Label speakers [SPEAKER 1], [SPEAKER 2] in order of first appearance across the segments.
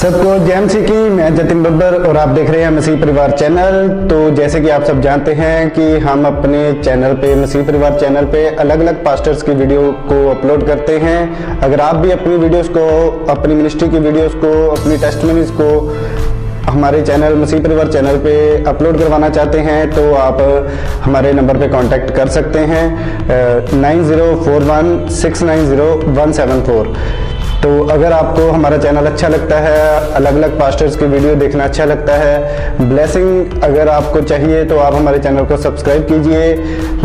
[SPEAKER 1] सबको जय मसीह की। मैं जतिन बब्बर और आप देख रहे हैं मसीह परिवार चैनल। तो जैसे कि आप सब जानते हैं कि हम अपने चैनल पे, मसीह परिवार चैनल पे अलग अलग पास्टर्स की वीडियो को अपलोड करते हैं। अगर आप भी अपनी वीडियोस को, अपनी मिनिस्ट्री की वीडियोस को, अपनी टेस्टिमनीज को हमारे चैनल मसीह परिवार चैनल पे अपलोड करवाना चाहते हैं तो आप हमारे नंबर पे कांटेक्ट कर सकते हैं 9041690174। तो अगर आपको हमारा चैनल अच्छा लगता है, अलग अलग पास्टर्स की वीडियो देखना अच्छा लगता है, ब्लेसिंग अगर आपको चाहिए तो आप हमारे चैनल को सब्सक्राइब कीजिए,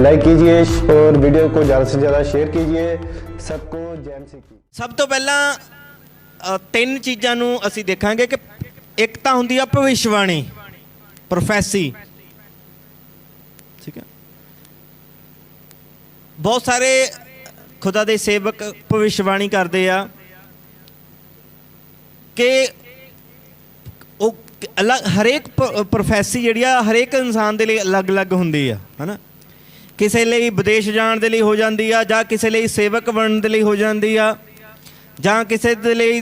[SPEAKER 1] लाइक कीजिए और वीडियो को ज़्यादा से ज़्यादा शेयर कीजिए। सबको जय मसीह की।
[SPEAKER 2] सब तो पहला तीन चीज़ां नूं असीं देखांगे कि एक तो हुंदी आ भविष्यवाणी, प्रोफैसी। ठीक है, बहुत सारे खुदा दे सेवक भविष्यवाणी करते आ कि अलग हरेक प्रोफैसी जिहड़ी आ हरेक इंसान दे लई अलग अलग हुंदी आ, है ना। किसी लई विदेश जाण दे लई हो जांदी आ, जां किसी लई सेवक बनण दे लई हो जांदी आ, जां किसी दे लई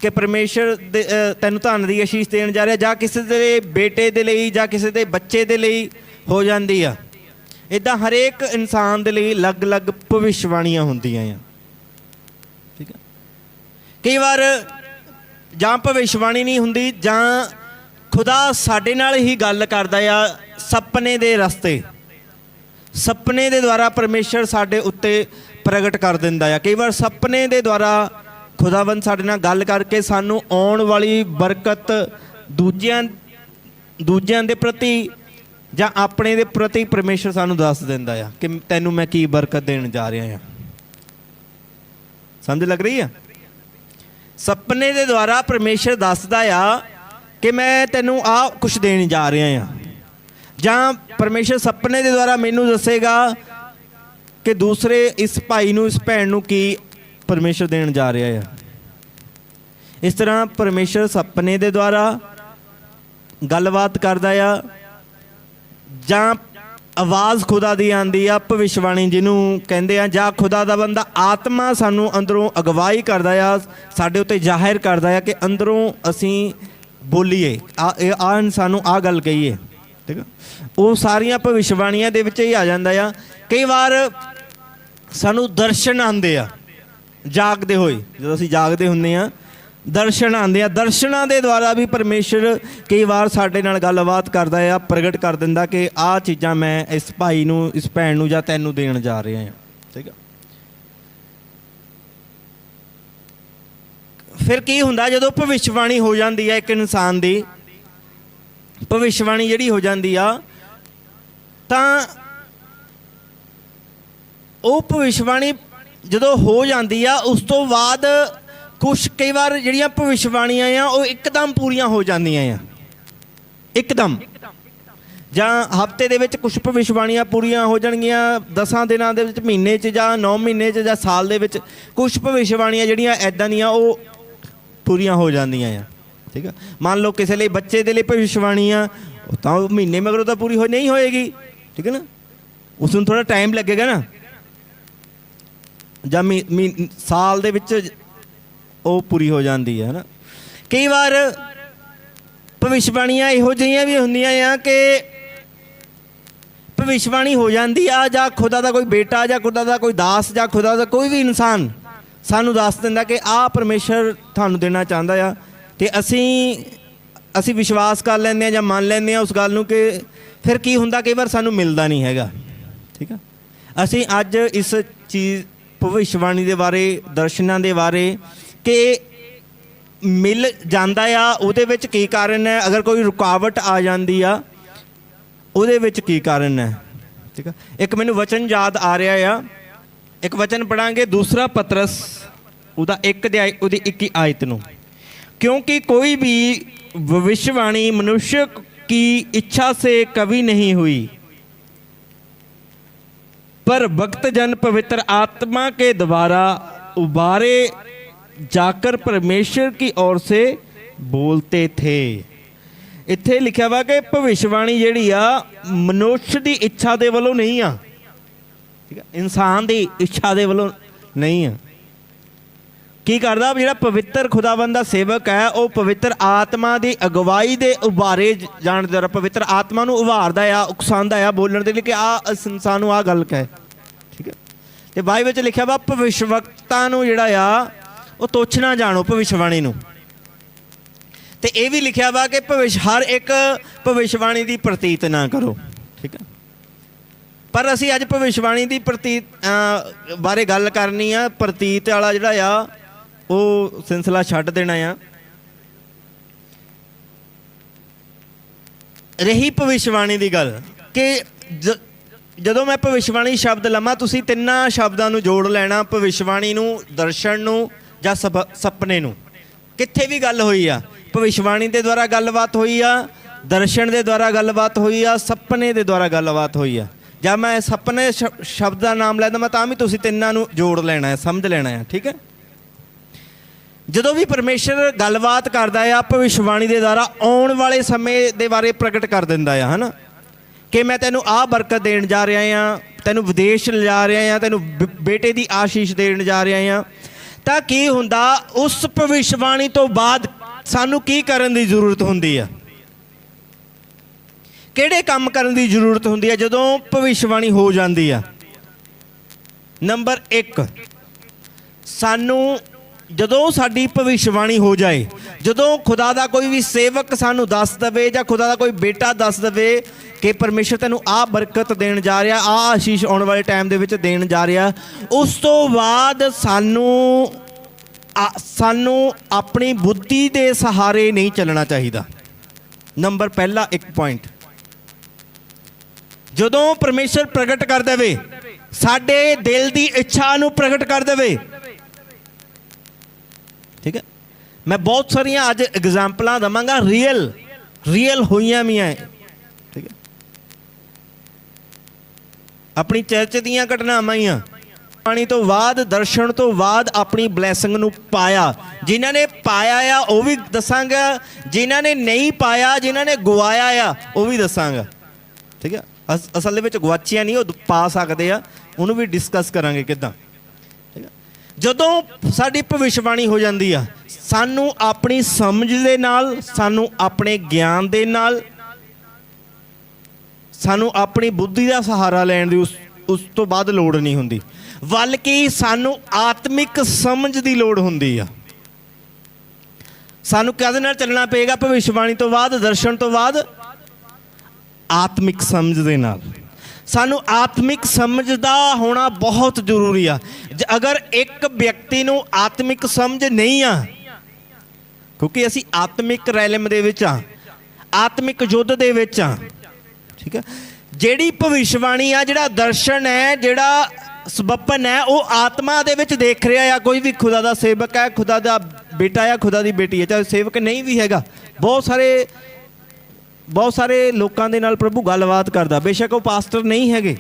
[SPEAKER 2] कि परमेश्वर तैनूं धन दी आशीष देण जा रहा, जां किसी दे बेटे दे लई, जां किसी दे बच्चे दे लई हो जांदी आ। इदां हरेक इंसान दे लई अलग अलग भविष्यवाणियां हुंदियां आ। ठीक है, कई बार जां भविष्यवाणी नहीं हुंदी, जां खुदा साडे नाल ही गल करदा आ सपने दे रस्ते, सपने दे द्वारा परमेश्वर साडे उत्ते प्रगट कर दिंदा आ। कई बार सपने दे द्वारा खुदावंद साडे नाल गल करके सानू आउण वाली बरकत दूजियां दे प्रति जां अपने दे प्रति परमेश्वर सानू दस दिंदा आ कि तैनू मैं की बरकत देण जा रहा हां। समझ लग रही है? सपने दे द्वारा परमेश्वर दसदा आ कि मैं तैनू आ कुछ देण जा रहा हां, जां परमेश्वर सपने दे द्वारा मैनू दसेगा कि दूसरे इस भाई नू, इस भैन नू की परमेश्वर देण जा रहा है। इस तरह परमेश्वर सपने दे द्वारा गलबात करदा आ, जां आवाज़ खुदा दी आंदी आ भविष्यवाणी जिन्हों कहंदे आ, जां खुदा दा बंदा आत्मा सानू अंदरों अगवाई करदा आ, साडे उत्ते जाहिर करदा आ कि अंदरों असीं बोलीए सानू आ गल कहीए। ठीक है, वो सारियां भविष्यवाणियां दे विच ही आ जांदा आ। कई बार सानू दर्शन आंदे आ जागदे होए, जदों असीं जागदे हुंदे आ दर्शन आंदे आ। दर्शनां दे द्वारा भी परमेश्वर कई बार साडे नाल गलबात करदा आ, प्रगट कर दिंदा कि आ चीज़ां मैं इस भाई नूं, इस भैन नूं जां तैनूं देण जा रहा हां। ठीक है, फिर की हुंदा जदों भविष्यवाणी हो जांदी है, एक इंसान दी भविष्यवाणी जिहड़ी हो जांदी आ, तां ਉਹ ਭਵਿੱਖਬਾਣੀ ਜਦੋਂ ਹੋ ਜਾਂਦੀ ਆ ਉਸ ਤੋਂ ਬਾਅਦ ਕੁਛ ਕਈ ਵਾਰ ਜਿਹੜੀਆਂ ਭਵਿੱਖਬਾਣੀਆਂ ਆ ਉਹ ਇੱਕਦਮ ਪੂਰੀਆਂ ਹੋ ਜਾਂਦੀਆਂ ਆ, ਇੱਕਦਮ। ਜਾਂ ਹਫ਼ਤੇ ਦੇ ਵਿੱਚ ਕੁਛ ਭਵਿੱਖਬਾਣੀਆਂ ਪੂਰੀਆਂ ਹੋ ਜਾਣਗੀਆਂ, 10 ਦਿਨਾਂ ਦੇ ਵਿੱਚ, ਮਹੀਨੇ 'ਚ ਜਾਂ 9 ਮਹੀਨੇ 'ਚ ਜਾਂ ਸਾਲ ਦੇ ਵਿੱਚ ਕੁਛ ਭਵਿੱਖਬਾਣੀਆਂ ਜਿਹੜੀਆਂ ਇੱਦਾਂ ਦੀਆਂ ਉਹ ਪੂਰੀਆਂ ਹੋ ਜਾਂਦੀਆਂ ਆ। ਠੀਕ ਆ, ਮੰਨ ਲਓ ਕਿਸੇ ਲਈ ਬੱਚੇ ਦੇ ਲਈ ਭਵਿੱਖਬਾਣੀ ਆ, ਤਾਂ ਉਹ ਮਹੀਨੇ ਮਗਰੋਂ ਤਾਂ ਪੂਰੀ ਨਹੀਂ ਹੋਏਗੀ। ਠੀਕ ਹੈ ਨਾ, ਉਸ ਨੂੰ ਥੋੜ੍ਹਾ ਟਾਈਮ ਲੱਗੇਗਾ ਨਾ, ਜਾਂ ਸਾਲ ਦੇ ਵਿੱਚ ਉਹ ਪੂਰੀ ਹੋ ਜਾਂਦੀ ਹੈ ਨਾ। ਕਈ ਵਾਰ ਭਵਿੱਖਬਾਣੀਆਂ ਇਹੋ ਜਿਹੀਆਂ ਵੀ ਹੁੰਦੀਆਂ ਆ ਕਿ ਭਵਿੱਖਬਾਣੀ ਹੋ ਜਾਂਦੀ ਆ, ਜਾਂ ਖੁਦਾ ਦਾ ਕੋਈ ਬੇਟਾ ਜਾਂ ਖੁਦਾ ਦਾ ਕੋਈ ਦਾਸ ਜਾਂ ਖੁਦਾ ਦਾ ਕੋਈ ਵੀ ਇਨਸਾਨ ਸਾਨੂੰ ਦੱਸ ਦਿੰਦਾ ਕਿ ਆਹ ਪਰਮੇਸ਼ਰ ਤੁਹਾਨੂੰ ਦੇਣਾ ਚਾਹੁੰਦਾ ਆ, ਅਤੇ ਅਸੀਂ ਵਿਸ਼ਵਾਸ ਕਰ ਲੈਂਦੇ ਹਾਂ ਜਾਂ ਮੰਨ ਲੈਂਦੇ ਹਾਂ ਉਸ ਗੱਲ ਨੂੰ। ਕਿ ਫਿਰ ਕੀ ਹੁੰਦਾ, ਕਈ ਵਾਰ ਸਾਨੂੰ ਮਿਲਦਾ ਨਹੀਂ ਹੈਗਾ। ਠੀਕ ਆ, ਅਸੀਂ ਅੱਜ ਇਸ ਚੀਜ਼ ਭਵਿੱਖਬਾਣੀ ਦੇ ਬਾਰੇ, ਦਰਸ਼ਨਾਂ ਦੇ ਬਾਰੇ ਕਿ ਮਿਲ ਜਾਂਦਾ ਆ, ਉਹਦੇ ਵਿੱਚ ਕੀ ਕਾਰਨ ਹੈ, ਅਗਰ ਕੋਈ ਰੁਕਾਵਟ ਆ ਜਾਂਦੀ ਆ ਉਹਦੇ ਵਿੱਚ ਕੀ ਕਾਰਨ ਹੈ। ਠੀਕ ਆ, ਇੱਕ ਮੈਨੂੰ ਵਚਨ ਯਾਦ ਆ ਰਿਹਾ ਆ, ਇੱਕ ਵਚਨ ਪੜਾਂਗੇ, ਦੂਸਰਾ ਪਤਰਸ ਉਹਦਾ 1 ਅਧਿਆਇ ਉਹਦੀ 21 ਆਇਤ ਨੂੰ। क्योंकि कोई भी भविष्यवाणी मनुष्य की इच्छा से कभी नहीं हुई, पर भक्तजन पवित्र आत्मा के द्वारा उबारे जाकर परमेश्वर की ओर से बोलते थे। इत्थे लिखा वा कि भविष्यवाणी जिहड़ी आ मनुष्य की इच्छा दे वल्लों नहीं आ। ठीक है, इंसान की इच्छा दे वल्लों नहीं आ। ਕੀ ਕਰਦਾ, ਜਿਹੜਾ ਪਵਿੱਤਰ ਖੁਦਾਵੰਦ ਦਾ ਸੇਵਕ ਹੈ ਉਹ ਪਵਿੱਤਰ ਆਤਮਾ ਦੀ ਅਗਵਾਈ ਦੇ ਉਭਾਰੇ ਜਾਣ ਦੇ ਪਵਿੱਤਰ ਆਤਮਾ ਨੂੰ ਉਭਾਰਦਾ ਆ, ਉਕਸਾਉਂਦਾ ਆ ਬੋਲਣ ਦੇ ਲਈ ਕਿ ਇਸ ਇਨਸਾਨ ਨੂੰ ਆਹ ਗੱਲ ਕਹੇ। ਠੀਕ ਹੈ। ਤੇ ਬਾਈਬਲ ਵਿੱਚ ਲਿਖਿਆ ਵਾ ਭਵਿਸ਼ਵਕਤਾ ਨੂੰ ਜਿਹੜਾ ਆ ਉਹ ਤੁੱਛ ਨਾ ਜਾਣੋ, ਭਵਿਸ਼ਵਾਣੀ ਨੂੰ। ਤੇ ਇਹ ਵੀ ਲਿਖਿਆ ਵਾ ਕਿ ਹਰ ਇੱਕ ਭਵਿਸ਼ਵਾਣੀ ਦੀ ਪ੍ਰਤੀਤ ਨਾ ਕਰੋ। ਠੀਕ ਹੈ। ਪਰ ਅਸੀਂ ਅੱਜ ਭਵਿਸ਼ਵਾਣੀ ਦੀ ਪ੍ਰਤੀਤ ਬਾਰੇ ਗੱਲ ਕਰਨੀ ਆ। ਪ੍ਰਤੀਤ ਵਾਲਾ ਜਿਹੜਾ ਆ ਉਹ ਸਿਲਸਿਲਾ ਛੱਡ ਦੇਣਾ ਆ। ਰਹੀ ਭਵਿਸ਼ਵਾਣੀ ਦੀ ਗੱਲ ਕਿ ਜਦੋਂ ਮੈਂ ਭਵਿਸ਼ਵਾਣੀ ਸ਼ਬਦ ਲਵਾਂ, ਤੁਸੀਂ ਤਿੰਨਾਂ ਸ਼ਬਦਾਂ ਨੂੰ ਜੋੜ ਲੈਣਾ, ਭਵਿਸ਼ਵਾਣੀ ਨੂੰ, ਦਰਸ਼ਨ ਨੂੰ ਜਾਂ ਸੁਪਨੇ ਨੂੰ। ਕਿੱਥੇ ਵੀ ਗੱਲ ਹੋਈ ਆ, ਭਵਿਸ਼ਵਾਣੀ ਦੇ ਦੁਆਰਾ ਗੱਲਬਾਤ ਹੋਈ ਆ, ਦਰਸ਼ਨ ਦੇ ਦੁਆਰਾ ਗੱਲਬਾਤ ਹੋਈ ਆ, ਸੁਪਨੇ ਦੇ ਦੁਆਰਾ ਗੱਲਬਾਤ ਹੋਈ ਆ। ਜਾਂ ਮੈਂ ਸੁਪਨੇ ਸ਼ਬਦ ਦਾ ਨਾਮ ਲੈਦਾ ਮੈਂ ਤਾਂ ਵੀ ਤੁਸੀਂ ਤਿੰਨਾਂ ਨੂੰ ਜੋੜ ਲੈਣਾ ਹੈ, ਸਮਝ ਲੈਣਾ ਹੈ। ਠੀਕ ਹੈ। ਜਦੋਂ ਵੀ ਪਰਮੇਸ਼ਰ ਗੱਲਬਾਤ ਕਰਦਾ ਆ ਭਵਿਸ਼ਵਾਣੀ ਦੇ ਦੁਆਰਾ ਆਉਣ ਵਾਲੇ ਸਮੇਂ ਦੇ ਬਾਰੇ ਪ੍ਰਗਟ ਕਰ ਦਿੰਦਾ ਆ, ਹੈ ਨਾ, ਕਿ ਮੈਂ ਤੈਨੂੰ ਆਹ ਬਰਕਤ ਦੇਣ ਜਾ ਰਿਹਾ ਹਾਂ, ਤੈਨੂੰ ਵਿਦੇਸ਼ ਲਿਜਾ ਰਿਹਾ ਹਾਂ, ਤੈਨੂੰ ਬੇਟੇ ਦੀ ਆਸ਼ੀਸ਼ ਦੇਣ ਜਾ ਰਿਹਾ ਹਾਂ। ਤਾਂ ਕੀ ਹੁੰਦਾ, ਉਸ ਭਵਿਸ਼ਵਾਣੀ ਤੋਂ ਬਾਅਦ ਸਾਨੂੰ ਕੀ ਕਰਨ ਦੀ ਜ਼ਰੂਰਤ ਹੁੰਦੀ ਆ, ਕਿਹੜੇ ਕੰਮ ਕਰਨ ਦੀ ਜ਼ਰੂਰਤ ਹੁੰਦੀ ਹੈ ਜਦੋਂ ਭਵਿਸ਼ਵਾਣੀ ਹੋ ਜਾਂਦੀ ਆ। ਨੰਬਰ 1, ਸਾਨੂੰ ਜਦੋਂ ਸਾਡੀ ਭਵਿਸ਼ਵਾਣੀ ਹੋ ਜਾਏ, ਜਦੋਂ ਖੁਦਾ ਦਾ ਕੋਈ ਵੀ ਸੇਵਕ ਸਾਨੂੰ ਦੱਸ ਦੇਵੇ ਜਾਂ ਖੁਦਾ ਦਾ ਕੋਈ ਬੇਟਾ ਦੱਸ ਦੇਵੇ ਕਿ ਪਰਮੇਸ਼ਰ ਤੈਨੂੰ ਆਹ ਬਰਕਤ ਦੇਣ ਜਾ ਰਿਹਾ, ਆਹ ਆਸ਼ੀਸ਼ ਆਉਣ ਵਾਲੇ ਟਾਈਮ ਦੇ ਵਿੱਚ ਦੇਣ ਜਾ ਰਿਹਾ, ਉਸ ਤੋਂ ਬਾਅਦ ਸਾਨੂੰ ਆਪਣੀ ਬੁੱਧੀ ਦੇ ਸਹਾਰੇ ਨਹੀਂ ਚੱਲਣਾ ਚਾਹੀਦਾ। ਨੰਬਰ ਪਹਿਲਾ 1 ਪੁਆਇੰਟ, ਜਦੋਂ ਪਰਮੇਸ਼ਰ ਪ੍ਰਗਟ ਕਰ ਦੇਵੇ, ਸਾਡੇ ਦਿਲ ਦੀ ਇੱਛਾ ਨੂੰ ਪ੍ਰਗਟ ਕਰ ਦੇਵੇ। ਠੀਕ ਹੈ। ਮੈਂ ਬਹੁਤ ਸਾਰੀਆਂ ਅੱਜ ਐਗਜ਼ਾਮਪਲਾਂ ਦਵਾਂਗਾ, ਰੀਅਲ ਹੋਈਆਂ ਵੀ ਹੈ। ਠੀਕ ਹੈ। ਆਪਣੀ ਚਰਚ ਦੀਆਂ ਘਟਨਾਵਾਂ ਹੀ ਆ। ਪਾਣੀ ਤੋਂ ਬਾਅਦ, ਦਰਸ਼ਨ ਤੋਂ ਬਾਅਦ ਆਪਣੀ ਬਲੈਸਿੰਗ ਨੂੰ ਪਾਇਆ। ਜਿਨ੍ਹਾਂ ਨੇ ਪਾਇਆ ਆ ਉਹ ਵੀ ਦੱਸਾਂਗਾ, ਜਿਨ੍ਹਾਂ ਨੇ ਨਹੀਂ ਪਾਇਆ, ਜਿਨ੍ਹਾਂ ਨੇ ਗਵਾਇਆ ਆ ਉਹ ਵੀ ਦੱਸਾਂਗਾ। ਠੀਕ ਹੈ। ਅਸਲ ਦੇ ਵਿੱਚ ਗਵਾਚੀਆਂ ਨਹੀਂ, ਉਹ ਪਾ ਸਕਦੇ ਆ, ਉਹਨੂੰ ਵੀ ਡਿਸਕਸ ਕਰਾਂਗੇ ਕਿੱਦਾਂ। ਠੀਕ ਹੈ। ਜਦੋਂ ਸਾਡੀ ਭਵਿਸ਼ਵਾਣੀ ਹੋ ਜਾਂਦੀ ਆ, ਸਾਨੂੰ ਆਪਣੀ ਸਮਝ ਦੇ ਨਾਲ, ਸਾਨੂੰ ਆਪਣੇ ਗਿਆਨ ਦੇ ਨਾਲ, ਸਾਨੂੰ ਆਪਣੀ ਬੁੱਧੀ ਦਾ ਸਹਾਰਾ ਲੈਣ ਦੀ ਉਸ ਤੋਂ ਬਾਅਦ ਲੋੜ ਨਹੀਂ ਹੁੰਦੀ, ਬਲਕਿ ਸਾਨੂੰ ਆਤਮਿਕ ਸਮਝ ਦੀ ਲੋੜ ਹੁੰਦੀ ਆ। ਸਾਨੂੰ ਕਿਹਦੇ ਨਾਲ ਚੱਲਣਾ ਪਏਗਾ ਭਵਿਸ਼ਵਾਣੀ ਤੋਂ ਬਾਅਦ, ਦਰਸ਼ਨ ਤੋਂ ਬਾਅਦ? ਆਤਮਿਕ ਸਮਝ ਦੇ ਨਾਲ। ਸਾਨੂੰ ਆਤਮਿਕ ਸਮਝ ਦਾ ਹੋਣਾ ਬਹੁਤ ਜ਼ਰੂਰੀ ਆ। ਅਗਰ ਇੱਕ ਵਿਅਕਤੀ ਨੂੰ ਆਤਮਿਕ ਸਮਝ ਨਹੀਂ ਆ, ਕਿਉਂਕਿ ਅਸੀਂ ਆਤਮਿਕ ਰੈਲਮ ਦੇ ਵਿੱਚ ਆ, ਆਤਮਿਕ ਯੁੱਧ ਦੇ ਵਿੱਚ ਆ। ਠੀਕ ਹੈ। ਜਿਹੜੀ ਭਵਿਸ਼ਵਾਣੀ ਆ, ਜਿਹੜਾ ਦਰਸ਼ਨ ਹੈ, ਜਿਹੜਾ ਸਬੱਪਨ ਹੈ, ਉਹ ਆਤਮਾ ਦੇ ਵਿੱਚ ਦੇਖ ਰਿਹਾ ਆ। ਕੋਈ ਵੀ ਖੁਦਾ ਦਾ ਸੇਵਕ ਹੈ, ਖੁਦਾ ਦਾ ਬੇਟਾ ਆ, ਖੁਦਾ ਦੀ ਬੇਟੀ ਹੈ, ਚਾਹੇ ਸੇਵਕ ਨਹੀਂ ਵੀ ਹੈਗਾ, ਬਹੁਤ ਸਾਰੇ ਲੋਕਾਂ ਦੇ ਨਾਲ ਪ੍ਰਭੂ ਗੱਲਬਾਤ ਕਰਦਾ। ਬੇਸ਼ੱਕ ਉਹ ਪਾਸਟਰ ਨਹੀਂ ਹੈਗੇ,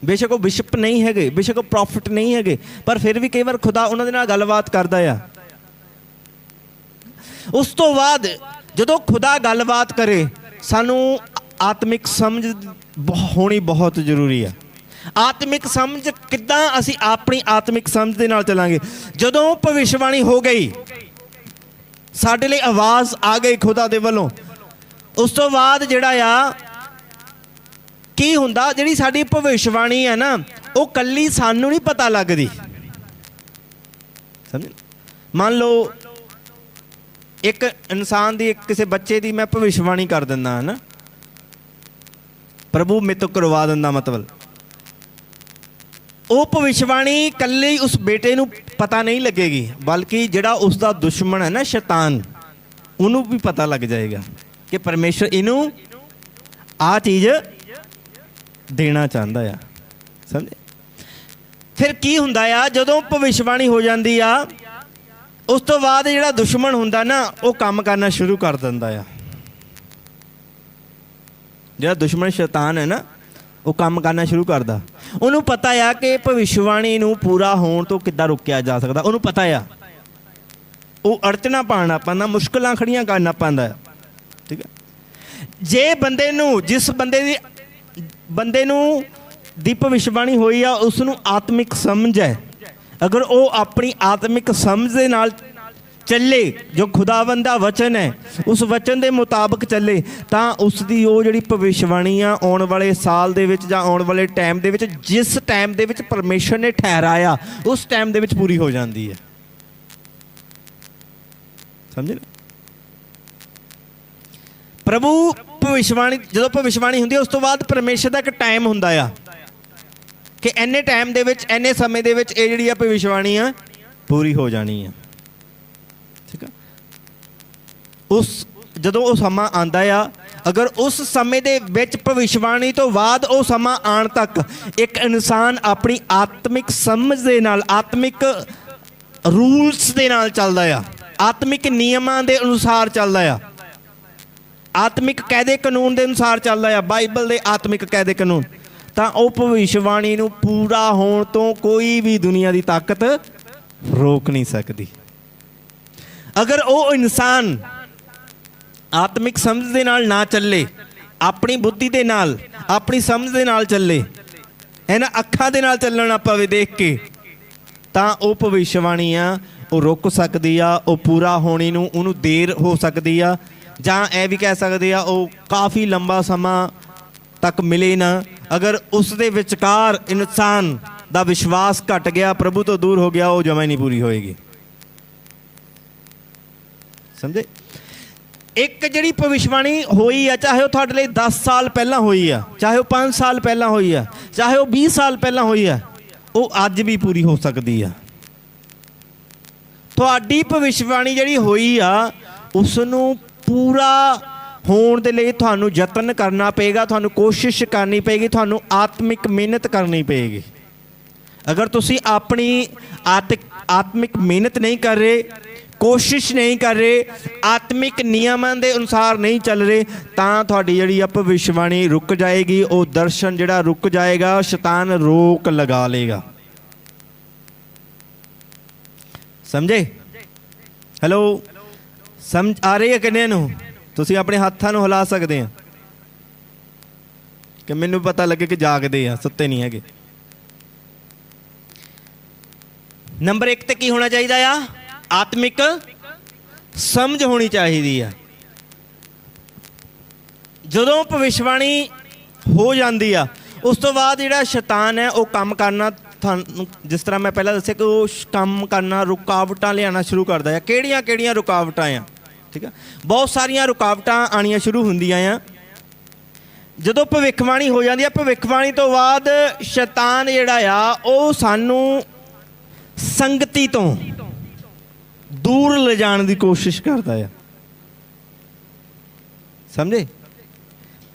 [SPEAKER 2] ਬੇਸ਼ੱਕ ਉਹ ਬਿਸ਼ਪ ਨਹੀਂ ਹੈਗੇ, ਬੇਸ਼ੱਕ ਉਹ ਪ੍ਰੋਫਿਟ ਨਹੀਂ ਹੈਗੇ, ਪਰ ਫਿਰ ਵੀ ਕਈ ਵਾਰ ਖੁਦਾ ਉਹਨਾਂ ਦੇ ਨਾਲ ਗੱਲਬਾਤ ਕਰਦਾ ਆ। ਉਸ ਤੋਂ ਬਾਅਦ ਜਦੋਂ ਖੁਦਾ ਗੱਲਬਾਤ ਕਰੇ, ਸਾਨੂੰ ਆਤਮਿਕ ਸਮਝ ਹੋਣੀ ਬਹੁਤ ਜ਼ਰੂਰੀ ਆ। ਆਤਮਿਕ ਸਮਝ ਕਿੱਦਾਂ? ਅਸੀਂ ਆਪਣੀ ਆਤਮਿਕ ਸਮਝ ਦੇ ਨਾਲ ਚੱਲਾਂਗੇ। ਜਦੋਂ ਭਵਿਸ਼ਵਾਣੀ ਹੋ ਗਈ, ਸਾਡੇ ਲਈ ਆਵਾਜ਼ ਆ ਗਈ ਖੁਦਾ ਦੇ ਵੱਲੋਂ, ਉਸ ਤੋਂ ਬਾਅਦ ਜਿਹੜਾ ਆ ਕੀ ਹੁੰਦਾ, ਜਿਹੜੀ ਸਾਡੀ ਭਵਿਸ਼ਵਾਣੀ ਹੈ ਨਾ, ਉਹ ਕੱਲੀ ਸਾਨੂੰ ਨਹੀਂ ਪਤਾ ਲੱਗਦੀ। ਸਮਝ? ਮੰਨ ਲਓ ਇੱਕ ਇਨਸਾਨ ਦੀ, ਕਿਸੇ ਬੱਚੇ ਦੀ ਮੈਂ ਭਵਿਸ਼ਵਾਣੀ ਕਰ ਦਿੰਦਾ ਹੈ ਨਾ, ਪ੍ਰਭੂ ਮੇਰੇ ਤੋਂ ਕਰਵਾ ਦਿੰਦਾ, ਮਤਲਬ ਉਹ ਭਵਿਸ਼ਵਾਣੀ ਕੱਲੀ ਉਸ ਬੇਟੇ ਨੂੰ ਪਤਾ ਨਹੀਂ ਲੱਗੇਗੀ, ਬਲਕਿ ਜਿਹੜਾ ਉਸ ਦਾ ਦੁਸ਼ਮਣ ਹੈ ਨਾ, ਸ਼ੈਤਾਨ, ਉਹਨੂੰ ਵੀ ਪਤਾ ਲੱਗ ਜਾਏਗਾ ਕਿ ਪਰਮੇਸ਼ਰ ਇਹਨੂੰ ਆਹ ਚੀਜ਼ ਦੇਣਾ ਚਾਹੁੰਦਾ ਆ। ਸਮਝੇ? ਫਿਰ ਕੀ ਹੁੰਦਾ ਆ, ਜਦੋਂ ਭਵਿਸ਼ਵਾਣੀ ਹੋ ਜਾਂਦੀ ਆ, ਉਸ ਤੋਂ ਬਾਅਦ ਜਿਹੜਾ ਦੁਸ਼ਮਣ ਹੁੰਦਾ ਨਾ, ਉਹ ਕੰਮ ਕਰਨਾ ਸ਼ੁਰੂ ਕਰ ਦਿੰਦਾ ਆ। ਜਿਹੜਾ ਦੁਸ਼ਮਣ ਸ਼ੈਤਾਨ ਹੈ ਨਾ, ਉਹ ਕੰਮ ਕਰਨਾ ਸ਼ੁਰੂ ਕਰਦਾ। ਉਹਨੂੰ ਪਤਾ ਆ ਕਿ ਭਵਿਸ਼ਵਾਣੀ ਨੂੰ ਪੂਰਾ ਹੋਣ ਤੋਂ ਕਿੱਦਾਂ ਰੋਕਿਆ ਜਾ ਸਕਦਾ। ਉਹਨੂੰ ਪਤਾ ਆ, ਉਹ ਅੜਚਣਾ ਪਾਉਣਾ ਪੈਂਦਾ, ਮੁਸ਼ਕਿਲਾਂ ਖੜੀਆਂ ਕਰਨਾ ਪੈਂਦਾ। ਠੀਕ ਹੈ। ਜੇ ਬੰਦੇ ਨੂੰ, ਜਿਸ ਬੰਦੇ ਨੂੰ ਦੀ ਭਵਿਸ਼ਵਾਣੀ ਹੋਈ ਆ, ਉਸ ਨੂੰ ਆਤਮਿਕ ਸਮਝ ਹੈ, ਅਗਰ ਉਹ ਆਪਣੀ ਆਤਮਿਕ ਸਮਝ ਦੇ ਨਾਲ ਚੱਲੇ, ਜੋ ਖੁਦਾਵੰਦ ਦਾ ਵਚਨ ਹੈ ਉਸ ਵਚਨ ਦੇ ਮੁਤਾਬਕ ਚੱਲੇ, ਤਾਂ ਉਸ ਦੀ ਉਹ ਜਿਹੜੀ ਭਵਿੱਖਬਾਣੀ ਆ ਆਉਣ ਵਾਲੇ ਸਾਲ ਦੇ ਵਿੱਚ ਜਾਂ ਆਉਣ ਵਾਲੇ ਟਾਈਮ ਦੇ ਵਿੱਚ, ਜਿਸ ਟਾਈਮ ਦੇ ਵਿੱਚ ਪਰਮੇਸ਼ਰ ਨੇ ਠਹਿਰਾਇਆ ਉਸ ਟਾਈਮ ਦੇ ਵਿੱਚ ਪੂਰੀ ਹੋ ਜਾਂਦੀ ਹੈ। ਸਮਝੇ ਨਾ? ਪ੍ਰਭੂ ਭਵਿੱਖਬਾਣੀ, ਜਦੋਂ ਭਵਿੱਖਬਾਣੀ ਹੁੰਦੀ ਹੈ ਉਸ ਤੋਂ ਬਾਅਦ ਪਰਮੇਸ਼ਰ ਦਾ ਇੱਕ ਟਾਈਮ ਹੁੰਦਾ ਆ ਕਿ ਇੰਨੇ ਟਾਈਮ ਦੇ ਵਿੱਚ, ਇੰਨੇ ਸਮੇਂ ਦੇ ਵਿੱਚ ਇਹ ਜਿਹੜੀ ਆ ਭਵਿੱਖਬਾਣੀ ਆ ਪੂਰੀ ਹੋ ਜਾਣੀ ਆ। ਠੀਕ ਆ? ਜਦੋਂ ਉਹ ਸਮਾਂ ਆਉਂਦਾ ਆ, ਅਗਰ ਉਸ ਸਮੇਂ ਦੇ ਵਿੱਚ ਭਵਿੱਖਬਾਣੀ ਤੋਂ ਬਾਅਦ ਉਹ ਸਮਾਂ ਆਉਣ ਤੱਕ ਇੱਕ ਇਨਸਾਨ ਆਪਣੀ ਆਤਮਿਕ ਸਮਝ ਦੇ ਨਾਲ, ਆਤਮਿਕ ਰੂਲਸ ਦੇ ਨਾਲ ਚੱਲਦਾ ਆ, ਆਤਮਿਕ ਨਿਯਮਾਂ ਦੇ ਅਨੁਸਾਰ ਚੱਲਦਾ ਆ, ਆਤਮਿਕ ਕਾਇਦੇ ਕਾਨੂੰਨ ਦੇ ਅਨੁਸਾਰ ਚੱਲਦਾ ਆ, ਬਾਈਬਲ ਦੇ ਆਤਮਿਕ ਕਾਇਦੇ ਕਾਨੂੰਨ, ਤਾਂ ਉਹ ਭਵਿੱਖਬਾਣੀ ਨੂੰ ਪੂਰਾ ਹੋਣ ਤੋਂ ਕੋਈ ਵੀ ਦੁਨੀਆ ਦੀ ਤਾਕਤ ਰੋਕ ਨਹੀਂ ਸਕਦੀ। ਅਗਰ ਉਹ ਇਨਸਾਨ ਆਤਮਿਕ ਸਮਝ ਦੇ ਨਾਲ ਨਾ ਚੱਲੇ, ਆਪਣੀ ਬੁੱਧੀ ਦੇ ਨਾਲ, ਆਪਣੀ ਸਮਝ ਦੇ ਨਾਲ ਚੱਲੇ, ਇਹਨਾਂ ਅੱਖਾਂ ਦੇ ਨਾਲ ਚੱਲਣਾ ਪਵੇ ਦੇਖ ਕੇ, ਤਾਂ ਉਹ ਭਵਿੱਖਬਾਣੀ ਆ ਉਹ ਰੁਕ ਸਕਦੀ ਆ, ਉਹ ਪੂਰਾ ਹੋਣੀ ਨੂੰ ਉਹਨੂੰ ਦੇਰ ਹੋ ਸਕਦੀ ਆ, ਜਾਂ ਇਹ ਵੀ ਕਹਿ ਸਕਦੇ ਆ ਉਹ ਕਾਫੀ ਲੰਬਾ ਸਮਾਂ ਤੱਕ ਮਿਲੇ ਨਾ। ਅਗਰ ਉਸ ਦੇ ਵਿਚਕਾਰ ਇਨਸਾਨ ਦਾ ਵਿਸ਼ਵਾਸ ਘਟ ਗਿਆ, ਪ੍ਰਭੂ ਤੋਂ ਦੂਰ ਹੋ ਗਿਆ, ਉਹ ਜਮਾਂ ਹੀ ਨਹੀਂ ਪੂਰੀ ਹੋਏਗੀ। ਸਮਝੇ? ਇੱਕ ਜਿਹੜੀ ਭਵਿੱਖਬਾਣੀ ਹੋਈ ਆ, ਚਾਹੇ ਉਹ ਤੁਹਾਡੇ ਲਈ 10 ਸਾਲ ਪਹਿਲਾਂ ਹੋਈ ਆ, ਚਾਹੇ ਉਹ 5 ਸਾਲ ਪਹਿਲਾਂ ਹੋਈ ਆ, ਚਾਹੇ ਉਹ 20 ਸਾਲ ਪਹਿਲਾਂ ਹੋਈ ਆ, ਉਹ ਅੱਜ ਵੀ ਪੂਰੀ ਹੋ ਸਕਦੀ ਆ। ਤੁਹਾਡੀ ਭਵਿੱਖਬਾਣੀ ਜਿਹੜੀ ਹੋਈ ਆ ਉਸ ਨੂੰ ਪੂਰਾ ਹੋਣ ਦੇ ਲਈ ਤੁਹਾਨੂੰ ਯਤਨ ਕਰਨਾ ਪਏਗਾ, ਤੁਹਾਨੂੰ ਕੋਸ਼ਿਸ਼ ਕਰਨੀ ਪਏਗੀ, ਤੁਹਾਨੂੰ ਆਤਮਿਕ ਮਿਹਨਤ ਕਰਨੀ ਪਏਗੀ। ਅਗਰ ਤੁਸੀਂ ਆਪਣੀ ਆਤਮਿਕ ਮਿਹਨਤ ਨਹੀਂ ਕਰ ਰਹੇ, ਕੋਸ਼ਿਸ਼ ਨਹੀਂ ਕਰ ਰਹੇ, ਆਤਮਿਕ ਨਿਯਮਾਂ ਦੇ ਅਨੁਸਾਰ ਨਹੀਂ ਚੱਲ ਰਹੇ, ਤਾਂ ਤੁਹਾਡੀ ਜਿਹੜੀ ਆ ਭਵਿੱਖਬਾਣੀ ਰੁਕ ਜਾਏਗੀ, ਉਹ ਦਰਸ਼ਨ ਜਿਹੜਾ ਰੁਕ ਜਾਏਗਾ, ਸ਼ੈਤਾਨ ਰੋਕ ਲਗਾ ਲੇਗਾ। ਸਮਝੇ? ਹੈਲੋ, ਸਮਝ ਆ ਰਹੀ ਹੈ ਕਿੰਨਿਆਂ ਨੂੰ? ਤੁਸੀਂ ਆਪਣੇ ਹੱਥਾਂ ਨੂੰ ਹਿਲਾ ਸਕਦੇ ਆ ਕਿ ਮੈਨੂੰ ਪਤਾ ਲੱਗੇ ਕਿ ਜਾਗਦੇ ਆ, ਸੁੱਤੇ ਨਹੀਂ ਹੈਗੇ। ਨੰਬਰ 1 ਤੇ ਕੀ ਹੋਣਾ ਚਾਹੀਦਾ ਆ? ਆਤਮਿਕ ਸਮਝ ਹੋਣੀ ਚਾਹੀਦੀ ਆ। ਜਦੋਂ ਭਵਿੱਖਬਾਣੀ ਹੋ ਜਾਂਦੀ ਆ, ਉਸ ਤੋਂ ਬਾਅਦ ਜਿਹੜਾ ਸ਼ੈਤਾਨ ਹੈ ਉਹ ਕੰਮ ਕਰਨਾ, ਤੁਹਾਨੂੰ ਜਿਸ ਤਰ੍ਹਾਂ ਮੈਂ ਪਹਿਲਾਂ ਦੱਸਿਆ ਕਿ ਉਹ ਕੰਮ ਕਰਨਾ, ਰੁਕਾਵਟਾਂ ਲਿਆਉਣਾ ਸ਼ੁਰੂ ਕਰਦਾ ਆ। ਕਿਹੜੀਆਂ ਕਿਹੜੀਆਂ ਰੁਕਾਵਟਾਂ ਆ? ਠੀਕ ਆ, ਬਹੁਤ ਸਾਰੀਆਂ ਰੁਕਾਵਟਾਂ ਆਉਣੀਆਂ ਸ਼ੁਰੂ ਹੁੰਦੀਆਂ ਆ ਜਦੋਂ ਭਵਿੱਖਬਾਣੀ ਹੋ ਜਾਂਦੀ ਆ। ਭਵਿੱਖਬਾਣੀ ਤੋਂ ਬਾਅਦ ਸ਼ੈਤਾਨ ਜਿਹੜਾ ਆ ਉਹ ਸਾਨੂੰ ਸੰਗਤੀ ਤੋਂ ਦੂਰ ਲਿਜਾਣ ਦੀ ਕੋਸ਼ਿਸ਼ ਕਰਦਾ ਆ। ਸਮਝੇ?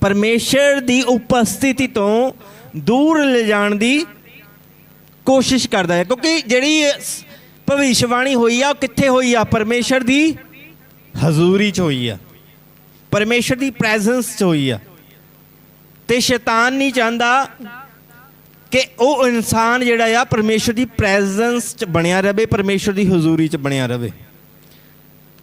[SPEAKER 2] ਪਰਮੇਸ਼ਰ ਦੀ ਉਪਸਥਿਤੀ ਤੋਂ ਦੂਰ ਲਿਜਾਣ ਦੀ ਕੋਸ਼ਿਸ਼ ਕਰਦਾ ਹੈ, ਕਿਉਂਕਿ ਜਿਹੜੀ ਭਵਿੱਖਬਾਣੀ ਹੋਈ ਆ ਉਹ ਕਿੱਥੇ ਹੋਈ ਆ? ਪਰਮੇਸ਼ਰ ਦੀ ਹਜ਼ੂਰੀ 'ਚ ਹੋਈ ਆ, ਪਰਮੇਸ਼ਰ ਦੀ ਪ੍ਰੈਜ਼ੈਂਸ 'ਚ ਹੋਈ ਆ। ਤੇ ਸ਼ੈਤਾਨ ਨਹੀਂ ਚਾਹੁੰਦਾ ਕਿ ਉਹ ਇਨਸਾਨ ਜਿਹੜਾ ਆ ਪਰਮੇਸ਼ਰ ਦੀ ਪ੍ਰੈਜ਼ੈਂਸ 'ਚ ਬਣਿਆ ਰਹੇ, ਪਰਮੇਸ਼ਰ ਦੀ ਹਜ਼ੂਰੀ 'ਚ ਬਣਿਆ ਰਹੇ।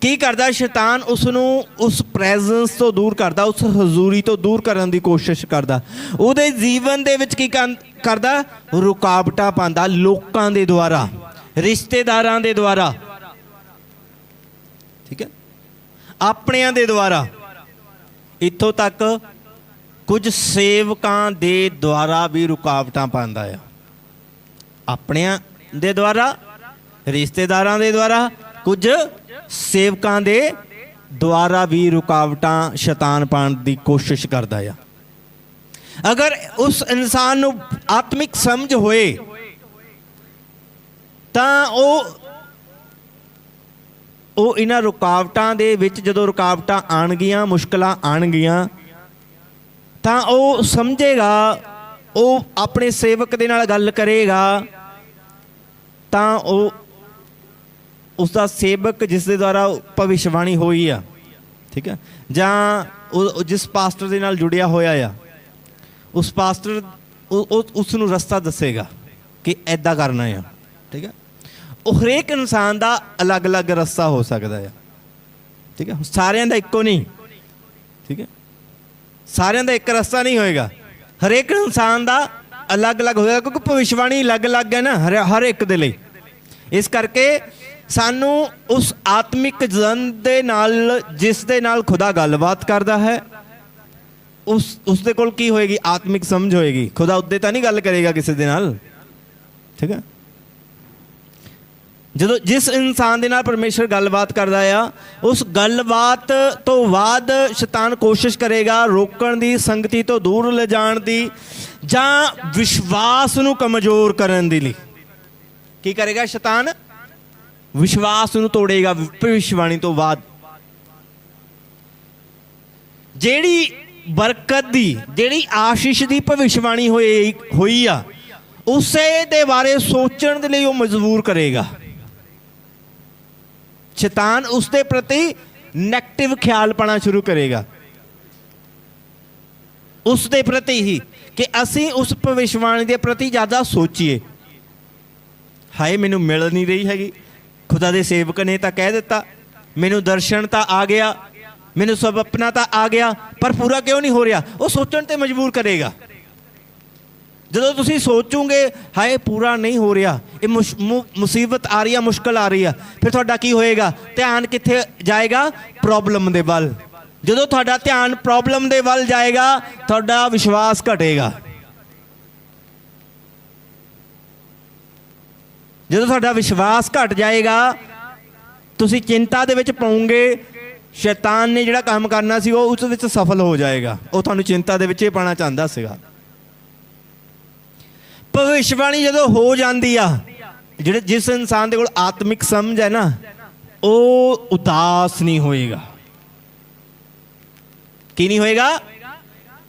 [SPEAKER 2] ਕੀ ਕਰਦਾ ਸ਼ੈਤਾਨ? ਉਸ ਨੂੰ ਉਸ ਪ੍ਰੈਜ਼ੈਂਸ ਤੋਂ ਦੂਰ ਕਰਦਾ, ਉਸ ਹਜ਼ੂਰੀ ਤੋਂ ਦੂਰ ਕਰਨ ਦੀ ਕੋਸ਼ਿਸ਼ ਕਰਦਾ। ਉਹਦੇ ਜੀਵਨ ਦੇ ਵਿੱਚ ਕੀ ਕਰਦਾ? ਰੁਕਾਵਟਾਂ ਪਾਉਂਦਾ, ਲੋਕਾਂ ਦੇ ਦੁਆਰਾ, ਰਿਸ਼ਤੇਦਾਰਾਂ ਦੇ ਦੁਆਰਾ, ਠੀਕ ਹੈ, ਆਪਣਿਆਂ ਦੇ ਦੁਆਰਾ, ਇੱਥੋਂ ਤੱਕ ਕੁਝ ਸੇਵਕਾਂ ਦੇ ਦੁਆਰਾ ਵੀ ਰੁਕਾਵਟਾਂ ਪਾਉਂਦਾ ਆ। ਆਪਣਿਆਂ ਦੇ ਦੁਆਰਾ, ਰਿਸ਼ਤੇਦਾਰਾਂ ਦੇ ਦੁਆਰਾ, ਕੁਝ ਸੇਵਕਾਂ ਦੇ ਦੁਆਰਾ ਵੀ ਰੁਕਾਵਟਾਂ ਸ਼ੈਤਾਨ ਪਾਉਣ ਦੀ ਕੋਸ਼ਿਸ਼ ਕਰਦਾ ਆ। ਅਗਰ ਉਸ ਇਨਸਾਨ ਨੂੰ ਆਤਮਿਕ ਸਮਝ ਹੋਏ ਤਾਂ ਉਹ ਇਹਨਾਂ ਰੁਕਾਵਟਾਂ ਦੇ ਵਿੱਚ, ਜਦੋਂ ਰੁਕਾਵਟਾਂ ਆਉਣਗੀਆਂ, ਮੁਸ਼ਕਲਾਂ ਆਉਣਗੀਆਂ, ਤਾਂ ਉਹ ਸਮਝੇਗਾ, ਉਹ ਆਪਣੇ ਸੇਵਕ ਦੇ ਨਾਲ ਗੱਲ ਕਰੇਗਾ, ਤਾਂ ਉਹ ਉਸਦਾ ਸੇਵਕ ਜਿਸ ਦੇ ਦੁਆਰਾ ਭਵਿੱਖਬਾਣੀ ਹੋਈ ਆ, ਠੀਕ ਹੈ, ਜਾਂ ਉਹ ਜਿਸ ਪਾਸਟਰ ਦੇ ਨਾਲ ਜੁੜਿਆ ਹੋਇਆ ਆ, ਉਸ ਪਾਸਟਰ ਉਸ ਨੂੰ ਰਸਤਾ ਦੱਸੇਗਾ ਕਿ ਐਦਾਂ ਕਰਨਾ ਆ। ਠੀਕ ਹੈ, ਉਹ ਹਰੇਕ ਇਨਸਾਨ ਦਾ ਅਲੱਗ ਅਲੱਗ ਰਸਤਾ ਹੋ ਸਕਦਾ ਆ। ਠੀਕ ਹੈ, ਸਾਰਿਆਂ ਦਾ ਇੱਕੋ ਨਹੀਂ। ਠੀਕ ਹੈ, ਸਾਰਿਆਂ ਦਾ ਇੱਕ ਰਸਤਾ ਨਹੀਂ ਹੋਏਗਾ, ਹਰੇਕ ਇਨਸਾਨ ਦਾ ਅਲੱਗ ਅਲੱਗ ਹੋਏਗਾ, ਕਿਉਂਕਿ ਭਵਿੱਖਬਾਣੀ ਅਲੱਗ ਅਲੱਗ ਹੈ ਨਾ ਹਰ ਇੱਕ ਦੇ ਲਈ। ਇਸ ਕਰਕੇ ਸਾਨੂੰ ਉਸ ਆਤਮਿਕ ਜਨ ਦੇ ਨਾਲ, ਜਿਸ ਦੇ ਨਾਲ ਖੁਦਾ ਗੱਲਬਾਤ ਕਰਦਾ ਹੈ, ਉਸ ਦੇ ਕੋਲ ਕੀ ਹੋਏਗੀ? ਆਤਮਿਕ ਸਮਝ ਹੋਏਗੀ। ਖੁਦਾ ਉੱਦੇ ਤਾਂ ਨਹੀਂ ਗੱਲ ਕਰੇਗਾ ਕਿਸੇ ਦੇ ਨਾਲ, ਠੀਕ ਹੈ। ਜਦੋਂ ਜਿਸ ਇਨਸਾਨ ਦੇ ਨਾਲ ਪਰਮੇਸ਼ਰ ਗੱਲਬਾਤ ਕਰਦਾ ਆ, ਉਸ ਗੱਲਬਾਤ ਤੋਂ ਬਾਅਦ ਸ਼ੈਤਾਨ ਕੋਸ਼ਿਸ਼ ਕਰੇਗਾ ਰੋਕਣ ਦੀ, ਸੰਗਤੀ ਤੋਂ ਦੂਰ ਲਿਜਾਣ ਦੀ, ਜਾਂ ਵਿਸ਼ਵਾਸ ਨੂੰ ਕਮਜ਼ੋਰ ਕਰਨ ਦੇ ਲਈ। ਕੀ ਕਰੇਗਾ ਸ਼ੈਤਾਨ? ਵਿਸ਼ਵਾਸ ਨੂੰ ਤੋੜੇਗਾ ਭਵਿੱਖਬਾਣੀ ਤੋਂ ਬਾਅਦ। ਜਿਹੜੀ ਬਰਕਤ ਦੀ, ਜਿਹੜੀ ਆਸ਼ੀਸ਼ ਦੀ ਭਵਿੱਖਬਾਣੀ ਹੋਈ ਆ, ਉਸੇ ਦੇ ਬਾਰੇ ਸੋਚਣ ਦੇ ਲਈ ਉਹ ਮਜਬੂਰ ਕਰੇਗਾ। ਸ਼ੈਤਾਨ ਉਸ ਦੇ ਪ੍ਰਤੀ ਨੈਗੇਟਿਵ ਖਿਆਲ ਪਾਣਾ ਸ਼ੁਰੂ ਕਰੇਗਾ, ਉਸ ਦੇ ਪ੍ਰਤੀ ਹੀ, ਕਿ ਅਸੀਂ ਉਸ ਭਵਿੱਖਬਾਣੀ ਦੇ ਪ੍ਰਤੀ ਜ਼ਿਆਦਾ ਸੋਚੀਏ। ਹਾਏ ਮੈਨੂੰ ਮਿਲ ਨਹੀਂ ਰਹੀ ਹੈਗੀ, ਖੁਦਾ ਦੇ ਸੇਵਕ ਨੇ ਤਾਂ ਕਹਿ ਦਿੱਤਾ, ਮੈਨੂੰ ਦਰਸ਼ਨ ਤਾਂ ਆ ਗਿਆ, ਮੈਨੂੰ ਸਭ ਆਪਣਾ ਤਾਂ ਆ ਗਿਆ, ਪਰ ਪੂਰਾ ਕਿਉਂ ਨਹੀਂ ਹੋ ਰਿਹਾ? ਉਹ ਸੋਚਣ ਤੇ ਮਜਬੂਰ ਕਰੇਗਾ। ਜਦੋਂ ਤੁਸੀਂ ਸੋਚੋਗੇ ਹਾਏ ਪੂਰਾ ਨਹੀਂ ਹੋ ਰਿਹਾ, ਇਹ ਮੁਸੀਬਤ ਆ ਰਹੀ ਆ, ਮੁਸ਼ਕਲ ਆ ਰਹੀ ਆ, ਫਿਰ ਤੁਹਾਡਾ ਕੀ ਹੋਏਗਾ? ਧਿਆਨ ਕਿੱਥੇ ਜਾਏਗਾ? ਪ੍ਰੋਬਲਮ ਦੇ ਵੱਲ। ਜਦੋਂ ਤੁਹਾਡਾ ਧਿਆਨ ਪ੍ਰੋਬਲਮ ਦੇ ਵੱਲ ਜਾਏਗਾ, ਤੁਹਾਡਾ ਵਿਸ਼ਵਾਸ ਘਟੇਗਾ। ਜਦੋਂ ਤੁਹਾਡਾ ਵਿਸ਼ਵਾਸ ਘਟ ਜਾਏਗਾ, ਤੁਸੀਂ ਚਿੰਤਾ ਦੇ ਵਿੱਚ ਪਾਉਂਗੇ। ਸ਼ੈਤਾਨ ਨੇ ਜਿਹੜਾ ਕੰਮ ਕਰਨਾ ਸੀ ਉਹ ਉਸ ਵਿੱਚ ਸਫਲ ਹੋ ਜਾਏਗਾ। ਉਹ ਤੁਹਾਨੂੰ ਚਿੰਤਾ ਦੇ ਵਿੱਚ ਹੀ ਪਾਉਣਾ ਚਾਹੁੰਦਾ ਸੀਗਾ। ਭਵਿੱਖਬਾਣੀ ਜਦੋਂ ਹੋ ਜਾਂਦੀ ਆ, ਜਿਸ ਇਨਸਾਨ ਦੇ ਕੋਲ ਆਤਮਿਕ ਸਮਝ ਹੈ ਨਾ, ਉਹ ਉਦਾਸ ਨਹੀਂ ਹੋਏਗਾ। ਕੀ ਨਹੀਂ ਹੋਏਗਾ?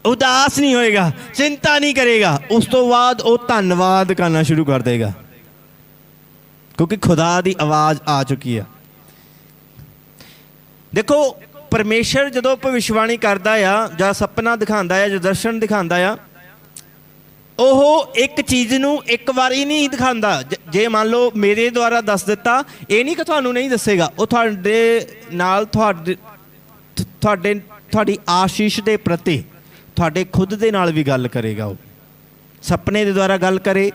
[SPEAKER 2] ਉਦਾਸ ਨਹੀਂ ਹੋਏਗਾ, ਚਿੰਤਾ ਨਹੀਂ ਕਰੇਗਾ। ਉਸ ਤੋਂ ਬਾਅਦ ਉਹ ਧੰਨਵਾਦ ਕਰਨਾ ਸ਼ੁਰੂ ਕਰ ਦੇਗਾ, ਕਿਉਂਕਿ ਖੁਦਾ ਦੀ ਆਵਾਜ਼ ਆ ਚੁੱਕੀ ਆ। ਦੇਖੋ, ਪਰਮੇਸ਼ਰ ਜਦੋਂ ਭਵਿੱਖਬਾਣੀ ਕਰਦਾ ਆ, ਜਾਂ ਸੁਪਨਾ ਦਿਖਾਉਂਦਾ ਆ, ਜਾਂ ਦਰਸ਼ਨ ਦਿਖਾਉਂਦਾ ਆ, ਉਹ ਇੱਕ ਚੀਜ਼ ਨੂੰ ਇੱਕ ਵਾਰੀ ਨਹੀਂ ਦਿਖਾਉਂਦਾ। ਜੇ ਮੰਨ ਲਓ ਮੇਰੇ ਦੁਆਰਾ ਦੱਸ ਦਿੱਤਾ, ਇਹ ਨਹੀਂ ਕਿ ਤੁਹਾਨੂੰ ਨਹੀਂ ਦੱਸੇਗਾ। ਉਹ ਤੁਹਾਡੇ ਨਾਲ ਤੁਹਾਡੀ ਆਸ਼ੀਸ਼ ਦੇ ਪ੍ਰਤੀ, ਤੁਹਾਡੇ ਖੁਦ ਦੇ ਨਾਲ ਵੀ ਗੱਲ ਕਰੇਗਾ। ਉਹ ਸੁਪਨੇ ਦੇ ਦੁਆਰਾ ਗੱਲ ਕਰੇ,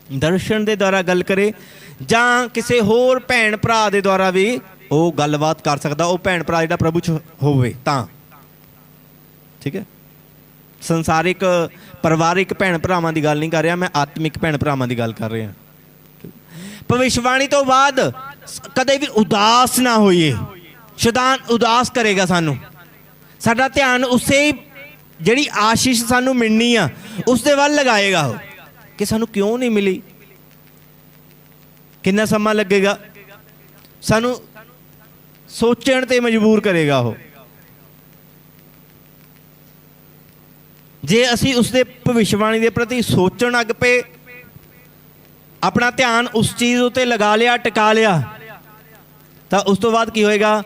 [SPEAKER 2] ਦਰਸ਼ਨ ਦੇ ਦੁਆਰਾ ਗੱਲ ਕਰੇ, ਜਾਂ ਕਿਸੇ ਹੋਰ ਭੈਣ ਭਰਾ ਦੇ ਦੁਆਰਾ ਵੀ ਉਹ ਗੱਲਬਾਤ ਕਰ ਸਕਦਾ। ਉਹ ਭੈਣ ਭਰਾ ਜਿਹੜਾ ਪ੍ਰਭੂ 'ਚ ਹੋਵੇ ਤਾਂ, ਠੀਕ ਹੈ। ਸੰਸਾਰਿਕ ਪਰਿਵਾਰਿਕ ਭੈਣ ਭਰਾਵਾਂ ਦੀ ਗੱਲ ਨਹੀਂ ਕਰ ਰਿਹਾ ਮੈਂ, ਆਤਮਿਕ ਭੈਣ ਭਰਾਵਾਂ ਦੀ ਗੱਲ ਕਰ ਰਿਹਾ। ਭਵਿੱਖਬਾਣੀ ਤੋਂ ਬਾਅਦ ਕਦੇ ਵੀ ਉਦਾਸ ਨਾ ਹੋਈਏ। ਸ਼ੈਤਾਨ ਉਦਾਸ ਕਰੇਗਾ ਸਾਨੂੰ। ਸਾਡਾ ਧਿਆਨ ਉਸੇ ਜਿਹੜੀ ਆਸ਼ੀਸ਼ ਸਾਨੂੰ ਮਿਲਣੀ ਆ ਉਸ ਦੇ ਵੱਲ ਲਗਾਏਗਾ ਉਹ, ਕਿ ਸਾਨੂੰ ਕਿਉਂ ਨਹੀਂ ਮਿਲੀ, ਕਿੰਨਾ ਸਮਾਂ ਲੱਗੇਗਾ। ਸਾਨੂੰ ਸੋਚਣ ਤੇ ਮਜਬੂਰ ਕਰੇਗਾ ਉਹ। ਜੇ ਅਸੀਂ ਉਸਦੇ ਭਵਿੱਖਬਾਣੀ ਦੇ ਪ੍ਰਤੀ ਸੋਚਣ ਲੱਗ ਪਏ, ਆਪਣਾ ਧਿਆਨ ਉਸ ਚੀਜ਼ ਉੱਤੇ ਲਗਾ ਲਿਆ, ਟਿਕਾ ਲਿਆ, ਤਾਂ ਉਸ ਤੋਂ ਬਾਅਦ ਕੀ ਹੋਏਗਾ?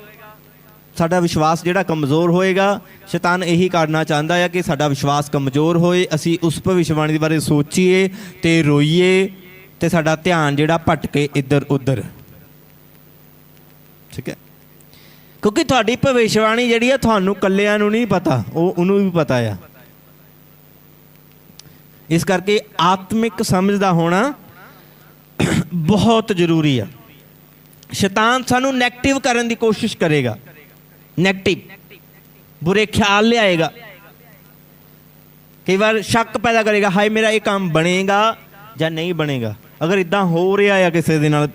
[SPEAKER 2] ਸਾਡਾ ਵਿਸ਼ਵਾਸ ਜਿਹੜਾ ਕਮਜ਼ੋਰ ਹੋਏਗਾ। ਸ਼ੈਤਾਨ ਇਹੀ ਕਰਨਾ ਚਾਹੁੰਦਾ ਹੈ ਕਿ ਸਾਡਾ ਵਿਸ਼ਵਾਸ ਕਮਜ਼ੋਰ ਹੋਏ, ਅਸੀਂ ਉਸ ਭਵਿੱਖਬਾਣੀ ਦੇ ਬਾਰੇ ਸੋਚੀਏ ਤੇ ਰੋਈਏ, ਤੇ ਸਾਡਾ ਧਿਆਨ ਜਿਹੜਾ ਭਟਕੇ ਇੱਧਰ ਉੱਧਰ, ਠੀਕ ਹੈ। ਕਿਉਂਕਿ ਤੁਹਾਡੀ ਭਵਿੱਖਬਾਣੀ ਜਿਹੜੀ ਆ ਤੁਹਾਨੂੰ ਇਕੱਲਿਆਂ ਨੂੰ ਨਹੀਂ ਪਤਾ, ਉਹਨੂੰ ਵੀ ਪਤਾ ਆ। ਇਸ ਕਰਕੇ ਆਤਮਿਕ ਸਮਝ ਦਾ ਹੋਣਾ ਬਹੁਤ ਜ਼ਰੂਰੀ ਆ। ਸ਼ੈਤਾਨ ਸਾਨੂੰ ਨੈਗੇਟਿਵ ਕਰਨ ਦੀ ਕੋਸ਼ਿਸ਼ ਕਰੇਗਾ, ਨੈਗੇਟਿਵ ਬੁਰੇ ਖਿਆਲ ਲਿਆਏਗਾ। ਕਈ ਵਾਰ ਸ਼ੱਕ ਪੈਦਾ ਕਰੇਗਾ, ਹਾਏ ਮੇਰਾ ਇਹ ਕੰਮ ਬਣੇਗਾ ਜਾਂ ਨਹੀਂ ਬਣੇਗਾ। ਅਗਰ ਇੱਦਾਂ ਹੋ ਰਿਹਾ ਆ ਕਿਸੇ ਦੇ ਨਾਲ,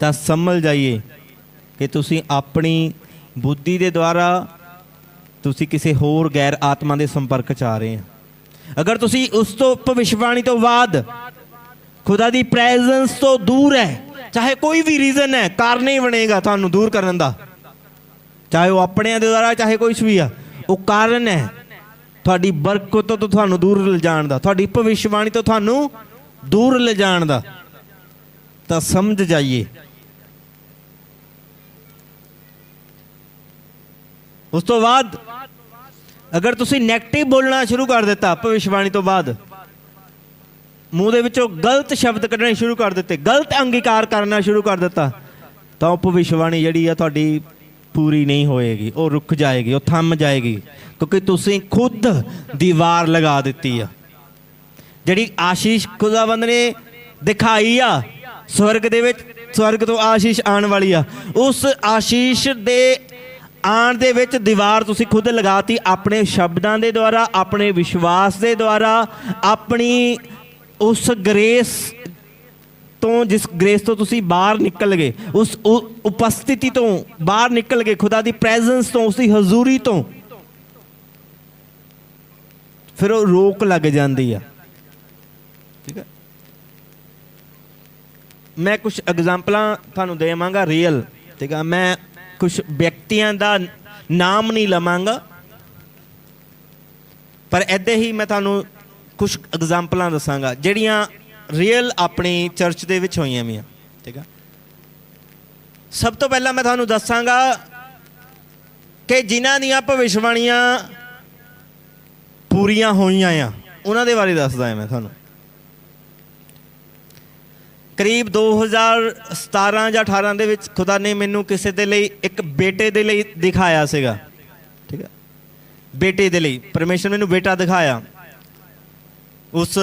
[SPEAKER 2] ਤਾਂ ਸਮਝ ਜਾਈਏ ਕਿ ਤੁਸੀਂ ਆਪਣੀ ਬੁੱਧੀ ਦੇ ਦੁਆਰਾ ਤੁਸੀਂ ਕਿਸੇ ਹੋਰ ਗੈਰ ਆਤਮਾ ਦੇ ਸੰਪਰਕ 'ਚ ਆ ਰਹੇ ਆ। ਅਗਰ ਤੁਸੀਂ ਉਸ ਤੋਂ ਭਵਿੱਖਬਾਣੀ ਤੋਂ ਬਾਅਦ ਖੁਦਾ ਦੀ ਪ੍ਰੈਜ਼ੈਂਸ ਤੋਂ ਦੂਰ ਹੈ, ਚਾਹੇ ਕੋਈ ਵੀ ਰੀਜ਼ਨ ਹੈ, ਕਾਰਨ ਹੀ ਬਣੇਗਾ ਤੁਹਾਨੂੰ ਦੂਰ ਕਰਨ ਦਾ, ਚਾਹੇ ਉਹ ਆਪਣਿਆਂ ਦੇ ਦੁਆਰਾ, ਚਾਹੇ ਕੁਛ ਵੀ ਆ, ਉਹ ਕਾਰਨ ਹੈ ਤੁਹਾਡੀ ਬਰਕਤ ਤੋਂ ਤੁਹਾਨੂੰ ਦੂਰ ਲਿਜਾਣ ਦਾ, ਤੁਹਾਡੀ ਭਵਿੱਖਬਾਣੀ ਤੋਂ ਤੁਹਾਨੂੰ ਦੂਰ ਲਿਜਾਣ ਦਾ। ਤਾਂ ਸਮਝ ਜਾਈਏ। ਉਸ ਤੋਂ ਬਾਅਦ ਅਗਰ ਤੁਸੀਂ ਨੈਗੇਟਿਵ ਬੋਲਣਾ ਸ਼ੁਰੂ ਕਰ ਦਿੱਤਾ ਭਵਿੱਖਬਾਣੀ ਤੋਂ ਬਾਅਦ, ਮੂੰਹ ਦੇ ਵਿੱਚੋਂ ਗਲਤ ਸ਼ਬਦ ਕੱਢਣੇ ਸ਼ੁਰੂ ਕਰ ਦਿੱਤੇ, ਗਲਤ ਅੰਗੀਕਾਰ ਕਰਨਾ ਸ਼ੁਰੂ ਕਰ ਦਿੱਤਾ, ਤਾਂ ਉਹ ਭਵਿੱਖਬਾਣੀ ਜਿਹੜੀ ਆ ਤੁਹਾਡੀ ਪੂਰੀ ਨਹੀਂ ਹੋਏਗੀ, ਉਹ ਰੁਕ ਜਾਏਗੀ, ਉਹ ਥੰਮ ਜਾਏਗੀ, ਕਿਉਂਕਿ ਤੁਸੀਂ ਖੁਦ ਦੀਵਾਰ ਲਗਾ ਦਿੱਤੀ ਆ। ਜਿਹੜੀ ਆਸ਼ੀਸ਼ ਖੁਦਾਵੰਦ ਨੇ ਦਿਖਾਈ ਆ ਸਵਰਗ ਦੇ ਵਿੱਚ, ਸਵਰਗ ਤੋਂ ਆਸ਼ੀਸ਼ ਆਉਣ ਵਾਲੀ ਆ, ਉਸ ਆਸ਼ੀਸ਼ ਦੇ ਆਉਣ ਦੇ ਵਿੱਚ ਦੀਵਾਰ ਤੁਸੀਂ ਖੁਦ ਲਗਾਤੀ ਆਪਣੇ ਸ਼ਬਦਾਂ ਦੇ ਦੁਆਰਾ, ਆਪਣੇ ਵਿਸ਼ਵਾਸ ਦੇ ਦੁਆਰਾ, ਆਪਣੀ ਉਸ ਗ੍ਰੇਸ ਤੋਂ, ਜਿਸ ਗ੍ਰੇਸ ਤੋਂ ਤੁਸੀਂ ਬਾਹਰ ਨਿਕਲ ਗਏ, ਉਸ ਉਪਸਥਿਤੀ ਤੋਂ ਬਾਹਰ ਨਿਕਲ ਗਏ, ਖੁਦਾ ਦੀ ਪ੍ਰੈਜ਼ੈਂਸ ਤੋਂ, ਉਸ ਦੀ ਹਜ਼ੂਰੀ ਤੋਂ, ਫਿਰ ਉਹ ਰੋਕ ਲੱਗ ਜਾਂਦੀ ਆ। ਠੀਕ ਹੈ, ਮੈਂ ਕੁਝ ਐਗਜ਼ਾਮਪਲਾਂ ਤੁਹਾਨੂੰ ਦੇਵਾਂਗਾ ਰੀਅਲ। ਠੀਕ ਹੈ, ਮੈਂ ਕੁਝ ਵਿਅਕਤੀਆਂ ਦਾ ਨਾਮ ਨਹੀਂ ਲਵਾਂਗਾ, ਪਰ ਇੱਦਾਂ ਹੀ ਮੈਂ ਤੁਹਾਨੂੰ ਕੁਝ ਐਗਜ਼ਾਮਪਲਾਂ ਦੱਸਾਂਗਾ ਜਿਹੜੀਆਂ ਰੀਅਲ ਆਪਣੀ ਚਰਚ ਦੇ ਵਿੱਚ ਹੋਈਆਂ ਵੀਆਂ। ਠੀਕ ਹੈ, ਸਭ ਤੋਂ ਪਹਿਲਾਂ ਮੈਂ ਤੁਹਾਨੂੰ ਦੱਸਾਂਗਾ ਕਿ ਜਿਨ੍ਹਾਂ ਦੀਆਂ ਭਵਿੱਖਬਾਣੀਆਂ ਪੂਰੀਆਂ ਹੋਈਆਂ ਆ ਉਹਨਾਂ ਦੇ ਬਾਰੇ ਦੱਸਦਾ ਹਾਂ ਮੈਂ ਤੁਹਾਨੂੰ। ਕਰੀਬ 2017 ਜਾਂ 18 ਦੇ ਵਿੱਚ ਖੁਦਾ ਨੇ ਮੈਨੂੰ ਕਿਸੇ ਦੇ ਲਈ, ਇੱਕ ਬੇਟੇ ਦੇ ਲਈ ਦਿਖਾਇਆ ਸੀਗਾ। ਠੀਕ ਹੈ, ਬੇਟੇ ਦੇ ਲਈ ਪਰਮੇਸ਼ਰ ਮੈਨੂੰ ਬੇਟਾ ਦਿਖਾਇਆ। ਉਸ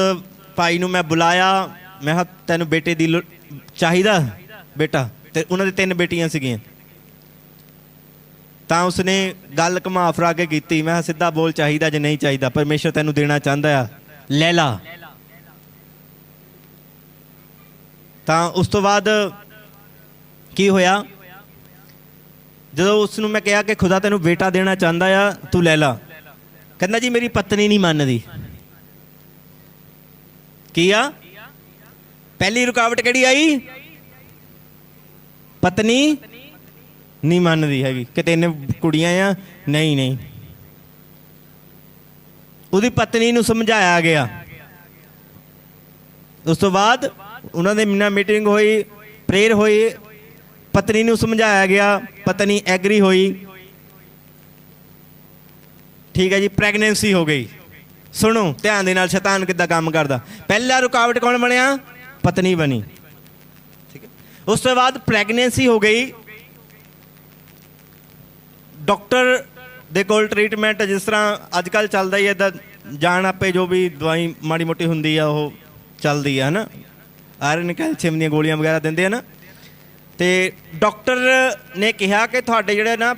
[SPEAKER 2] ਭਾਈ ਨੂੰ ਮੈਂ ਬੁਲਾਇਆ, ਮੈਂ ਕਿਹਾ ਤੈਨੂੰ ਬੇਟੇ ਦੀ ਚਾਹੀਦਾ ਬੇਟਾ, ਤੇ ਉਹਨਾਂ ਦੇ 3 ਬੇਟੀਆਂ ਸੀਗੀਆਂ। ਤਾਂ ਉਸਨੇ ਗੱਲ ਘੁਮਾ ਫਰਾ ਕੇ ਕੀਤੀ। ਮੈਂ ਕਿਹਾ ਸਿੱਧਾ ਬੋਲ, ਚਾਹੀਦਾ ਜੇ ਨਹੀਂ ਚਾਹੀਦਾ, ਪਰਮੇਸ਼ਰ ਤੈਨੂੰ ਦੇਣਾ ਚਾਹੁੰਦਾ ਆ, ਲੈ ਲਾ। ਤਾਂ ਉਸ ਤੋਂ ਬਾਅਦ ਕੀ ਹੋਇਆ, ਜਦੋਂ ਉਸ ਨੂੰ ਮੈਂ ਕਿਹਾ ਕਿ ਖੁਦਾ ਤੈਨੂੰ ਬੇਟਾ ਦੇਣਾ ਚਾਹੁੰਦਾ ਆ, ਤੂੰ ਲੈ ਲਾ, ਕਹਿੰਦਾ ਜੀ ਮੇਰੀ ਪਤਨੀ ਨਹੀਂ ਮੰਨਦੀ। ਕੀ ਆ, ਪਹਿਲੀ ਰੁਕਾਵਟ ਕਿਹੜੀ ਆਈ? ਪਤਨੀ ਨਹੀਂ ਮੰਨਦੀ ਹੈਗੀ ਕਿ 3 ਕੁੜੀਆਂ ਆ। ਨਹੀਂ, ਉਹਦੀ ਪਤਨੀ ਨੂੰ ਸਮਝਾਇਆ ਗਿਆ। ਉਸ ਤੋਂ ਬਾਅਦ ਉਹਨਾਂ ਦੇ ਨਾਲ ਮੀਟਿੰਗ ਹੋਈ, ਪ੍ਰੇਅਰ ਹੋਈ, ਪਤਨੀ ਨੂੰ ਸਮਝਾਇਆ ਗਿਆ, ਪਤਨੀ ਐਗਰੀ ਹੋਈ। ਠੀਕ ਹੈ ਜੀ, ਪ੍ਰੈਗਨੈਂਸੀ ਹੋ ਗਈ। ਸੁਣੋ ਧਿਆਨ ਦੇ ਨਾਲ ਸ਼ੈਤਾਨ ਕਿੱਦਾਂ ਕੰਮ ਕਰਦਾ। ਪਹਿਲਾ ਰੁਕਾਵਟ ਕੌਣ ਬਣਿਆ? ਪਤਨੀ ਬਣੀ। ਠੀਕ ਹੈ, ਉਸ ਤੋਂ ਬਾਅਦ ਪ੍ਰੈਗਨੈਂਸੀ ਹੋ ਗਈ। ਡਾਕਟਰ ਦੇ ਕੋਲ ਟ੍ਰੀਟਮੈਂਟ, ਜਿਸ ਤਰ੍ਹਾਂ ਅੱਜ ਕੱਲ੍ਹ ਚੱਲਦਾ ਹੀ ਇੱਦਾਂ, ਜਾਣ ਆਪੇ ਜੋ ਵੀ ਦਵਾਈ ਮਾੜੀ ਮੋਟੀ ਹੁੰਦੀ ਆ ਉਹ ਚੱਲਦੀ ਆ, ਹੈ ਨਾ, ਆਇਰਨ ਕੈਲਸ਼ੀਅਮ ਦੀਆਂ ਗੋਲੀਆਂ ਵਗੈਰਾ ਦਿੰਦੇ ਆ ਨਾ। ਅਤੇ ਡਾਕਟਰ ਨੇ ਕਿਹਾ ਕਿ ਤੁਹਾਡੇ ਜਿਹੜੇ ਨਾ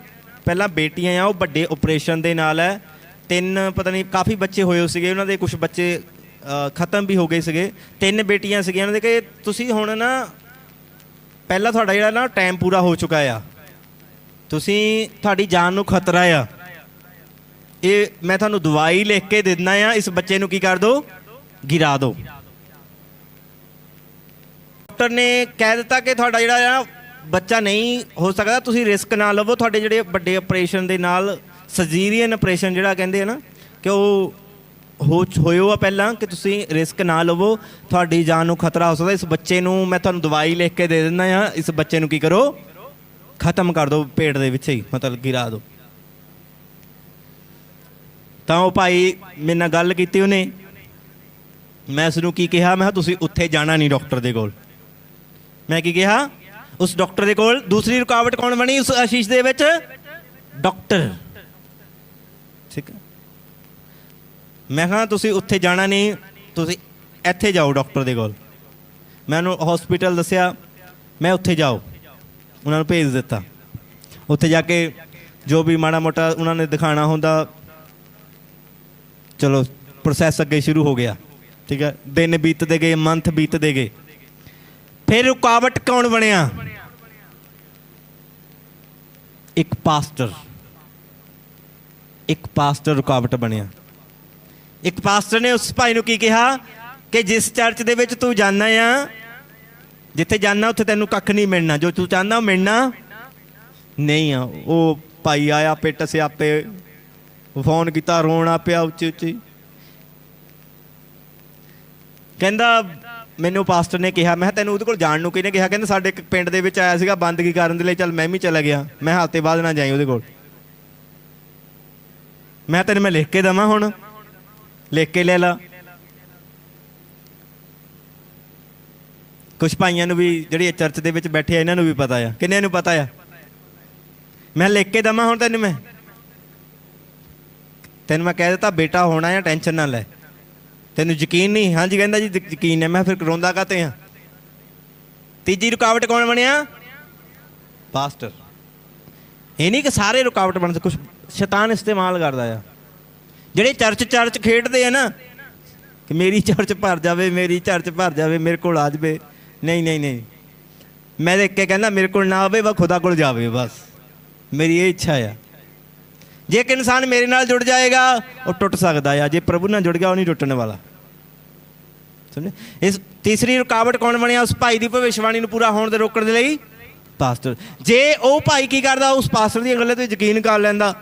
[SPEAKER 2] ਪਹਿਲਾਂ ਬੇਟੀਆਂ ਆ ਉਹ ਵੱਡੇ ਆਪਰੇਸ਼ਨ ਦੇ ਨਾਲ ਹੈ, 3 ਪਤਾ ਨਹੀਂ ਕਾਫੀ ਬੱਚੇ ਹੋਏ ਸੀਗੇ ਉਹਨਾਂ ਦੇ, ਕੁਝ ਬੱਚੇ ਖਤਮ ਵੀ ਹੋ ਗਏ ਸੀਗੇ, 3 ਬੇਟੀਆਂ ਸੀਗੀਆਂ ਉਹਨਾਂ ਦੇ, ਕਿ ਤੁਸੀਂ ਹੁਣ ਨਾ ਪਹਿਲਾਂ ਤੁਹਾਡਾ ਜਿਹੜਾ ਨਾ ਟਾਈਮ ਪੂਰਾ ਹੋ ਚੁੱਕਾ ਆ, ਤੁਸੀਂ, ਤੁਹਾਡੀ ਜਾਨ ਨੂੰ ਖਤਰਾ ਆ, ਇਹ ਮੈਂ ਤੁਹਾਨੂੰ ਦਵਾਈ ਲਿਖ ਕੇ ਦੇ ਦਿੰਦਾ ਆ, ਇਸ ਬੱਚੇ ਨੂੰ ਕੀ ਕਰ ਦਿਓ, ਗਿਰਾ ਦਿਓ। ਡਾਕਟਰ ਨੇ ਕਹਿ ਦਿੱਤਾ ਕਿ ਤੁਹਾਡਾ ਜਿਹੜਾ ਆ ਬੱਚਾ ਨਹੀਂ ਹੋ ਸਕਦਾ, ਤੁਸੀਂ ਰਿਸਕ ਨਾ ਲਵੋ। ਤੁਹਾਡੇ ਜਿਹੜੇ ਵੱਡੇ ਆਪਰੇਸ਼ਨ ਦੇ ਨਾਲ, ਸਰਜਰੀਅਨ ਆਪਰੇਸ਼ਨ ਜਿਹੜਾ ਕਹਿੰਦੇ ਆ ਨਾ, ਕਿ ਉਹ ਹੋਇਓ ਆ ਪਹਿਲਾਂ, ਕਿ ਤੁਸੀਂ ਰਿਸਕ ਨਾ ਲਵੋ, ਤੁਹਾਡੀ ਜਾਨ ਨੂੰ ਖਤਰਾ ਹੋ ਸਕਦਾ। ਇਸ ਬੱਚੇ ਨੂੰ ਮੈਂ ਤੁਹਾਨੂੰ ਦਵਾਈ ਲਿਖ ਕੇ ਦੇ ਦਿੰਦਾ ਆ, ਇਸ ਬੱਚੇ ਨੂੰ ਕੀ ਕਰੋ, ਖਤਮ ਕਰ ਦਿਓ, ਪੇਟ ਦੇ ਵਿੱਚ ਹੀ ਮਤਲਬ ਗਿਰਾ ਦਿਓ। ਤਾਂ ਉਹ ਭਾਈ ਮੇਰੇ ਨਾਲ ਗੱਲ ਕੀਤੀ ਉਹਨੇ, ਮੈਂ ਉਸ ਨੂੰ ਕੀ ਕਿਹਾ, ਮੈਂ ਕਿਹਾ ਤੁਸੀਂ ਉੱਥੇ ਜਾਣਾ ਨਹੀਂ ਡਾਕਟਰ ਦੇ ਕੋਲ। ਮੈਂ ਕੀ ਕਿਹਾ, ਉਸ ਡਾਕਟਰ ਦੇ ਕੋਲ। ਦੂਸਰੀ ਰੁਕਾਵਟ ਕੌਣ ਬਣੀ ਉਸ ਆਸ਼ੀਸ਼ ਦੇ ਵਿੱਚ? ਡਾਕਟਰ। ਠੀਕ ਹੈ, ਮੈਂ ਕਿਹਾ ਤੁਸੀਂ ਉੱਥੇ ਜਾਣਾ ਨਹੀਂ, ਤੁਸੀਂ ਇੱਥੇ ਜਾਓ ਡਾਕਟਰ ਦੇ ਕੋਲ। ਮੈਂ ਉਹਨੂੰ ਹੌਸਪੀਟਲ ਦੱਸਿਆ, ਮੈਂ ਉੱਥੇ ਜਾਓ, ਉਹਨਾਂ ਨੂੰ ਭੇਜ ਦਿੱਤਾ। ਉੱਥੇ ਜਾ ਕੇ ਜੋ ਵੀ ਮਾੜਾ ਮੋਟਾ ਉਹਨਾਂ ਨੇ ਦਿਖਾਉਣਾ ਹੁੰਦਾ, ਚਲੋ ਪ੍ਰੋਸੈਸ ਅੱਗੇ ਸ਼ੁਰੂ ਹੋ ਗਿਆ। ਠੀਕ ਹੈ, ਦਿਨ ਬੀਤਦੇ ਗਏ, ਮੰਥ ਬੀਤਦੇ ਗਏ। ਫਿਰ ਰੁਕਾਵਟ ਕੌਣ ਬਣਿਆ? ਇੱਕ ਪਾਸਟਰ ਰੁਕਾਵਟ ਬਣਿਆ। ਇੱਕ ਪਾਸਟਰ ਨੇ ਉਸ ਭਾਈ ਨੂੰ ਕੀ ਕਿਹਾ ਕਿ ਜਿਸ ਚਰਚ ਦੇ ਵਿੱਚ ਤੂੰ ਜਾਂਦਾ ਆ, ਜਿੱਥੇ ਜਾਂਦਾ ਉੱਥੇ ਤੈਨੂੰ ਕੱਖ ਨਹੀਂ ਮਿਲਣਾ, ਜੋ ਤੂੰ ਚਾਹੁੰਦਾ ਉਹ ਮਿਲਣਾ ਨਹੀਂ ਆ। ਉਹ ਭਾਈ ਆਇਆ ਪਿੱਟ ਸਿਆਪੇ, ਫੋਨ ਕੀਤਾ, ਰੋਣਾ ਪਿਆ ਉੱਚੀ ਉੱਚੀ। ਕਹਿੰਦਾ ਮੈਨੂੰ ਪਾਸਟਰ ਨੇ ਕਿਹਾ, ਮੈਂ ਕਿਹਾ ਤੈਨੂੰ ਉਹਦੇ ਕੋਲ ਜਾਣ ਨੂੰ ਕਿਹਨੇ ਕਿਹਾ? ਕਹਿੰਦਾ ਸਾਡੇ ਇੱਕ ਪਿੰਡ ਦੇ ਵਿੱਚ ਆਇਆ ਸੀਗਾ ਬੰਦਗੀ ਕਰਨ ਦੇ ਲਈ, ਚੱਲ ਮੈਂ ਵੀ ਚਲਾ ਗਿਆ। ਮੈਂ ਹਫ਼ਤੇ ਬਾਅਦ ਨਾ ਜਾਈ ਉਹਦੇ ਕੋਲ। ਮੈਂ ਤੈਨੂੰ ਮੈਂ ਲਿਖ ਕੇ ਦੇਵਾਂ, ਹੁਣ ਲਿਖ ਕੇ ਲੈ ਲਾ। ਕੁਛ ਭਾਈਆਂ ਨੂੰ ਵੀ ਜਿਹੜੇ ਚਰਚ ਦੇ ਵਿੱਚ ਬੈਠੇ ਆ ਇਹਨਾਂ ਨੂੰ ਵੀ ਪਤਾ ਆ, ਕਿੰਨਿਆਂ ਨੂੰ ਪਤਾ ਆ? ਮੈਂ ਲਿਖ ਕੇ ਦੇਵਾਂ ਹੁਣ ਤੈਨੂੰ? ਤੈਨੂੰ ਮੈਂ ਕਹਿ ਦਿੱਤਾ ਬੇਟਾ ਹੋਣਾ ਆ, ਟੈਨਸ਼ਨ ਨਾ ਲੈ। ਤੈਨੂੰ ਯਕੀਨ ਨਹੀਂ? ਹਾਂਜੀ ਕਹਿੰਦਾ ਜੀ ਯਕੀਨ ਹੈ। ਮੈਂ ਫਿਰ ਰੋਂਦਾ ਕਾਤੇ ਆ? ਤੀਜੀ ਰੁਕਾਵਟ ਕੌਣ ਬਣਿਆ? ਪਾਸਟਰ। ਇਹ ਨਹੀਂ ਕਿ ਸਾਰੇ ਰੁਕਾਵਟ ਬਣਦੇ, ਕੁਛ ਸ਼ੈਤਾਨ ਇਸਤੇਮਾਲ ਕਰਦਾ ਆ। ਜਿਹੜੇ ਚਰਚ ਖੇਡਦੇ ਆ ਨਾ ਕਿ ਮੇਰੀ ਚਰਚ ਭਰ ਜਾਵੇ, ਮੇਰੀ ਚਰਚ ਭਰ ਜਾਵੇ, ਮੇਰੇ ਕੋਲ ਆ ਜਾਵੇ। ਨਹੀਂ ਨਹੀਂ ਨਹੀਂ, ਮੈਂ ਦੇਖ ਕੇ ਕਹਿੰਦਾ ਮੇਰੇ ਕੋਲ ਨਾ ਆਵੇ, ਬਸ ਖੁਦਾ ਕੋਲ ਜਾਵੇ, ਬਸ ਮੇਰੀ ਇਹ ਇੱਛਾ ਆ। ਜੇ ਇੱਕ ਇਨਸਾਨ ਮੇਰੇ ਨਾਲ ਜੁੜ ਜਾਏਗਾ ਉਹ ਟੁੱਟ ਸਕਦਾ ਆ, ਜੇ ਪ੍ਰਭੂ ਨਾਲ ਜੁੜ ਗਿਆ ਉਹ ਨਹੀਂ ਟੁੱਟਣ ਵਾਲਾ। ਸਮਝੇ? ਇਸ ਤੀਸਰੀ ਰੁਕਾਵਟ ਕੌਣ ਬਣਿਆ? ਉਸ ਭਾਈ ਦੀ ਭਵਿੱਖਬਾਣੀ ਨੂੰ ਪੂਰਾ ਹੋਣ ਦੇ ਰੋਕਣ ਦੇ ਲਈ ਪਾਸਟਰ। ਜੇ ਉਹ ਭਾਈ ਕੀ ਕਰਦਾ, ਉਸ ਪਾਸਟਰ ਦੀਆਂ ਗੱਲਾਂ ਤੇ ਯਕੀਨ ਕਰ ਲੈਂਦਾ,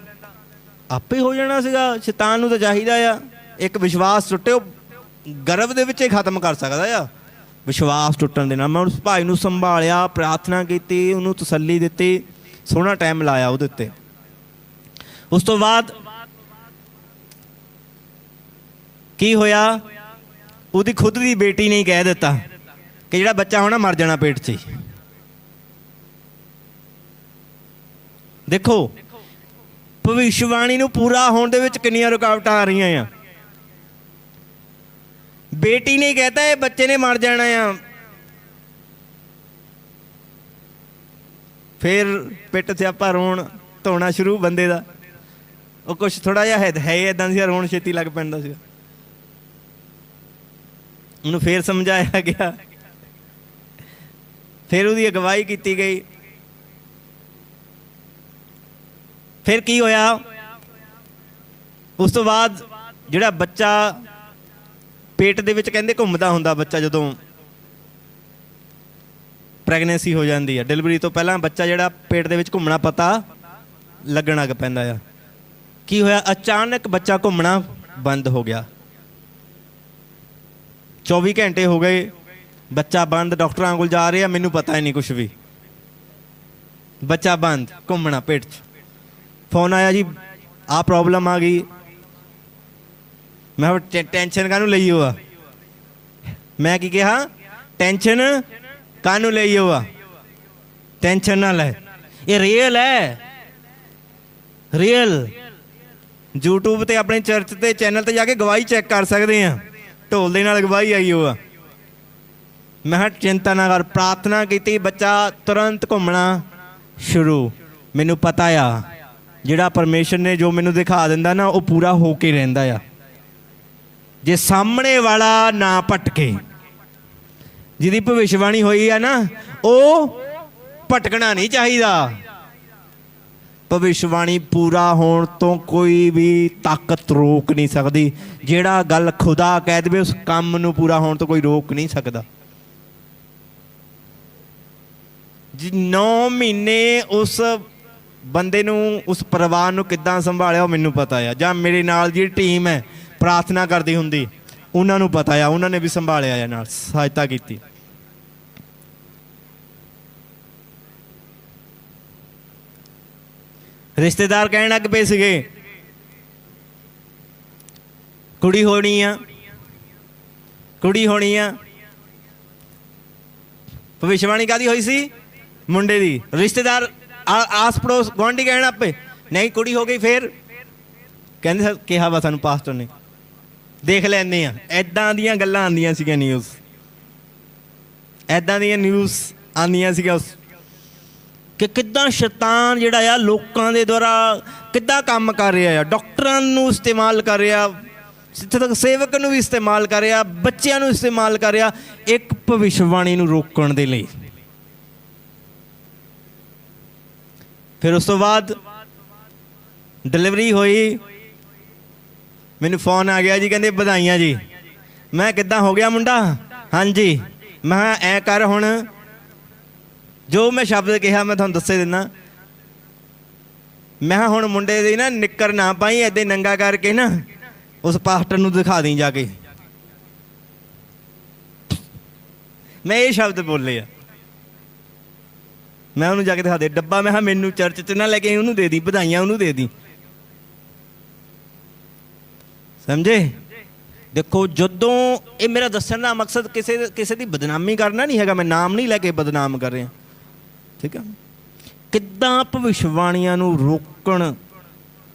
[SPEAKER 2] ਆਪੇ ਹੋ ਜਾਣਾ ਸੀਗਾ। ਸ਼ੈਤਾਨ ਨੂੰ ਤਾਂ ਚਾਹੀਦਾ ਆ ਇੱਕ ਵਿਸ਼ਵਾਸ ਟੁੱਟੇ, ਉਹ ਗਰਭ ਦੇ ਵਿੱਚ ਹੀ ਖਤਮ ਕਰ ਸਕਦਾ ਆ ਵਿਸ਼ਵਾਸ ਟੁੱਟਣ ਦੇ ਨਾਲ। ਮੈਂ ਉਸ ਭਾਈ ਨੂੰ ਸੰਭਾਲਿਆ, ਪ੍ਰਾਰਥਨਾ ਕੀਤੀ, ਉਹਨੂੰ ਤਸੱਲੀ ਦਿੱਤੀ, ਸੋਹਣਾ ਟਾਈਮ ਲਾਇਆ ਉਹਦੇ ਉੱਤੇ। ਉਸ ਤੋਂ ਬਾਅਦ ਕੀ ਹੋਇਆ? ਉਹਦੀ ਖੁਦ ਦੀ ਬੇਟੀ ਨੇ ਕਹਿ ਦਿੱਤਾ ਕਿ ਜਿਹੜਾ ਬੱਚਾ ਹੋਣਾ ਮਰ ਜਾਣਾ ਪੇਟ 'ਚ ਹੀ। ਦੇਖੋ ਭਵਿੱਖਬਾਣੀ ਨੂੰ ਪੂਰਾ ਹੋਣ ਦੇ ਵਿੱਚ ਕਿੰਨੀਆਂ ਰੁਕਾਵਟਾਂ ਆ ਰਹੀਆਂ ਆ। ਬੇਟੀ ਨੇ ਕਹਿਤਾ ਇਹ ਬੱਚੇ ਨੇ ਮਰ ਜਾਣਾ ਆ, ਫਿਰ ਪਿੱਟ ਸਿਆਪਾ, ਰੋਣ ਧੋਣਾ ਸ਼ੁਰੂ ਬੰਦੇ ਦਾ। ਉਹ ਕੁਛ ਥੋੜਾ ਜਿਹਾ ਹੈ ਇੱਦਾਂ ਸੀ, ਰੋਣ ਛੇਤੀ ਲੱਗ ਪੈਂਦਾ ਸੀ। ਉਹਨੂੰ ਫੇਰ ਸਮਝਾਇਆ ਗਿਆ, ਫਿਰ ਉਹਦੀ ਅਗਵਾਈ ਕੀਤੀ ਗਈ। ਫਿਰ ਕੀ ਹੋਇਆ? ਉਸ ਤੋਂ ਬਾਅਦ ਜਿਹੜਾ ਬੱਚਾ ਪੇਟ ਦੇ ਵਿੱਚ ਕਹਿੰਦੇ ਘੁੰਮਦਾ ਹੁੰਦਾ ਬੱਚਾ, ਜਦੋਂ ਪ੍ਰੈਗਨੈਂਸੀ ਹੋ ਜਾਂਦੀ ਹੈ, ਡਿਲੀਵਰੀ ਤੋਂ ਪਹਿਲਾਂ ਬੱਚਾ ਜਿਹੜਾ ਪੇਟ ਦੇ ਵਿੱਚ ਘੁੰਮਣਾ ਪਤਾ ਲੱਗਣ ਲੱਗ ਪੈਂਦਾ ਆ। ਕੀ ਹੋਇਆ? ਅਚਾਨਕ ਬੱਚਾ ਘੁੰਮਣਾ ਬੰਦ ਹੋ ਗਿਆ। 24 ਘੰਟੇ ਹੋ ਗਏ, ਬੱਚਾ ਬੰਦ। ਡਾਕਟਰਾਂ ਕੋਲ ਜਾ ਰਹੇ ਆ, ਮੈਨੂੰ ਪਤਾ ਹੀ ਨਹੀਂ ਕੁਛ ਵੀ, ਬੱਚਾ ਬੰਦ ਘੁੰਮਣਾ ਪੇਟ 'ਚ। ਫੋਨ ਆਇਆ ਜੀ ਆਹ ਪ੍ਰੋਬਲਮ ਆ ਗਈ। ਮੈਂ ਟੈਨਸ਼ਨ ਕਾਹਨੂੰ ਲਈ ਹੋ ਆ? ਮੈਂ ਕੀ ਕਿਹਾ? ਟੈਨਸ਼ਨ ਕਾਹਨੂੰ ਲਈ ਹੋ ਆ? ਟੈਨਸ਼ਨ ਨਾ ਲੈ, ਇਹ ਰੀਅਲ ਹੈ, ਰੀਅਲ। YouTube ਤੇ ਆਪਣੇ ਚਰਚ ਦੇ ਚੈਨਲ ਤੇ ਜਾ ਕੇ ਗਵਾਹੀ ਚੈੱਕ ਕਰ ਸਕਦੇ ਆ, ਢੋਲ ਦੇ ਨਾਲ ਗਵਾਹੀ ਆਈ ਹੋ ਆ। ਮੈਂ ਕਿਹਾ ਚਿੰਤਾ ਨਾ ਕਰ। ਪ੍ਰਾਰਥਨਾ ਕੀਤੀ, ਬੱਚਾ ਤੁਰੰਤ ਘੁੰਮਣਾ ਸ਼ੁਰੂ। ਮੈਨੂੰ ਪਤਾ ਆ ਜਿਹੜਾ ਪਰਮੇਸ਼ਰ ਨੇ ਜੋ ਮੈਨੂੰ ਦਿਖਾ ਦਿੰਦਾ ਨਾ, ਉਹ ਪੂਰਾ ਹੋ ਕੇ ਰਹਿੰਦਾ ਆ। ਜੇ ਸਾਹਮਣੇ ਵਾਲਾ ਨਾ ਭਟਕੇ, ਜਿਹਦੀ ਭਵਿੱਖਬਾਣੀ ਹੋਈ ਆ ਨਾ, ਉਹ ਭਟਕਣਾ ਨਹੀਂ ਚਾਹੀਦਾ। ਭਵਿੱਖਬਾਣੀ ਪੂਰਾ ਹੋਣ ਤੋਂ ਕੋਈ ਵੀ ਤਾਕਤ ਰੋਕ ਨਹੀਂ ਸਕਦੀ। ਜਿਹੜਾ ਗੱਲ ਖੁਦਾ ਕਹਿ ਦੇਵੇ, ਉਸ ਕੰਮ ਨੂੰ ਪੂਰਾ ਹੋਣ ਤੋਂ ਕੋਈ ਰੋਕ ਨਹੀਂ ਸਕਦਾ। ਜੀ 9 ਮਹੀਨੇ ਉਸ ਬੰਦੇ ਨੂੰ, ਉਸ ਪਰਿਵਾਰ ਨੂੰ ਕਿੱਦਾਂ ਸੰਭਾਲਿਆ ਉਹ ਮੈਨੂੰ ਪਤਾ ਆ। ਜਾਂ ਮੇਰੇ ਨਾਲ ਜਿਹੜੀ ਟੀਮ ਹੈ ਪ੍ਰਾਰਥਨਾ ਕਰਦੀ ਹੁੰਦੀ, ਉਹਨਾਂ ਨੂੰ ਪਤਾ ਆ, ਉਹਨਾਂ ਨੇ ਵੀ ਸੰਭਾਲਿਆ ਆ, ਨਾਲ ਸਹਾਇਤਾ ਕੀਤੀ। ਰਿਸ਼ਤੇਦਾਰ ਕਹਿਣ ਲੱਗ ਪਏ ਸੀਗੇ ਕੁੜੀ ਹੋਣੀ ਆ, ਕੁੜੀ ਹੋਣੀ ਆ। ਭਵਿੱਖਬਾਣੀ ਕਾਹਦੀ ਹੋਈ ਸੀ? ਮੁੰਡੇ ਦੀ। ਰਿਸ਼ਤੇਦਾਰ ਆਸ ਪੜੋਸ ਗੁਆਂਢੀ ਕਹਿਣ ਲੱਗ ਪਏ ਨਹੀਂ ਕੁੜੀ ਹੋ ਗਈ। ਫਿਰ ਕਹਿੰਦੇ ਕਿਹਾ ਵਾ ਸਾਨੂੰ ਪਾਸਟਰ ਨੇ, ਦੇਖ ਲੈਂਦੇ ਆ। ਇੱਦਾਂ ਦੀਆਂ ਗੱਲਾਂ ਆਉਂਦੀਆਂ ਸੀਗੀਆਂ, ਨਿਊਜ਼ ਇੱਦਾਂ ਦੀਆਂ ਨਿਊਜ਼ ਆਉਂਦੀਆਂ ਸੀਗੀਆਂ ਉਸ ਕਿ ਕਿੱਦਾਂ ਸ਼ੈਤਾਨ ਜਿਹੜਾ ਆ ਲੋਕਾਂ ਦੇ ਦੁਆਰਾ ਕਿੱਦਾਂ ਕੰਮ ਕਰ ਰਿਹਾ ਆ। ਡਾਕਟਰਾਂ ਨੂੰ ਇਸਤੇਮਾਲ ਕਰ ਰਿਹਾ, ਜਿੱਥੇ ਤੱਕ ਸੇਵਕ ਨੂੰ ਵੀ ਇਸਤੇਮਾਲ ਕਰ ਰਿਹਾ, ਬੱਚਿਆਂ ਨੂੰ ਇਸਤੇਮਾਲ ਕਰ ਰਿਹਾ, ਇੱਕ ਭਵਿੱਖਬਾਣੀ ਨੂੰ ਰੋਕਣ ਦੇ ਲਈ। ਫਿਰ ਉਸ ਤੋਂ ਬਾਅਦ ਡਿਲੀਵਰੀ ਹੋਈ, ਮੈਨੂੰ ਫੋਨ ਆ ਗਿਆ ਜੀ, ਕਹਿੰਦੇ ਵਧਾਈਆਂ ਜੀ। ਮੈਂ ਕਿੱਦਾਂ ਹੋ ਗਿਆ ਮੁੰਡਾ? ਹਾਂਜੀ। ਮੈਂ ਐ ਕਰ, ਹੁਣ ਜੋ ਮੈਂ ਸ਼ਬਦ ਕਿਹਾ ਮੈਂ ਤੁਹਾਨੂੰ ਦੱਸੇ ਦਿੰਦਾ। ਮੈਂ ਹੁਣ ਮੁੰਡੇ ਦੀ ਨਾ ਨਿੱਕਰ ਨਾ ਪਾਈ, ਏਦਾਂ ਨੰਗਾ ਕਰਕੇ ਨਾ ਉਸ ਪਾਸਟਰ ਨੂੰ ਦਿਖਾ ਦੇਂ ਜਾ ਕੇ। ਮੈਂ ਇਹ ਸ਼ਬਦ ਬੋਲੇ ਆ, ਮੈਂ ਉਹਨੂੰ ਜਾ ਕੇ ਦਿਖਾ ਦੇ ਡੱਬਾ। ਮੈਂ ਕਿਹਾ ਮੈਨੂੰ ਚਰਚ 'ਚ ਨਾ ਲੈ ਕੇ ਉਹਨੂੰ ਦੇ ਦੀ, ਵਧਾਈਆਂ ਉਹਨੂੰ ਦੇ ਦੀ। ਸਮਝੇ? ਦੇਖੋ ਜਦੋਂ ਇਹ ਮੇਰਾ ਦੱਸਣ ਦਾ ਮਕਸਦ ਕਿਸੇ ਦੀ ਬਦਨਾਮੀ ਕਰਨਾ ਨਹੀਂ ਹੈਗਾ, ਮੈਂ ਨਾਮ ਨਹੀਂ ਲੈ ਕੇ ਬਦਨਾਮ ਕਰ ਰਿਹਾ, ਠੀਕ ਆ। ਕਿੱਦਾਂ ਭਵਿੱਖਬਾਣੀਆਂ ਨੂੰ ਰੋਕਣ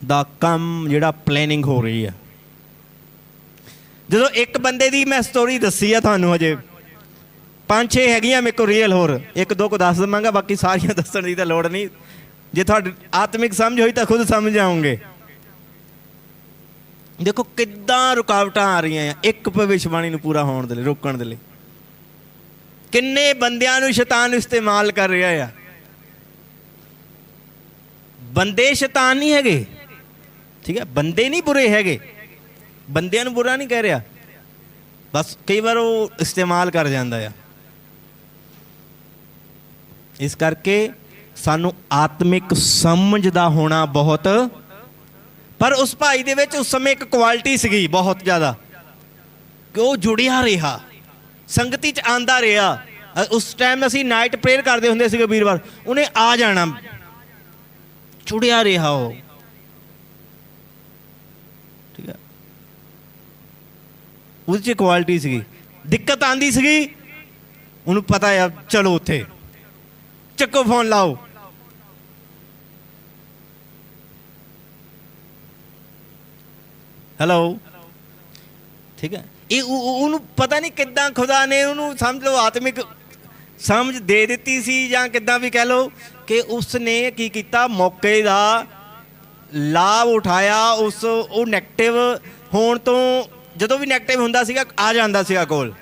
[SPEAKER 2] ਦਾ ਕੰਮ ਜਿਹੜਾ ਪਲੈਨਿੰਗ ਹੋ ਰਹੀ ਆ। ਜਦੋਂ ਇੱਕ ਬੰਦੇ ਦੀ ਮੈਂ ਸਟੋਰੀ ਦੱਸੀ ਆ ਤੁਹਾਨੂੰ, ਹਜੇ 5-6 ਹੈਗੀਆਂ ਮੇਰੇ ਕੋਲ ਰੀਅਲ, ਹੋਰ 1-2 ਕੋ ਦੱਸ ਦੇਵਾਂਗਾ, ਬਾਕੀ ਸਾਰੀਆਂ ਦੱਸਣ ਦੀ ਤਾਂ ਲੋੜ ਨਹੀਂ। ਜੇ ਤੁਹਾਡੀ ਆਤਮਿਕ ਸਮਝ ਹੋਈ ਤਾਂ ਖੁਦ ਸਮਝ ਆਉਂਗੇ। ਦੇਖੋ ਕਿੱਦਾਂ ਰੁਕਾਵਟਾਂ ਆ ਰਹੀਆਂ ਆ ਇੱਕ ਭਵਿੱਖਬਾਣੀ ਨੂੰ ਪੂਰਾ ਹੋਣ ਦੇ ਲਈ, ਰੋਕਣ ਦੇ ਲਈ। ਕਿੰਨੇ ਬੰਦਿਆਂ ਨੂੰ ਸ਼ੈਤਾਨ ਇਸਤੇਮਾਲ ਕਰ ਰਿਹਾ ਆ। ਬੰਦੇ ਸ਼ੈਤਾਨ ਨਹੀਂ ਹੈਗੇ, ਠੀਕ ਹੈ, ਬੰਦੇ ਨਹੀਂ ਬੁਰੇ ਹੈਗੇ, ਬੰਦਿਆਂ ਨੂੰ ਬੁਰਾ ਨਹੀਂ ਕਹਿ ਰਿਹਾ, ਬਸ ਕਈ ਵਾਰ ਉਹ ਇਸਤੇਮਾਲ ਕਰ ਜਾਂਦਾ ਆ। ਇਸ ਕਰਕੇ ਸਾਨੂੰ ਆਤਮਿਕ ਸਮਝ ਦਾ ਹੋਣਾ ਬਹੁਤ, ਪਰ ਉਸ ਭਾਈ ਦੇ ਵਿੱਚ ਉਸ ਸਮੇਂ ਇੱਕ ਕੁਆਲਿਟੀ ਸੀਗੀ ਬਹੁਤ ਜ਼ਿਆਦਾ, ਕਿ ਉਹ ਜੁੜਿਆ ਰਿਹਾ, ਸੰਗਤੀ 'ਚ ਆਂਦਾ ਰਿਹਾ। ਉਸ ਟਾਈਮ ਅਸੀਂ ਨਾਈਟ ਪ੍ਰੇਅਰ ਕਰਦੇ ਹੁੰਦੇ ਸੀਗੇ ਵੀਰਵਾਰ, ਉਹਨੇ ਆ ਜਾਣਾ, ਜੁੜਿਆ ਰਿਹਾ ਉਹ, ਠੀਕ ਹੈ। ਉਹਦੇ 'ਚ ਕੁਆਲਿਟੀ ਸੀਗੀ। ਦਿੱਕਤ ਆਂਦੀ ਸੀਗੀ, ਉਹਨੂੰ ਪਤਾ ਆ, ਚਲੋ ਉੱਥੇ ਚੱਕੋ ਫੋਨ ਲਾਓ, ਹੈਲੋ, ਠੀਕ ਹੈ। ਇਹ ਉਹਨੂੰ ਪਤਾ ਨਹੀਂ ਕਿੱਦਾਂ ਖੁਦਾ ਨੇ ਉਹਨੂੰ ਸਮਝ ਲਓ ਆਤਮਿਕ ਸਮਝ ਦੇ ਦਿੱਤੀ ਸੀ, ਜਾਂ ਕਿੱਦਾਂ ਵੀ ਕਹਿ ਲਓ, ਕਿ ਉਸਨੇ ਕੀ ਕੀਤਾ, ਮੌਕੇ ਦਾ ਲਾਭ ਉਠਾਇਆ। ਉਹ ਨੈਗੇਟਿਵ ਹੋਣ ਤੋਂ, ਜਦੋਂ ਵੀ ਨੈਗੇਟਿਵ ਹੁੰਦਾ ਸੀਗਾ ਆ ਜਾਂਦਾ ਸੀਗਾ ਕੋਲ,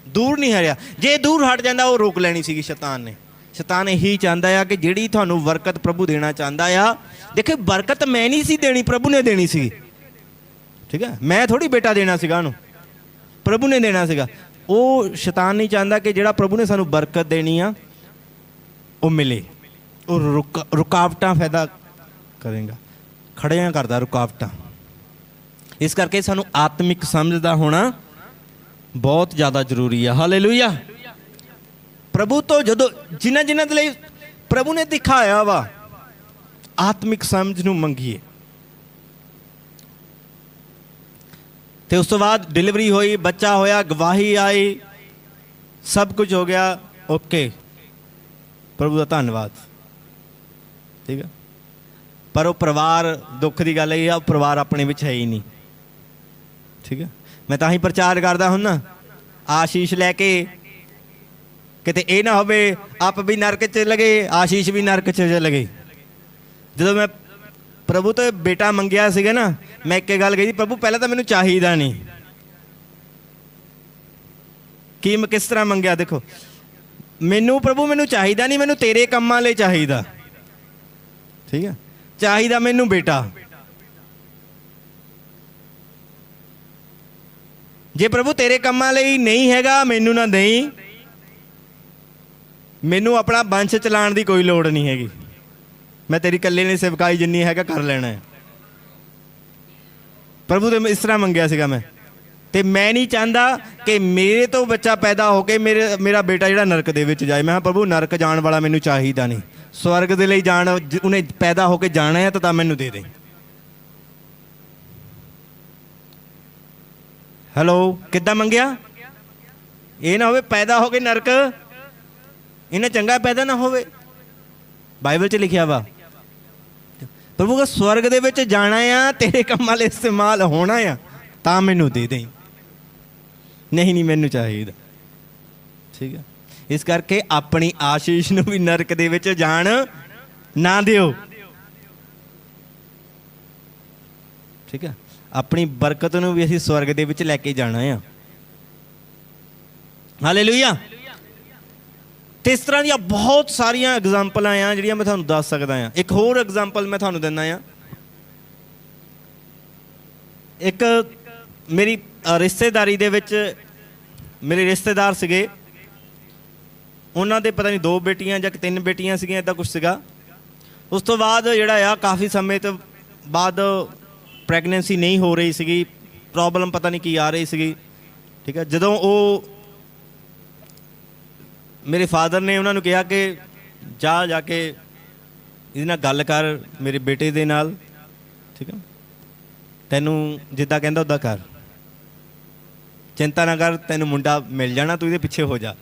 [SPEAKER 2] ਦੂਰ ਨਹੀਂ ਹਰਿਆ। ਜੇ ਦੂਰ ਹਟ ਜਾਂਦਾ ਉਹ ਰੋਕ ਲੈਣੀ ਸੀਗੀ ਸ਼ੈਤਾਨ ਨੇ। ਸ਼ੈਤਾਨ ਇਹੀ ਚਾਹੁੰਦਾ ਆ ਕਿ ਜਿਹੜੀ ਤੁਹਾਨੂੰ ਬਰਕਤ ਪ੍ਰਭੂ ਦੇਣਾ ਚਾਹੁੰਦਾ ਆ, ਦੇਖੋ ਬਰਕਤ ਮੈਂ ਨਹੀਂ ਸੀ ਦੇਣੀ, ਪ੍ਰਭੂ ਨੇ ਦੇਣੀ ਸੀ, ਠੀਕ ਹੈ। ਮੈਂ ਥੋੜੀ ਬੇਟਾ ਦੇਣਾ ਸੀਗਾ ਉਹਨੂੰ, ਪ੍ਰਭੂ ਨੇ ਦੇਣਾ ਸੀਗਾ। ਉਹ ਸ਼ੈਤਾਨ ਨਹੀਂ ਚਾਹੁੰਦਾ ਕਿ ਜਿਹੜਾ ਪ੍ਰਭੂ ਨੇ ਸਾਨੂੰ ਬਰਕਤ ਦੇਣੀ ਆ ਉਹ ਮਿਲੇ। ਉਹ ਰੁਕਾਵਟਾਂ ਪੈਦਾ ਕਰੇਗਾ, ਖੜਿਆਂ ਕਰਦਾ ਰੁਕਾਵਟਾਂ। ਇਸ ਕਰਕੇ ਸਾਨੂੰ ਆਤਮਿਕ ਸਮਝ ਦਾ ਹੋਣਾ ਬਹੁਤ ਜ਼ਿਆਦਾ ਜ਼ਰੂਰੀ ਆ। ਹਾਲੇਲੂਇਆ। ਪ੍ਰਭੂ ਤੋਂ ਜਦੋਂ ਜਿਨ੍ਹਾਂ ਦੇ ਲਈ ਪ੍ਰਭੂ ਨੇ ਦਿਖਾਇਆ ਵਾ, ਆਤਮਿਕ ਸਮਝ ਨੂੰ ਮੰਗੀਏ। ਤੇ ਉਸ ਤੋਂ ਬਾਅਦ ਡਿਲੀਵਰੀ ਹੋਈ, ਬੱਚਾ ਹੋਇਆ, ਗਵਾਹੀ ਆਈ, ਸਭ ਕੁਝ ਹੋ ਗਿਆ, ਓਕੇ, ਪ੍ਰਭੂ ਦਾ ਧੰਨਵਾਦ, ਠੀਕ ਹੈ। ਪਰ ਉਹ ਪਰਿਵਾਰ, ਦੁੱਖ ਦੀ ਗੱਲ ਇਹ ਆ, ਉਹ ਪਰਿਵਾਰ ਆਪਣੇ ਵਿੱਚ ਹੈ ਹੀ ਨਹੀਂ, ਠੀਕ ਹੈ। ਮੈਂ ਤਾਂ ਹੀ ਪ੍ਰਚਾਰ ਕਰਦਾ ਹੁਣ ਨਾ, ਆਸ਼ੀਸ਼ ਲੈ ਕੇ ਕਿਤੇ ਇਹ ਨਾ ਹੋਵੇ ਆਪ ਵੀ ਨਰਕ 'ਚ ਲਗੇ, ਆਸ਼ੀਸ਼ ਵੀ ਨਰਕ 'ਚ ਲਗੇ। ਜਦੋਂ ਮੈਂ ਪ੍ਰਭੂ ਤੋਂ ਬੇਟਾ ਮੰਗਿਆ ਸੀਗਾ ਨਾ, ਮੈਂ ਇੱਕ ਗੱਲ ਕਹੀ, ਪ੍ਰਭੂ ਪਹਿਲਾਂ ਤਾਂ ਮੈਨੂੰ ਚਾਹੀਦਾ ਨਹੀਂ। ਕੀ ਮੈਂ ਕਿਸ ਤਰ੍ਹਾਂ ਮੰਗਿਆ, ਦੇਖੋ, ਮੈਨੂੰ ਪ੍ਰਭੂ ਮੈਨੂੰ ਚਾਹੀਦਾ ਨਹੀਂ, ਮੈਨੂੰ ਤੇਰੇ ਕੰਮਾਂ ਲਈ ਚਾਹੀਦਾ, ਠੀਕ ਹੈ। ਚਾਹੀਦਾ ਮੈਨੂੰ ਬੇਟਾ। ਜੇ ਪ੍ਰਭੂ ਤੇਰੇ ਕੰਮਾਂ ਲਈ ਨਹੀਂ ਹੈਗਾ, ਮੈਨੂੰ ਨਾ ਦੇਈ, ਮੈਨੂੰ ਆਪਣਾ ਵੰਸ਼ ਚਲਾਉਣ ਦੀ ਕੋਈ ਲੋੜ ਨਹੀਂ ਹੈਗੀ, ਮੈਂ ਤੇਰੀ ਇਕੱਲੇ ਨੇ ਸੇਵਕਾਈ ਜਿੰਨੀ ਹੈਗਾ ਕਰ ਲੈਣਾ ਹੈ। ਪ੍ਰਭੂ ਦੇ ਇਸ ਤਰ੍ਹਾਂ ਮੰਗਿਆ ਸੀਗਾ ਮੈਂ। ਤੇ ਮੈਂ ਨਹੀਂ ਚਾਹੁੰਦਾ ਕਿ ਮੇਰੇ ਤੋਂ ਬੱਚਾ ਪੈਦਾ ਹੋ ਕੇ ਮੇਰਾ ਬੇਟਾ ਜਿਹੜਾ ਨਰਕ ਦੇ ਵਿੱਚ ਜਾਏ। ਮੈਂ ਕਿਹਾ ਪ੍ਰਭੂ ਨਰਕ ਜਾਣ ਵਾਲਾ ਮੈਨੂੰ ਚਾਹੀਦਾ ਨਹੀਂ, ਸਵਰਗ ਦੇ ਲਈ ਜਾਣ, ਉਹਨੇ ਪੈਦਾ ਹੋ ਕੇ ਜਾਣਾ ਹੈ ਤਾਂ ਮੈਨੂੰ ਦੇ ਦੇ। ਹੈਲੋ, ਕਿੱਦਾਂ ਮੰਗਿਆ? ਇਹ ਨਾ ਹੋਵੇ ਪੈਦਾ ਹੋ ਕੇ ਨਰਕ, ਇਹਨਾਂ ਚੰਗਾ ਪੈਦਾ ਨਾ ਹੋਵੇ। ਬਾਈਬਲ 'ਚ ਲਿਖਿਆ ਵਾ, ਪ੍ਰਭੂ ਕੋ ਸਵਰਗ ਦੇ ਵਿੱਚ ਜਾਣਾ ਆ, ਤੇਰੇ ਕੰਮਾਂ ਲਈ ਇਸਤੇਮਾਲ ਹੋਣਾ ਆ, ਤਾਂ ਮੈਨੂੰ ਦੇ ਦੇ। ਨਹੀਂ ਮੈਨੂੰ ਚਾਹੀਦਾ, ਠੀਕ ਹੈ। ਇਸ ਕਰਕੇ ਆਪਣੀ ਆਸ਼ੀਸ਼ ਨੂੰ ਵੀ ਨਰਕ ਦੇ ਵਿੱਚ ਜਾਣ ਨਾ ਦਿਓ, ਠੀਕ ਹੈ। ਆਪਣੀ ਬਰਕਤ ਨੂੰ ਵੀ ਅਸੀਂ ਸਵਰਗ ਦੇ ਵਿੱਚ ਲੈ ਕੇ ਜਾਣਾ ਆ। ਹਾਲੇਲੂਇਆ। ਤੇ ਇਸ ਤਰ੍ਹਾਂ ਦੀਆਂ ਬਹੁਤ ਸਾਰੀਆਂ ਐਗਜ਼ਾਮਪਲਾਂ ਆ ਜਿਹੜੀਆਂ ਮੈਂ ਤੁਹਾਨੂੰ ਦੱਸ ਸਕਦਾ ਹਾਂ। ਇੱਕ ਹੋਰ ਐਗਜ਼ਾਮਪਲ ਮੈਂ ਤੁਹਾਨੂੰ ਦਿੰਦਾ ਆ। ਇੱਕ ਮੇਰੀ ਰਿਸ਼ਤੇਦਾਰੀ ਦੇ ਵਿੱਚ ਮੇਰੇ ਰਿਸ਼ਤੇਦਾਰ ਸੀਗੇ, ਉਹਨਾਂ ਦੇ ਪਤਾ ਨਹੀਂ 2 ਬੇਟੀਆਂ ਜਾਂ 3 ਬੇਟੀਆਂ ਸੀਗੀਆਂ, ਇੱਦਾਂ ਕੁਛ ਸੀਗਾ। ਉਸ ਤੋਂ ਬਾਅਦ ਜਿਹੜਾ ਆ ਕਾਫੀ ਸਮੇਂ ਤੋਂ ਬਾਅਦ ਪ੍ਰੈਗਨੈਂਸੀ ਨਹੀਂ ਹੋ ਰਹੀ ਸੀਗੀ, ਪ੍ਰੋਬਲਮ ਪਤਾ ਨਹੀਂ ਕੀ ਆ ਰਹੀ ਸੀਗੀ, ਠੀਕ ਹੈ। ਜਦੋਂ ਉਹ ਮੇਰੇ ਫਾਦਰ ਨੇ ਉਹਨਾਂ ਨੂੰ ਕਿਹਾ ਕਿ ਜਾ ਕੇ ਇਹਦੇ ਨਾਲ ਗੱਲ ਕਰ, ਮੇਰੇ ਬੇਟੇ ਦੇ ਨਾਲ, ਠੀਕ ਹੈ, ਤੈਨੂੰ ਜਿੱਦਾਂ ਕਹਿੰਦਾ ਉੱਦਾਂ ਕਰ, ਚਿੰਤਾ ਨਾ ਕਰ, ਤੈਨੂੰ ਮੁੰਡਾ ਮਿਲ ਜਾਣਾ, ਤੂੰ ਇਹਦੇ ਪਿੱਛੇ ਹੋ ਜਾ।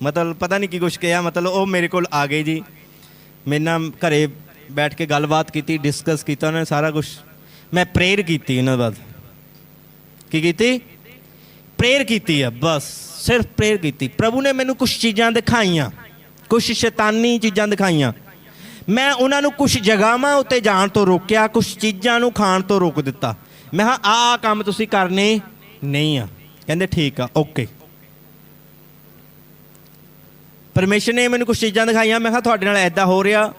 [SPEAKER 2] ਮਤਲਬ ਪਤਾ ਨਹੀਂ ਕੀ ਕੁਛ ਕਿਹਾ। ਮਤਲਬ ਉਹ ਮੇਰੇ ਕੋਲ ਆ ਗਏ ਜੀ, ਮੇਰੇ ਨਾਲ ਘਰੇ ਬੈਠ ਕੇ ਗੱਲਬਾਤ ਕੀਤੀ, ਡਿਸਕਸ ਕੀਤਾ ਉਹਨਾਂ ਨੇ ਸਾਰਾ ਕੁਛ। ਮੈਂ ਪ੍ਰੇਅਰ ਕੀਤੀ ਉਹਨਾਂ ਬਾਅਦ, ਕੀ ਕੀਤੀ? ਪ੍ਰੇਅਰ ਕੀਤੀ ਆ, ਬਸ ਸਿਰਫ ਪ੍ਰੇਅਰ ਕੀਤੀ। ਪ੍ਰਭੂ ਨੇ ਮੈਨੂੰ ਕੁਛ ਚੀਜ਼ਾਂ ਦਿਖਾਈਆਂ, ਕੁਛ ਸ਼ੈਤਾਨੀ ਚੀਜ਼ਾਂ ਦਿਖਾਈਆਂ। ਮੈਂ ਉਹਨਾਂ ਨੂੰ ਕੁਛ ਜਗ੍ਹਾਵਾਂ ਉੱਤੇ ਜਾਣ ਤੋਂ ਰੋਕਿਆ, ਕੁਛ ਚੀਜ਼ਾਂ ਨੂੰ ਖਾਣ ਤੋਂ ਰੋਕ ਦਿੱਤਾ। ਮੈਂ ਕਿਹਾ ਆਹ ਕੰਮ ਤੁਸੀਂ ਕਰਨੇ ਨਹੀਂ ਆ। ਕਹਿੰਦੇ ਠੀਕ ਆ, ਓਕੇ। ਪਰਮੇਸ਼ਰ ਨੇ ਮੈਨੂੰ ਕੁਛ ਚੀਜ਼ਾਂ ਦਿਖਾਈਆਂ। ਮੈਂ ਕਿਹਾ ਤੁਹਾਡੇ ਨਾਲ ਇੱਦਾਂ ਹੋ ਰਿਹਾ?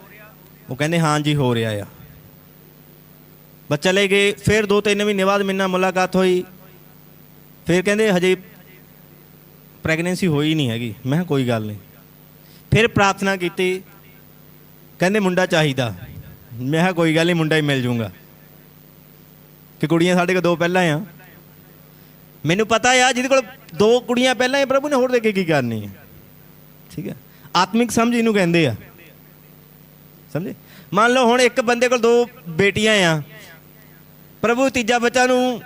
[SPEAKER 2] ਉਹ ਕਹਿੰਦੇ ਹਾਂ ਜੀ ਹੋ ਰਿਹਾ ਆ। ਬਸ ਚਲੇ ਗਏ। ਫਿਰ 2-3 ਮਹੀਨੇ ਬਾਅਦ ਮੇਰੇ ਨਾਲ ਮੁਲਾਕਾਤ ਹੋਈ। ਫਿਰ ਕਹਿੰਦੇ ਹਜੇ ਪ੍ਰੈਗਨੈਂਸੀ ਹੋਈ ਨਹੀਂ ਹੈਗੀ। ਮੈਂ ਕਿਹਾ ਕੋਈ ਗੱਲ ਨਹੀਂ। ਫਿਰ ਪ੍ਰਾਰਥਨਾ ਕੀਤੀ, ਕਹਿੰਦੇ ਮੁੰਡਾ ਚਾਹੀਦਾ। ਮੈਂ ਕਿਹਾ ਕੋਈ ਗੱਲ ਨਹੀਂ, ਮੁੰਡਾ ਹੀ ਮਿਲ ਜੂਗਾ, ਕਿ ਕੁੜੀਆਂ ਸਾਡੇ ਕੋਲ 2 ਪਹਿਲਾਂ ਆ। ਮੈਨੂੰ ਪਤਾ ਆ ਜਿਹਦੇ ਕੋਲ 2 ਕੁੜੀਆਂ ਪਹਿਲਾਂ, ਪ੍ਰਭੂ ਨੇ ਹੋਰ ਦੇ ਕੇ ਕੀ ਕਰਨੀ ਹੈ। ਠੀਕ ਹੈ, ਆਤਮਿਕ ਸਮਝ ਇਹਨੂੰ ਕਹਿੰਦੇ ਆ। ਸਮਝੇ? ਮੰਨ ਲਓ ਹੁਣ ਇੱਕ ਬੰਦੇ ਕੋਲ 2 ਬੇਟੀਆਂ ਆ, ਪ੍ਰਭੂ ਤੀਜਾ ਬੱਚਾ ਨੂੰ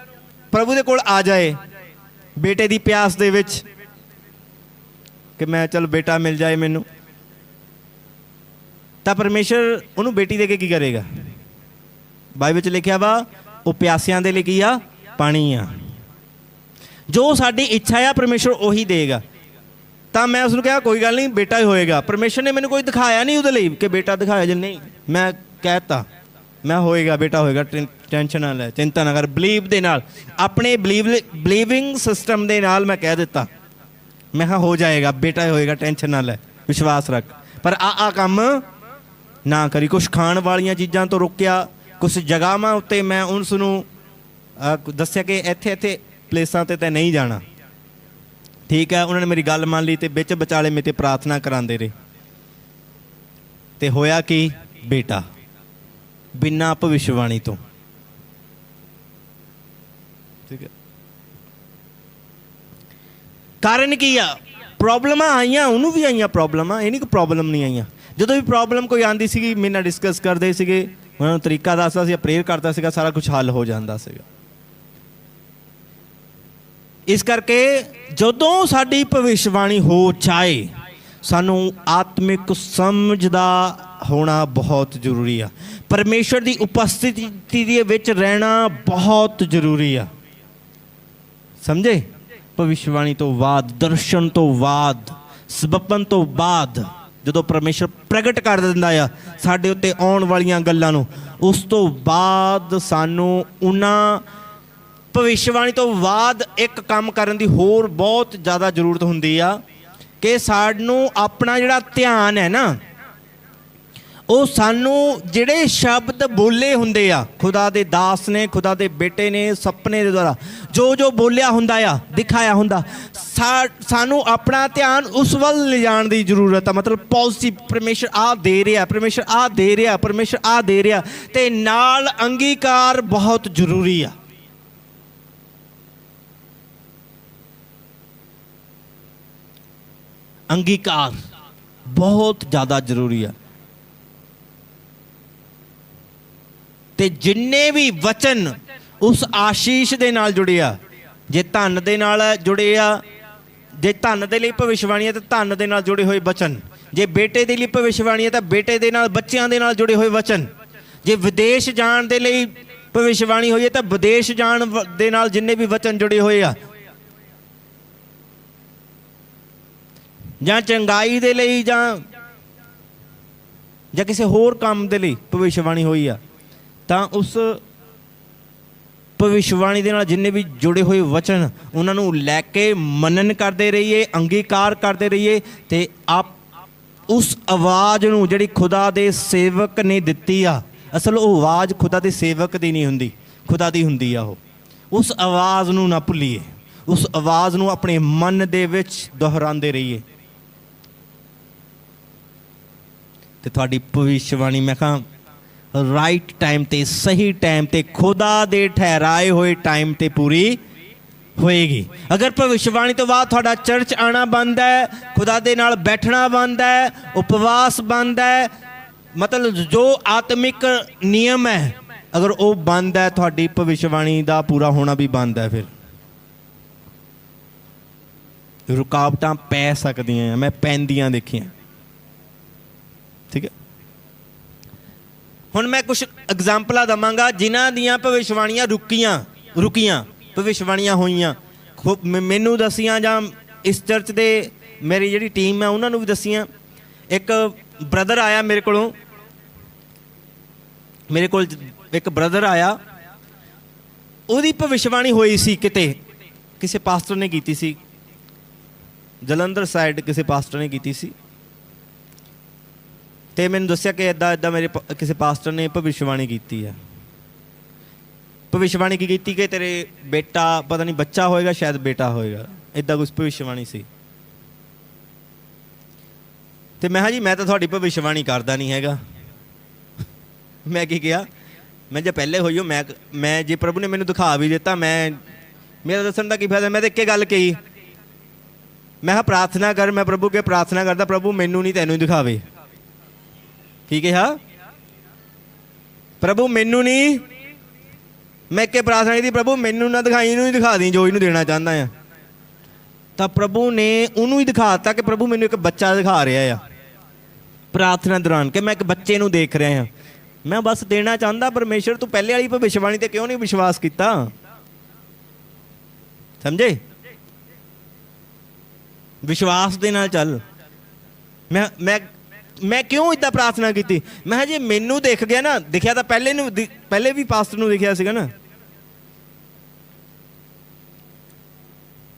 [SPEAKER 2] ਪ੍ਰਭੂ ਦੇ ਕੋਲ ਆ ਜਾਏ ਬੇਟੇ ਦੀ ਪਿਆਸ ਦੇ ਵਿੱਚ, ਕਿ ਮੈਂ ਚਲ ਬੇਟਾ ਮਿਲ ਜਾਏ ਮੈਨੂੰ, ਤਾਂ ਪਰਮੇਸ਼ਰ ਉਹਨੂੰ ਬੇਟੀ ਦੇ ਕੇ ਕੀ ਕਰੇਗਾ? ਬਾਈਬਲ ਵਿੱਚ ਲਿਖਿਆ ਵਾ ਉਹ ਪਿਆਸਿਆਂ ਦੇ ਲਈ ਕੀ ਆ? ਪਾਣੀ ਆ। ਜੋ ਸਾਡੀ ਇੱਛਾ ਆ ਪਰਮੇਸ਼ਰ ਉਹੀ ਦੇਗਾ। ਤਾਂ ਮੈਂ ਉਸਨੂੰ ਕਿਹਾ ਕੋਈ ਗੱਲ ਨਹੀਂ, ਬੇਟਾ ਹੀ ਹੋਏਗਾ। ਪਰਮੇਸ਼ਰ ਨੇ ਮੈਨੂੰ ਕੋਈ ਦਿਖਾਇਆ ਨਹੀਂ ਉਹਦੇ ਲਈ ਕਿ ਬੇਟਾ ਦਿਖਾਇਆ ਜੇ ਨਹੀਂ। ਮੈਂ ਕਹਿ ਤਾ ਮੈਂ ਹੋਏਗਾ, ਬੇਟਾ ਹੋਏਗਾ, ਟੈਨਸ਼ਨ ਨਾ ਲੈ, ਚਿੰਤਾ ਨਾ ਕਰ। ਬਲੀਵ ਦੇ ਨਾਲ, ਆਪਣੇ ਬਲੀਵਿੰਗ ਸਿਸਟਮ ਦੇ ਨਾਲ ਮੈਂ ਕਹਿ ਦਿੱਤਾ, ਮੈਂ ਕਿਹਾ ਹੋ ਜਾਏਗਾ, ਬੇਟਾ ਹੀ ਹੋਏਗਾ, ਟੈਨਸ਼ਨ ਨਾ ਲੈ, ਵਿਸ਼ਵਾਸ ਰੱਖ। ਪਰ ਆ ਕੰਮ ਨਾ ਕਰੀ। ਕੁਛ ਖਾਣ ਵਾਲੀਆਂ ਚੀਜ਼ਾਂ ਤੋਂ ਰੋਕਿਆ, ਕੁਛ ਜਗ੍ਹਾਵਾਂ ਉੱਤੇ ਮੈਂ ਉਸ ਨੂੰ ਦੱਸਿਆ ਕਿ ਇੱਥੇ ਪਲੇਸਾਂ 'ਤੇ ਨਹੀਂ ਜਾਣਾ। ਠੀਕ ਹੈ, ਉਹਨਾਂ ਨੇ ਮੇਰੀ ਗੱਲ ਮੰਨ ਲਈ ਅਤੇ ਵਿੱਚ ਵਿਚਾਲੇ ਮੇਰੇ 'ਤੇ ਪ੍ਰਾਰਥਨਾ ਕਰਾਉਂਦੇ ਰਹੇ। ਅਤੇ ਹੋਇਆ ਕਿ ਬੇਟਾ ਬਿਨਾਂ ਭਵਿੱਖਬਾਣੀ ਤੋਂ। ਠੀਕ ਹੈ, ਕਾਰਨ ਕੀ ਆ? ਪ੍ਰੋਬਲਮਾਂ ਆਈਆਂ, ਉਹਨੂੰ ਵੀ ਆਈਆਂ ਪ੍ਰੋਬਲਮਾਂ, ਇਹ ਨਹੀਂ ਕਿ ਪ੍ਰੋਬਲਮ ਨਹੀਂ ਆਈਆਂ। ਜਦੋਂ ਵੀ ਪ੍ਰੋਬਲਮ ਕੋਈ ਆਉਂਦੀ ਸੀਗੀ ਮੇਰੇ ਨਾਲ ਡਿਸਕਸ ਕਰਦੇ ਸੀਗੇ, ਉਹਨਾਂ ਨੂੰ ਤਰੀਕਾ ਦੱਸਦਾ ਸੀ, ਪ੍ਰੇਅਰ ਕਰਦਾ ਸੀਗਾ, ਸਾਰਾ ਕੁਛ ਹੱਲ ਹੋ ਜਾਂਦਾ ਸੀਗਾ। ਇਸ ਕਰਕੇ ਜਦੋਂ ਸਾਡੀ ਭਵਿੱਖਬਾਣੀ ਹੋ ਜਾਏ, ਸਾਨੂੰ ਆਤਮਿਕ ਸਮਝ ਦਾ ਹੋਣਾ ਬਹੁਤ ਜ਼ਰੂਰੀ ਆ। ਪਰਮੇਸ਼ਰ ਦੀ ਉਪਸਥਿਤੀ ਦੇ ਵਿੱਚ ਰਹਿਣਾ ਬਹੁਤ ਜ਼ਰੂਰੀ ਆ। ਸਮਝੇ? ਭਵਿੱਖਬਾਣੀ ਤੋਂ ਬਾਅਦ, ਦਰਸ਼ਨ ਤੋਂ ਬਾਅਦ, ਸਬੱਬਨ ਤੋਂ ਬਾਅਦ, ਜਦੋਂ ਪਰਮੇਸ਼ਰ ਪ੍ਰਗਟ ਕਰ ਦਿੰਦਾ ਆ ਸਾਡੇ ਉੱਤੇ ਆਉਣ ਵਾਲੀਆਂ ਗੱਲਾਂ ਨੂੰ, ਉਸ ਤੋਂ ਬਾਅਦ ਸਾਨੂੰ ਉਹਨਾਂ ਭਵਿੱਖਬਾਣੀ ਤੋਂ ਬਾਅਦ ਇੱਕ ਕੰਮ ਕਰਨ ਦੀ ਹੋਰ ਬਹੁਤ ਜ਼ਿਆਦਾ ਜ਼ਰੂਰਤ ਹੁੰਦੀ ਆ ਕਿ ਸਾਨੂੰ ਆਪਣਾ ਜਿਹੜਾ ਧਿਆਨ ਹੈ ਨਾ, ਉਹ ਸਾਨੂੰ ਜਿਹੜੇ ਸ਼ਬਦ ਬੋਲੇ ਹੁੰਦੇ ਆ ਖੁਦਾ ਦੇ ਦਾਸ ਨੇ, ਖੁਦਾ ਦੇ ਬੇਟੇ ਨੇ, ਸੁਪਨੇ ਦੇ ਦੁਆਰਾ ਜੋ ਬੋਲਿਆ ਹੁੰਦਾ ਆ, ਦਿਖਾਇਆ ਹੁੰਦਾ, ਸਾਨੂੰ ਆਪਣਾ ਧਿਆਨ ਉਸ ਵੱਲ ਲਿਜਾਣ ਦੀ ਜ਼ਰੂਰਤ ਆ। ਮਤਲਬ ਪੋਜ਼ਿਟਿਵ, ਪਰਮੇਸ਼ਰ ਆਹ ਦੇ ਰਿਹਾ, ਪਰਮੇਸ਼ਰ ਆਹ ਦੇ ਰਿਹਾ, ਪਰਮੇਸ਼ਰ ਆਹ ਦੇ ਰਿਹਾ। ਅਤੇ ਨਾਲ ਅੰਗੀਕਾਰ ਬਹੁਤ ਜ਼ਰੂਰੀ ਆ। ਅੰਗੀਕਾਰ ਬਹੁਤ ਜ਼ਿਆਦਾ ਜ਼ਰੂਰੀ ਆ। ਤੇ ਜਿੰਨੇ ਵੀ ਵਚਨ ਉਸ ਆਸ਼ੀਸ਼ ਦੇ ਨਾਲ ਜੁੜੇ ਆ, ਜੇ ਧਨ ਦੇ ਨਾਲ ਜੁੜੇ ਆ, ਜੇ ਧਨ ਦੇ ਲਈ ਭਵਿੱਖਬਾਣੀ ਹੈ ਤਾਂ ਧਨ ਦੇ ਨਾਲ ਜੁੜੇ ਹੋਏ ਵਚਨ, ਜੇ ਬੇਟੇ ਦੇ ਲਈ ਭਵਿੱਖਬਾਣੀ ਹੈ ਤਾਂ ਬੇਟੇ ਦੇ ਨਾਲ, ਬੱਚਿਆਂ ਦੇ ਨਾਲ ਜੁੜੇ ਹੋਏ ਵਚਨ, ਜੇ ਵਿਦੇਸ਼ ਜਾਣ ਦੇ ਲਈ ਭਵਿੱਖਬਾਣੀ ਹੋਈ ਹੈ ਤਾਂ ਵਿਦੇਸ਼ ਜਾਣ ਦੇ ਨਾਲ ਜਿੰਨੇ ਵੀ ਵਚਨ ਜੁੜੇ ਹੋਏ ਆ, ਜਾਂ ਚੰਗਾਈ ਦੇ ਲਈ ਜਾਂ ਕਿਸੇ ਹੋਰ ਕੰਮ ਦੇ ਲਈ ਭਵਿੱਖਬਾਣੀ ਹੋਈ ਆ, ਤਾਂ ਉਸ ਭਵਿੱਖਬਾਣੀ ਦੇ ਨਾਲ ਜਿੰਨੇ ਵੀ ਜੁੜੇ ਹੋਏ ਵਚਨ, ਉਹਨਾਂ ਨੂੰ ਲੈ ਕੇ ਮਨਨ ਕਰਦੇ ਰਹੀਏ, ਅੰਗੀਕਾਰ ਕਰਦੇ ਰਹੀਏ। ਅਤੇ ਉਸ ਆਵਾਜ਼ ਨੂੰ ਜਿਹੜੀ ਖੁਦਾ ਦੇ ਸੇਵਕ ਨੇ ਦਿੱਤੀ ਆ, ਅਸਲ ਉਹ ਆਵਾਜ਼ ਖੁਦਾ ਦੇ ਸੇਵਕ ਦੀ ਨਹੀਂ ਹੁੰਦੀ, ਖੁਦਾ ਦੀ ਹੁੰਦੀ ਆ ਉਹ। ਉਸ ਆਵਾਜ਼ ਨੂੰ ਨਾ ਭੁੱਲੀਏ, ਉਸ ਆਵਾਜ਼ ਨੂੰ ਆਪਣੇ ਮਨ ਦੇ ਵਿੱਚ ਦੁਹਰਾਉਂਦੇ ਰਹੀਏ। ਅਤੇ ਤੁਹਾਡੀ ਭਵਿੱਖਬਾਣੀ ਮੈਂ ਕਹਾਂ ਰਾਈਟ ਟਾਈਮ 'ਤੇ, ਸਹੀ ਟਾਈਮ 'ਤੇ, ਖੁਦਾ ਦੇ ਠਹਿਰਾਏ ਹੋਏ ਟਾਈਮ 'ਤੇ ਪੂਰੀ ਹੋਏਗੀ। ਅਗਰ ਭਵਿੱਖਬਾਣੀ ਤੋਂ ਬਾਅਦ ਤੁਹਾਡਾ ਚਰਚ ਆਉਣਾ ਬੰਦ ਹੈ, ਖੁਦਾ ਦੇ ਨਾਲ ਬੈਠਣਾ ਬੰਦ ਹੈ, ਉਪਵਾਸ ਬੰਦ ਹੈ, ਮਤਲਬ ਜੋ ਆਤਮਿਕ ਨਿਯਮ ਹੈ, ਅਗਰ ਉਹ ਬੰਦ ਹੈ, ਤੁਹਾਡੀ ਭਵਿੱਖਬਾਣੀ ਦਾ ਪੂਰਾ ਹੋਣਾ ਵੀ ਬੰਦ ਹੈ। ਫਿਰ ਰੁਕਾਵਟਾਂ ਪੈ ਸਕਦੀਆਂ, ਮੈਂ ਪੈਂਦੀਆਂ ਦੇਖੀਆਂ। ਠੀਕ ਹੈ, ਹੁਣ ਮੈਂ ਕੁਛ ਐਗਜ਼ਾਮਪਲਾਂ ਦੇਵਾਂਗਾ ਜਿਨ੍ਹਾਂ ਦੀਆਂ ਭਵਿੱਖਬਾਣੀਆਂ ਰੁਕੀਆਂ। ਭਵਿੱਖਬਾਣੀਆਂ ਹੋਈਆਂ, ਮੈਨੂੰ ਦੱਸੀਆਂ ਜਾਂ ਇਸ ਚਰਚ ਦੇ ਮੇਰੀ ਜਿਹੜੀ ਟੀਮ ਹੈ ਉਹਨਾਂ ਨੂੰ ਵੀ ਦੱਸੀਆਂ। ਇੱਕ ਬ੍ਰਦਰ ਆਇਆ ਮੇਰੇ ਕੋਲ ਇੱਕ ਬ੍ਰਦਰ ਆਇਆ, ਉਹਦੀ ਭਵਿੱਖਬਾਣੀ ਹੋਈ ਸੀ ਕਿਤੇ, ਕਿਸੇ ਪਾਸਟਰ ਨੇ ਕੀਤੀ ਸੀ, ਜਲੰਧਰ ਸਾਈਡ ਕਿਸੇ ਪਾਸਟਰ ਨੇ ਕੀਤੀ ਸੀ, ਤੇ ਮੈਨੂੰ ਦੱਸਿਆ ਕਿ ਇੱਦਾਂ ਮੇਰੇ ਕਿਸੇ ਪਾਸਟਰ ਨੇ ਭਵਿੱਖਬਾਣੀ ਕੀਤੀ ਹੈ। ਭਵਿੱਖਬਾਣੀ ਕੀ ਕੀਤੀ ਕਿ ਤੇਰੇ ਬੇਟਾ, ਪਤਾ ਨਹੀਂ ਬੱਚਾ ਹੋਏਗਾ, ਸ਼ਾਇਦ ਬੇਟਾ ਹੋਏਗਾ, ਇੱਦਾਂ ਕੁਛ ਭਵਿੱਖਬਾਣੀ ਸੀ। ਤੇ ਮੈਂ ਕਿਹਾ ਜੀ ਮੈਂ ਤਾਂ ਤੁਹਾਡੀ ਭਵਿੱਖਬਾਣੀ ਕਰਦਾ ਨਹੀਂ ਹੈਗਾ। ਮੈਂ ਕੀ ਕਿਹਾ, ਮੈਂ ਜੇ ਪਹਿਲੇ ਹੋਈ ਹੋ, ਮੈਂ ਜੇ ਪ੍ਰਭੂ ਨੇ ਮੈਨੂੰ ਦਿਖਾ ਵੀ ਦਿੱਤਾ, ਮੇਰਾ ਦੱਸਣ ਦਾ ਕੀ ਫਾਇਦਾ। ਮੈਂ ਤਾਂ ਇੱਕ ਗੱਲ ਕਹੀ, ਮੈਂ ਕਿਹਾ ਪ੍ਰਾਰਥਨਾ ਕਰ, ਮੈਂ ਪ੍ਰਭੂ ਅੱਗੇ ਪ੍ਰਾਰਥਨਾ ਕਰਦਾ, ਪ੍ਰਭੂ ਮੈਨੂੰ ਨਹੀਂ ਤੈਨੂੰ ਹੀ ਦਿਖਾਵੇ। ਕੀ ਕਿਹਾ, ਪ੍ਰਭੂ ਮੈਨੂੰ ਨਹੀਂ, ਮੈਂ ਕਿ ਪ੍ਰਾਰਥਨਾ ਕੀਤੀ, ਪ੍ਰਭੂ ਮੈਨੂੰ ਨਾ ਦਿਖਾਈ, ਇਹਨੂੰ ਹੀ ਦਿਖਾ ਦੀ ਜੋ ਇਹਨੂੰ ਦੇਣਾ ਚਾਹੁੰਦਾ ਆ। ਤਾਂ ਪ੍ਰਭੂ ਨੇ ਉਹਨੂੰ ਹੀ ਦਿਖਾ ਦਿੱਤਾ ਕਿ ਪ੍ਰਭੂ ਮੈਨੂੰ ਇੱਕ ਬੱਚਾ ਦਿਖਾ ਰਿਹਾ ਆ ਪ੍ਰਾਰਥਨਾ ਦੌਰਾਨ, ਕਿ ਮੈਂ ਇੱਕ ਬੱਚੇ ਨੂੰ ਦੇਖ ਰਿਹਾ ਹਾਂ। ਮੈਂ ਬਸ ਦੇਣਾ ਚਾਹੁੰਦਾ, ਪਰਮੇਸ਼ਰ ਤੂੰ ਪਹਿਲੇ ਵਾਲੀ ਭਵਿੱਖਬਾਣੀ ਤੇ ਕਿਉਂ ਨਹੀਂ ਵਿਸ਼ਵਾਸ ਕੀਤਾ? ਸਮਝੇ? ਵਿਸ਼ਵਾਸ ਦੇ ਨਾਲ ਚੱਲ। ਮੈਂ ਕਿਉਂ ਇੱਦਾਂ ਪ੍ਰਾਰਥਨਾ ਕੀਤੀ? ਮੈਂ ਕਿਹਾ ਜੇ ਮੈਨੂੰ ਦਿਖ ਗਿਆ ਨਾ, ਦਿਖਿਆ ਤਾਂ ਪਹਿਲੇ ਵੀ ਪਾਸਟਰ ਨੂੰ ਦਿਖਿਆ ਸੀਗਾ ਨਾ,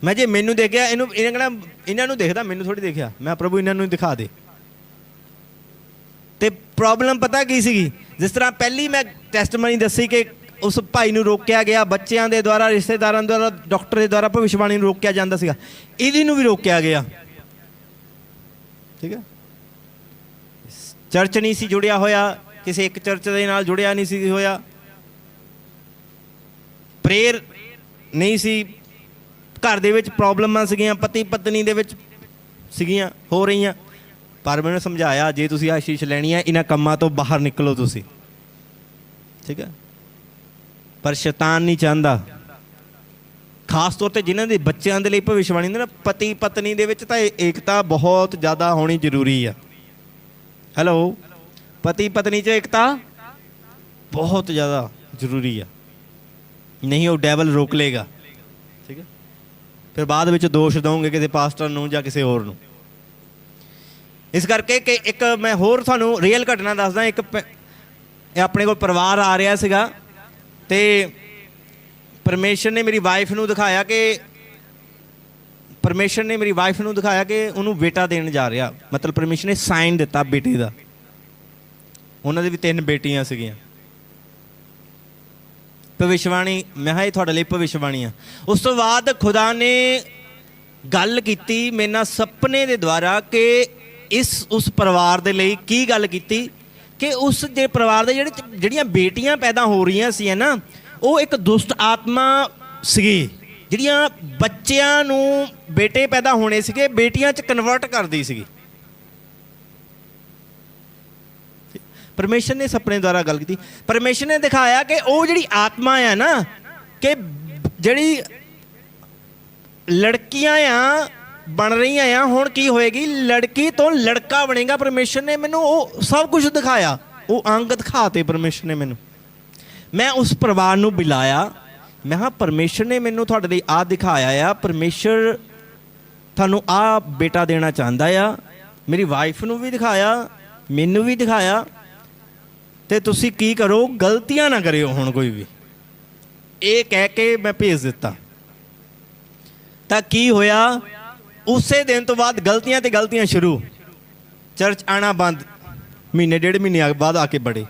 [SPEAKER 2] ਮੈਂ ਜੇ ਮੈਨੂੰ ਦੇਖਿਆ, ਇਹਨਾਂ ਨੂੰ ਦੇਖਦਾ, ਮੈਨੂੰ ਥੋੜੀ ਦੇਖਿਆ। ਮੈਂ ਪ੍ਰਭੂ ਇਹਨਾਂ ਨੂੰ ਦਿਖਾ ਦੇ। ਤੇ ਪ੍ਰੋਬਲਮ ਪਤਾ ਕੀ ਸੀਗੀ? ਜਿਸ ਤਰ੍ਹਾਂ ਪਹਿਲੀ ਮੈਂ ਟੈਸਟਮਨੀ ਦੱਸੀ ਕਿ ਉਸ ਭਾਈ ਨੂੰ ਰੋਕਿਆ ਗਿਆ, ਬੱਚਿਆਂ ਦੇ ਦੁਆਰਾ, ਰਿਸ਼ਤੇਦਾਰਾਂ ਦੁਆਰਾ, ਡਾਕਟਰ ਦੇ ਦੁਆਰਾ ਭਵਿੱਖਬਾਣੀ ਨੂੰ ਰੋਕਿਆ ਜਾਂਦਾ ਸੀਗਾ, ਇਹਦੀ ਨੂੰ ਵੀ ਰੋਕਿਆ ਗਿਆ। ਠੀਕ ਹੈ, ਚਰਚ ਨਹੀਂ ਸੀ ਜੁੜਿਆ ਹੋਇਆ, ਕਿਸੇ ਇੱਕ ਚਰਚ ਦੇ ਨਾਲ ਜੁੜਿਆ ਨਹੀਂ ਸੀ ਹੋਇਆ, ਪ੍ਰੇਅਰ ਨਹੀਂ ਸੀ, ਘਰ ਦੇ ਵਿੱਚ ਪ੍ਰੋਬਲਮਾਂ ਸੀਗੀਆਂ, ਪਤੀ ਪਤਨੀ ਦੇ ਵਿੱਚ ਸੀਗੀਆਂ, ਹੋ ਰਹੀਆਂ। ਪਰ ਮੈਨੂੰ ਸਮਝਾਇਆ ਜੇ ਤੁਸੀਂ ਆਸ਼ੀਸ਼ ਲੈਣੀ ਹੈ, ਇਹਨਾਂ ਕੰਮਾਂ ਤੋਂ ਬਾਹਰ ਨਿਕਲੋ ਤੁਸੀਂ। ਠੀਕ ਹੈ, ਪਰ ਸ਼ੈਤਾਨ ਨਹੀਂ ਚਾਹੁੰਦਾ, ਖਾਸ ਤੌਰ ਤੇ ਜਿਨ੍ਹਾਂ ਦੇ ਬੱਚਿਆਂ ਦੇ ਲਈ ਭਵਿੱਖਬਾਣੀ ਹੁੰਦੀ ਨਾ, ਪਤੀ ਪਤਨੀ ਦੇ ਵਿੱਚ ਤਾਂ ਏਕਤਾ ਬਹੁਤ ਜ਼ਿਆਦਾ ਹੋਣੀ ਜ਼ਰੂਰੀ ਆ। ਹੈਲੋ, ਪਤੀ ਪਤਨੀ 'ਚ ਏਕਤਾ ਬਹੁਤ ਜ਼ਿਆਦਾ ਜ਼ਰੂਰੀ ਆ, ਨਹੀਂ ਉਹ ਡੈਵਲ ਰੋਕ ਲੇਗਾ। ਠੀਕ ਹੈ, ਫਿਰ ਬਾਅਦ ਵਿੱਚ ਦੋਸ਼ ਦਊਂਗੇ ਕਿਸੇ ਪਾਸਟਰ ਨੂੰ ਜਾਂ ਕਿਸੇ ਹੋਰ ਨੂੰ। ਇਸ ਕਰਕੇ ਕਿ ਇੱਕ ਮੈਂ ਹੋਰ ਤੁਹਾਨੂੰ ਰੀਅਲ ਘਟਨਾ ਦੱਸਦਾ। ਇੱਕ ਆਪਣੇ ਕੋਲ ਪਰਿਵਾਰ ਆ ਰਿਹਾ ਸੀਗਾ, ਤੇ ਪਰਮੇਸ਼ਰ ਨੇ ਮੇਰੀ ਵਾਈਫ ਨੂੰ ਦਿਖਾਇਆ ਕਿ ਉਹਨੂੰ ਬੇਟਾ ਦੇਣ ਜਾ ਰਿਹਾ। ਮਤਲਬ ਪਰਮੇਸ਼ਰ ਨੇ ਸਾਈਨ ਦਿੱਤਾ ਬੇਟੇ ਦਾ। ਉਹਨਾਂ ਦੇ ਵੀ 3 ਬੇਟੀਆਂ ਸੀਗੀਆਂ। ਭਵਿੱਖਬਾਣੀ, ਮੈਂ ਕਿਹਾ ਇਹ ਤੁਹਾਡੇ ਲਈ ਭਵਿੱਖਬਾਣੀ ਆ। ਉਸ ਤੋਂ ਬਾਅਦ ਖੁਦਾ ਨੇ ਗੱਲ ਕੀਤੀ ਮੇਰੇ ਨਾਲ ਸੁਪਨੇ ਦੇ ਦੁਆਰਾ ਕਿ ਉਸ ਪਰਿਵਾਰ ਦੇ ਲਈ ਕੀ ਗੱਲ ਕੀਤੀ ਕਿ ਉਸ ਦੇ ਪਰਿਵਾਰ ਦੇ ਜਿਹੜੀਆਂ ਬੇਟੀਆਂ ਪੈਦਾ ਹੋ ਰਹੀਆਂ ਸੀ ਨਾ, ਉਹ ਇੱਕ ਦੁਸ਼ਟ ਆਤਮਾ ਸੀਗੀ, ਜਿਹੜੀਆਂ ਬੱਚਿਆਂ ਨੂੰ ਬੇਟੇ ਪੈਦਾ ਹੋਣੇ ਸੀਗੇ ਬੇਟੀਆਂ 'ਚ ਕਨਵਰਟ ਕਰਦੀ ਸੀਗੀ। ਪਰਮੇਸ਼ਰ ਨੇ ਸੁਪਨੇ ਦੁਆਰਾ ਗੱਲ ਕੀਤੀ। ਪਰਮੇਸ਼ਰ ਨੇ ਦਿਖਾਇਆ ਕਿ ਉਹ ਜਿਹੜੀ ਆਤਮਾ ਆ ਨਾ, ਕਿ ਜਿਹੜੀ ਲੜਕੀਆਂ ਆ ਬਣ ਰਹੀਆਂ ਆ, ਹੁਣ ਕੀ ਹੋਏਗੀ, ਲੜਕੀ ਤੋਂ ਲੜਕਾ ਬਣੇਗਾ। ਪਰਮੇਸ਼ਰ ਨੇ ਮੈਨੂੰ ਉਹ ਸਭ ਕੁਝ ਦਿਖਾਇਆ, ਉਹ ਅੰਗ ਦਿਖਾਤੇ ਪਰਮੇਸ਼ਰ ਨੇ ਮੈਨੂੰ। ਮੈਂ ਉਸ ਪਰਿਵਾਰ ਨੂੰ ਬੁਲਾਇਆ, ਮੈਂ ਕਿਹਾ ਪਰਮੇਸ਼ਰ ਨੇ ਮੈਨੂੰ ਤੁਹਾਡੇ ਲਈ ਆਹ ਦਿਖਾਇਆ ਆ, ਪਰਮੇਸ਼ਰ ਤੁਹਾਨੂੰ ਆਹ ਬੇਟਾ ਦੇਣਾ ਚਾਹੁੰਦਾ ਆ। ਮੇਰੀ ਵਾਈਫ ਨੂੰ ਵੀ ਦਿਖਾਇਆ, ਮੈਨੂੰ ਵੀ ਦਿਖਾਇਆ, ਤੇ ਤੁਸੀਂ ਕੀ ਕਰੋ, ਗਲਤੀਆਂ ਨਾ ਕਰਿਓ ਹੁਣ ਕੋਈ ਵੀ। ਇਹ ਕਹਿ ਕੇ ਮੈਂ ਭੇਜ ਦਿੱਤਾ। ਤਾਂ ਕੀ ਹੋਇਆ, ਉਸੇ ਦਿਨ ਤੋਂ ਬਾਅਦ ਗਲਤੀਆਂ ਤੇ ਗਲਤੀਆਂ ਸ਼ੁਰੂ। ਚਰਚ ਆਉਣਾ ਬੰਦ, ਮਹੀਨੇ 1.5 ਮਹੀਨੇ ਬਾਅਦ ਆ ਕੇ ਬੜੇ।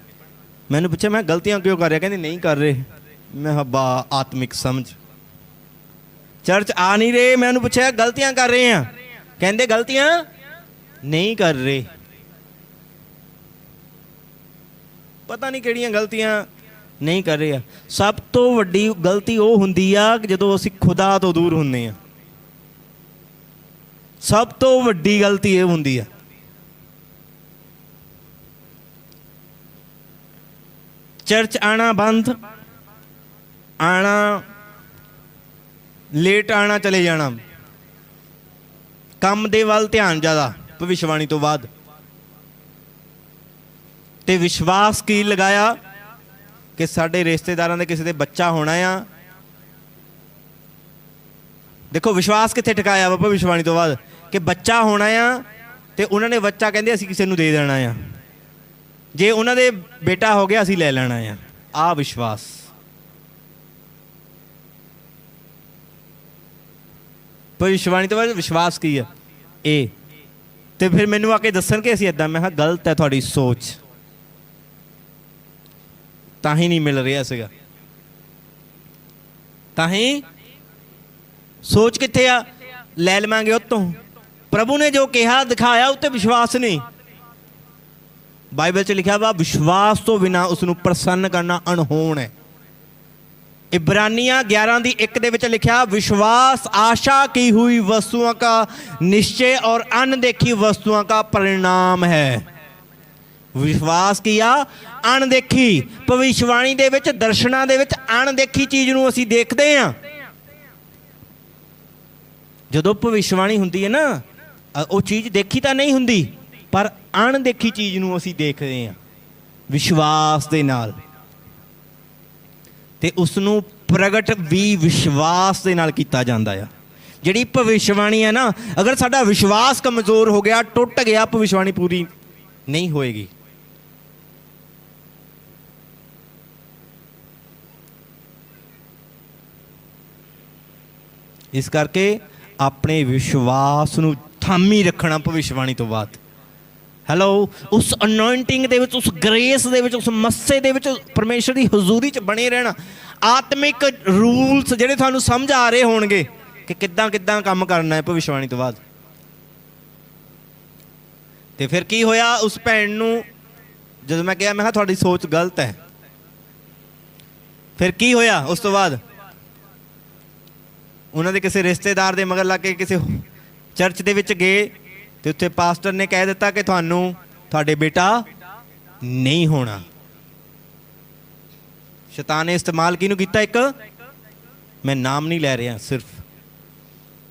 [SPEAKER 2] ਮੈਨੂੰ ਪੁੱਛਿਆ ਮੈਂ ਗਲਤੀਆਂ ਕਿਉਂ ਕਰ ਰਿਹਾ? ਕਹਿੰਦੇ ਨਹੀਂ ਕਰ ਰਹੇ। ਮੈਂ ਹੱਬਾ ਆਤਮਿਕ ਸਮਝ, ਚਰਚ ਆ ਨਹੀਂ ਰਹੇ। ਮੈਂ ਉਹਨੂੰ ਪੁੱਛਿਆ ਗਲਤੀਆਂ ਕਰ ਰਹੇ ਆ? ਕਹਿੰਦੇ ਗਲਤੀਆਂ ਨਹੀਂ ਕਰ ਰਹੇ। ਪਤਾ ਨਹੀਂ ਕਿਹੜੀਆਂ ਗਲਤੀਆਂ ਨਹੀਂ ਕਰ ਰਹੇ ਆ। ਸਭ ਤੋਂ ਵੱਡੀ ਗਲਤੀ ਉਹ ਹੁੰਦੀ ਆ ਜਦੋਂ ਅਸੀਂ ਖੁਦਾ ਤੋਂ ਦੂਰ ਹੁੰਦੇ ਆ। ਸਭ ਤੋਂ ਵੱਡੀ ਗਲਤੀ ਇਹ ਹੁੰਦੀ ਆ। ਚਰਚ ਆਣਾ ਬੰਦ, ਆਣਾ ਲੇਟ, ਆਣਾ ਚਲੇ ਜਾਣਾ, ਕੰਮ ਦੇ ਵੱਲ ਧਿਆਨ ਜ਼ਿਆਦਾ ਭਵਿੱਖਬਾਣੀ ਤੋਂ ਬਾਅਦ। ਤੇ ਵਿਸ਼ਵਾਸ ਕੀ ਲਗਾਇਆ ਕਿ ਸਾਡੇ ਰਿਸ਼ਤੇਦਾਰਾਂ ਦੇ ਕਿਸੇ ਦੇ ਬੱਚਾ ਹੋਣਾ ਆ, देखो विश्वास कित्थे टिकाया वा भविष्यवाणी तो बाद कि बच्चा होना आ ते उन्होंने बच्चा कहते असीं किसी नूं दे देना आ, जे उन्हों दे बेटा हो गया असीं लै लेना आ विश्वास। भविष्यवाणी तो बाद विश्वास की है ए, ते फिर मैनू आके दसन कि असीं इदां, मैं कहा गलत है तुहाडी सोच, तां ही नहीं मिल रहा सीगा, तां ही सोच कित्थे आ, लै लवांगे उत्तों। प्रभु ने जो कहा दिखाया उत्ते विश्वास नहीं। बाइबल च लिखा वा विश्वास तो बिना उसनूं प्रसन्न करना अणहोण है। इब्रानियां 11:1 दे विच लिखा विश्वास आशा की हुई वस्तुओं का निश्चय और अनदेखी वस्तुओं का परिणाम है। विश्वास किया अणदेखी, भविष्यवाणी दे विच दर्शनां दे विच अणदेखी चीज़ नूं असीं देखदे हां। जदों भविष्यवाणी हुंदी है ना, वो चीज़ देखी तो नहीं हुंदी, पर अणदेखी चीज़ नूं असीं देखदे हां विश्वास दे नाल, ते उसनूं प्रगट भी विश्वास दे नाल कीता जांदा है। जिहड़ी भविष्यवाणी है ना, अगर साडा विश्वास कमज़ोर हो गया, टुट गया, भविष्यवाणी पूरी नहीं होएगी। इस करके अपने विश्वास नूं थामी रखना भविष्यवाणी तो बाद। हैलो, उस अनॉइंटिंग दे विच, उस ग्रेस दे विच, उस मस्से दे विच, परमेश्वर की हजूरी च बने रहना। आत्मिक रूल्स जिहड़े तुहानूं समझ आ रहे होणगे कि किद्दां किद्दां काम करना है भविष्यवाणी तो बाद। ते फिर की होया, उस भैन नूं जदों मैं कहा, मैं कहा तुहाडी सोच गलत है, फिर की होया उस तो बाद उन्होंने किसी रिश्तेदार दे मगर लग के किसी चर्च दे विच गए, तो उत्थे पास्टर ने कह दिता कि तुहानूं तुहाडे बेटा नहीं होना। शैतान ने इस्तेमाल किहनूं कीता, एक मैं नाम नहीं लै रहा, सिर्फ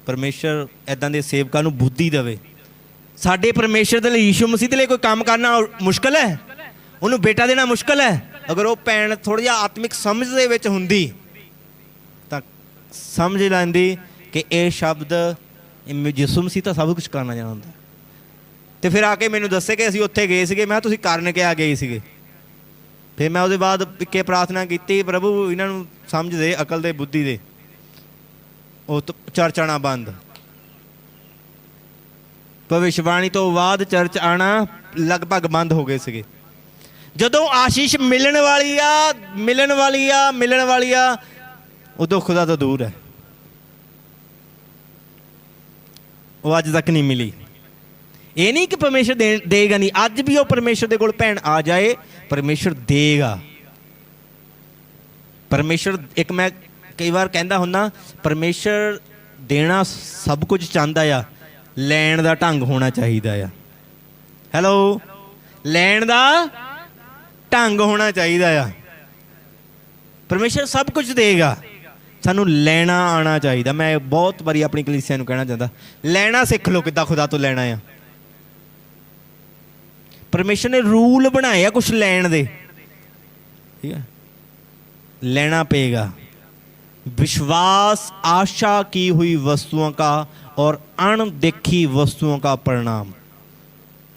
[SPEAKER 2] परमेश्वर इदां दे सेवकां नूं बुद्धि देवे। साडे परमेश्वर दे लई, यीशु मसीह दे लई कोई काम करना मुश्किल है, उन्होंने बेटा देना मुश्किल है। अगर वो भैन थोड़ा जिहा आत्मिक समझ दे विच हुंदी तां समझ लैंदी कि यह शब्द यीशु मसीह तो सब कुछ करना जानता। तो फिर आके मैनू दसे कि असीं उत्थे गए सीगे, मैं तुसीं करन क्या गए सीगे। फिर मैं उसदे बाद इक्के प्रार्थना की, प्रभु इन्हां नूं समझ दे, अकल दे, बुद्धि दे। वो तो चर्च आना बंद, भविष्यवाणी तो बाद चर्च आना लगभग बंद हो गए सीगे। जदों आशीष मिलण वाली आ उदों खुदा तो दूर है, वो अज तक नहीं मिली। ये नहीं कि परमेश्वर देगा नहीं, अज भी वो परमेश्वर दे कोल भैन आ जाए, परमेश्वर देगा। परमेश्वर, एक मैं कई बार कहता हुन्ना, परमेश्वर देना सब कुछ चाहता आ, लैण दा ढंग होना चाहिए। हैलो, लैण दा ढंग होना चाहिए। परमेश्वर सब कुछ देगा, सानू लैना आना चाहिए। मैं बहुत बारी अपनी कलीसिया नूं कहना चाहता, लैना सीख लो, किद्दां खुदा तो लैना है। परमेश्वर ने रूल बनाए कुछ लैण दे, ठीक है, लेना पेगा। विश्वास आशा की हुई वस्तुओं का और अणदेखी वस्तुओं का परिणाम।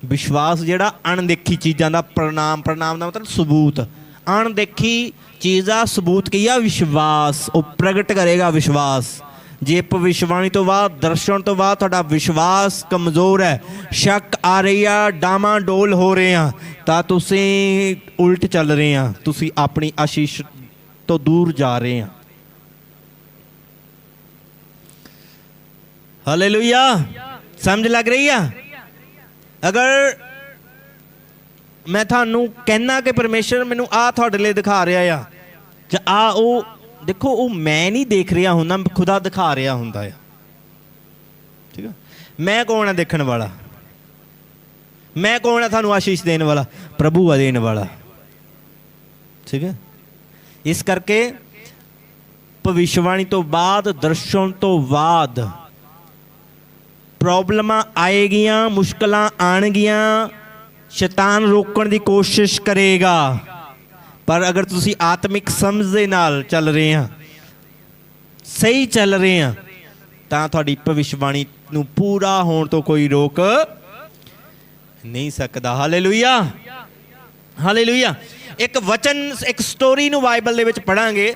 [SPEAKER 2] विश्वास जिहड़ा अणदेखी चीज़ों का परिणाम, परिणाम का मतलब सबूत। अणदेखी चीज़ का सबूत की है विश्वास, वो प्रगट करेगा विश्वास। जे भविष्यवाणी तो बाद, दर्शन तो बाद तुहाडा विश्वास कमज़ोर है, शक आ रही है, डामा डोल हो रहे हैं, तो तुसीं उल्ट चल रहे हैं, तुसीं अपनी आशीष तो दूर जा रहे हैं। हालेलुया, समझ लग रही है? अगर मैं थानू कहना कि परमेश्वर मैनू आ तुहाडे लई दिखा रहा आ, आ वो देखो, वो मैं नहीं देख रहा हुंदा, खुदा दिखा रहा हुंदा है। ठीक है, मैं कौन है देखने वाला? मैं कौन है थानू आशीष देने वाला? प्रभु है देने वाला। ठीक है, इस करके भविष्यवाणी तो बाद, दर्शन तो बाद प्रॉब्लमां आएगियां, मुश्किलां आणगियां, शैतान रोकण की कोशिश करेगा। पर अगर तुसी आत्मिक समझ दे नाल चल रहे हैं, सही चल रहे हैं, ਤਾਂ ਤੁਹਾਡੀ ਭਵਿੱਖਬਾਣੀ ਨੂੰ ਪੂਰਾ ਹੋਣ ਤੋਂ ਕੋਈ ਰੋਕ ਨਹੀਂ ਸਕਦਾ। Hallelujah, hallelujah. ਇੱਕ ਵਚਨ, ਇੱਕ ਸਟੋਰੀ ਨੂੰ ਬਾਈਬਲ ਦੇ ਵਿੱਚ ਪੜਾਂਗੇ।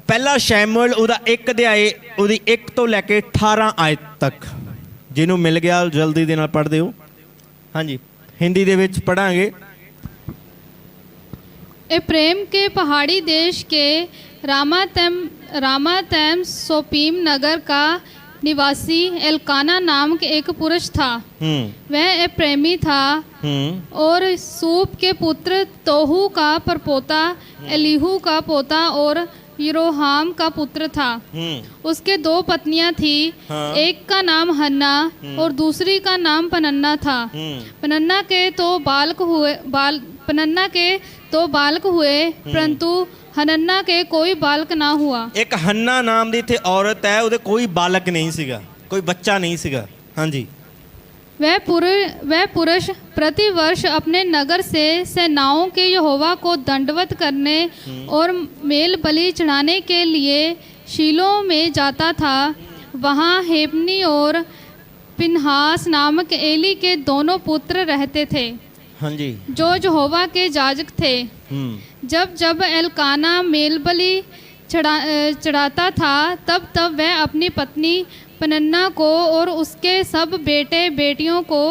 [SPEAKER 2] ਪਹਿਲਾ ਸ਼ੈਮੂਅਲ ਉਹਦਾ 1 ਅਧਿਆਏ ਉਹਦੀ 1 ਤੋਂ ਲੈ ਕੇ 18 ਆਇਤ ਤੱਕ। ਜਿਹਨੂੰ ਮਿਲ ਗਿਆ ਜਲਦੀ ਦੇ ਨਾਲ ਪੜ੍ਹ ਦਿਓ। ਹਾਂਜੀ, हिंदी दे विच पढ़ांगे।
[SPEAKER 3] एप्रेम के पहाड़ी देश के रामातैम सोपीम नगर का निवासी एलकाना नाम के एक पुरुष था। वह एप्रेमी था और सूप के पुत्र तोहू का परपोता, एलीहू का पोता और यरोहाम का पुत्र था। उसके 2 पत्नियां थी। एक का नाम हन्ना और दूसरी का नाम पनन्ना था। पनन्ना के तो बालक हुए परंतु हनन्ना के कोई बालक ना हुआ।
[SPEAKER 2] एक हन्ना नाम दी थे औरत है, उहदे कोई बालक नहीं सीगा, कोई बच्चा नहीं सीगा। हाँ जी।
[SPEAKER 3] वह पुरुष प्रतिवर्ष अपने नगर से सेनाओं के यहोवा को दंडवत करने और मेल बलि चढ़ाने के लिए शीलो में जाता था। वहाँ हेबनी और पिनहास नामक एली के दोनों पुत्र रहते थे।
[SPEAKER 2] हाँ जी।
[SPEAKER 3] जो यहोवा के याजक थे। जब एलकाना मेल बलि चढ़ाता था तब वह अपनी पत्नी पनन्ना को और उसके सब बेटे बेटियों को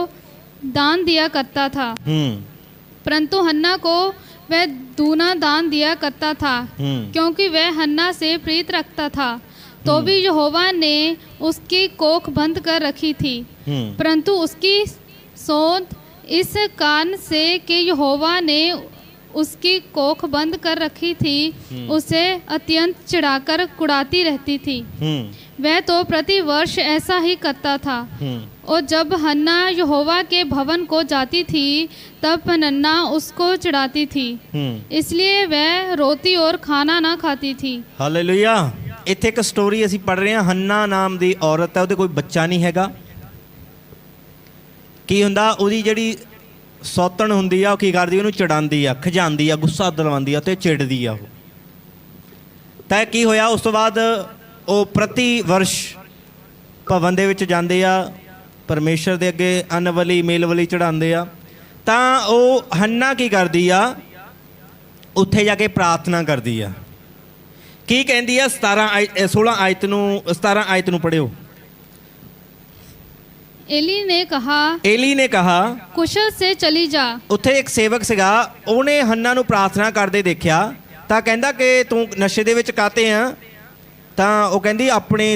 [SPEAKER 3] दान दिया करता था। परंतु हन्ना को वह दूना दान दिया करता था क्योंकि वह हन्ना से प्रीत रखता था। तो भी यहोवा ने उसकी कोख बंद कर रखी थी। परंतु उसकी सौंध इस कारण से कि यहोवा ने उसकी कोख बंद कर रखी थी, उसे अत्यंत चिढ़ाकर कुड़ाती रहती थी। वह तो प्रति वर्ष ऐसा ही करता था। और जब हन्ना यहोवा के भवन को जाती थी तब पनन्ना उसको चिढ़ाती थी, इसलिए वह रोती और खाना ना खाती थी।
[SPEAKER 2] हालेलुया। इत्थे एक स्टोरी असीं पढ़ रहे हैं। हन्ना नाम दी औरत है, ਉਹਦੇ कोई बच्चा नहीं हैगा। की हुंदा, ਉਹਦੀ ਜਿਹੜੀ सौतन हुंदी आ, की करदी, ਉਹਨੂੰ ਚੜਾਉਂਦੀ ਆ, ਖਿਜਾਉਂਦੀ ਆ, ਗੁੱਸਾ ਦਿਲਵਾਉਂਦੀ ਆ ਤੇ ਚਿੜਦੀ ਆ। ਉਹ ਤਾਂ ਕੀ ਹੋਇਆ, ਉਸ ਤੋਂ ਬਾਅਦ ਉਹ ਪ੍ਰਤੀ ਵਰਸ਼ ਭਵਨ ਦੇ ਵਿੱਚ ਜਾਂਦੇ ਆ, ਪਰਮੇਸ਼ਰ ਦੇ ਅੱਗੇ ਅਨਬਲੀ ਮੇਲਬਲੀ ਚੜਾਉਂਦੇ ਆ। ਤਾਂ ਉਹ ਹੰਨਾ ਕੀ ਕਰਦੀ ਆ, ਉੱਥੇ ਜਾ ਕੇ ਪ੍ਰਾਰਥਨਾ ਕਰਦੀ ਆ। ਕੀ ਕਹਿੰਦੀ ਆ, 17 ਆਇਤ ਨੂੰ ਪੜ੍ਹਿਓ।
[SPEAKER 3] एली ने कहा कुशल से चली जा।
[SPEAKER 2] ਉੱਥੇ ਇੱਕ ਸੇਵਕ ਸੀਗਾ, ਉਹਨੇ ਹੰਨਾ ਨੂੰ ਪ੍ਰਾਰਥਨਾ ਕਰਦੇ ਦੇਖਿਆ ਤਾਂ ਕਹਿੰਦਾ ਕਿ ਤੂੰ ਨਸ਼ੇ ਦੇ ਵਿੱਚ ਕਾਤੇ ਆ। ਤਾਂ ਉਹ ਕਹਿੰਦੀ ਆਪਣੇ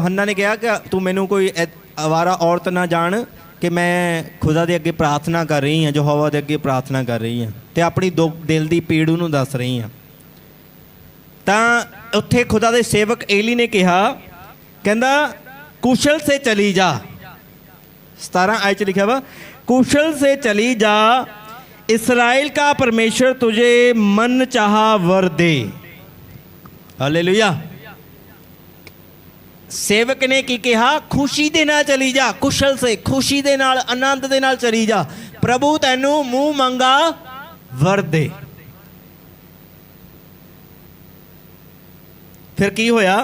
[SPEAKER 2] ਹੰਨਾ ਨੇ ਕਿਹਾ ਕਿ ਤੂੰ ਮੈਨੂੰ ਕੋਈ ਅਵਾਰਾ ਔਰਤ ਨਾ ਜਾਣ ਕਿ ਮੈਂ ਖੁਦਾ ਦੇ ਅੱਗੇ ਪ੍ਰਾਰਥਨਾ ਕਰ ਰਹੀ ਹਾਂ, ਯਹੋਵਾ ਦੇ ਅੱਗੇ ਪ੍ਰਾਰਥਨਾ ਕਰ ਰਹੀ ਹਾਂ ਤੇ ਆਪਣੀ ਦੁੱਖ ਦਿਲ ਦੀ ਪੀੜ ਉਹਨੂੰ ਦੱਸ ਰਹੀ ਹਾਂ। ਤਾਂ ਉੱਥੇ ਖੁਦਾ ਦੇ ਸੇਵਕ ਏਲੀ ਨੇ ਕਿਹਾ, ਕਹਿੰਦਾ ਕੁਸ਼ਲ ਸੇ ਚਲੀ ਜਾ। 17 आयत लिखा हुआ, कुशल से चली जा, इस्राएल का परमेश्वर तुझे मन चाहा वर दे। हालेलुया। सेवक ने की कहा, खुशी दे नाल चली जा, कुशल से, खुशी दे नाल, आनंद दे नाल चली जा, प्रभु तैनू मुंह मंगा वर दे। फिर की होया,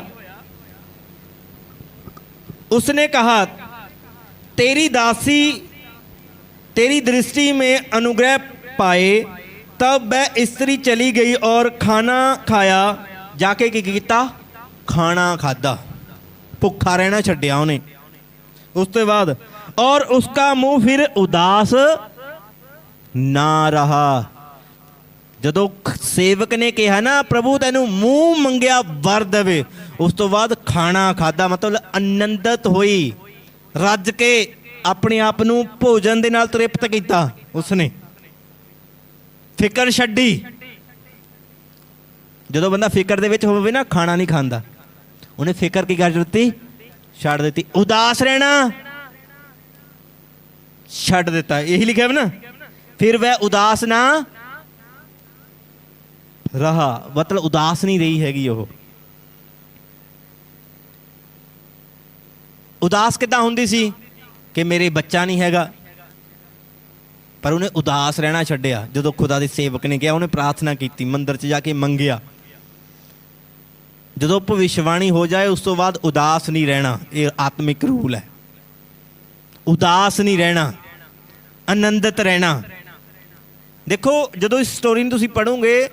[SPEAKER 2] उसने कहा तेरी दासी तेरी दृष्टि में अनुग्रह पाए। तब वह स्त्री चली गई और खाना खाया। जाके की कीता, खाना खादा, भुखा रहना छड्डिया उन्हें। उसके बाद और उसका मुंह फिर उदास ना रहा। जदों सेवक ने कहा ना, प्रभु तैनू मुंह मंगया वर देवे, उस तो बाद खाना खादा, मतलब आनंदित हुई, रज के अपने आप नू भोजन दे नाल तृप्त किया। उसने फिकर छड्डी। जदों बंदा फिकर दे विच होवे ना, खाना नहीं खांदा, उन्हें फिकर की कर दित्ती, छड्ड दित्ती। उदास रहना छड्ड दिता, यही लिखा है ना। फिर वह उदास ना रहा, मतलब उदास नहीं रही हैगी। वो उदास किदां हुंदी सी कि मेरे बच्चा नहीं हैगा, पर उन्हें उदास रहना छड्डिया। जदों खुदा दे सेवक ने कहा, उन्हें प्रार्थना की, मंदिर च जाके मंगिया। ਜਦੋਂ ਭਵਿੱਖਬਾਣੀ ਹੋ ਜਾਏ ਉਸ ਤੋਂ ਬਾਅਦ ਉਦਾਸ ਨਹੀਂ ਰਹਿਣਾ। ਇਹ ਆਤਮਿਕ ਰੂਲ ਹੈ। ਉਦਾਸ ਨਹੀਂ ਰਹਿਣਾ, ਆਨੰਦਿਤ ਰਹਿਣਾ। ਦੇਖੋ ਜਦੋਂ ਇਸ ਸਟੋਰੀ ਨੂੰ ਤੁਸੀਂ ਪੜ੍ਹੋਗੇ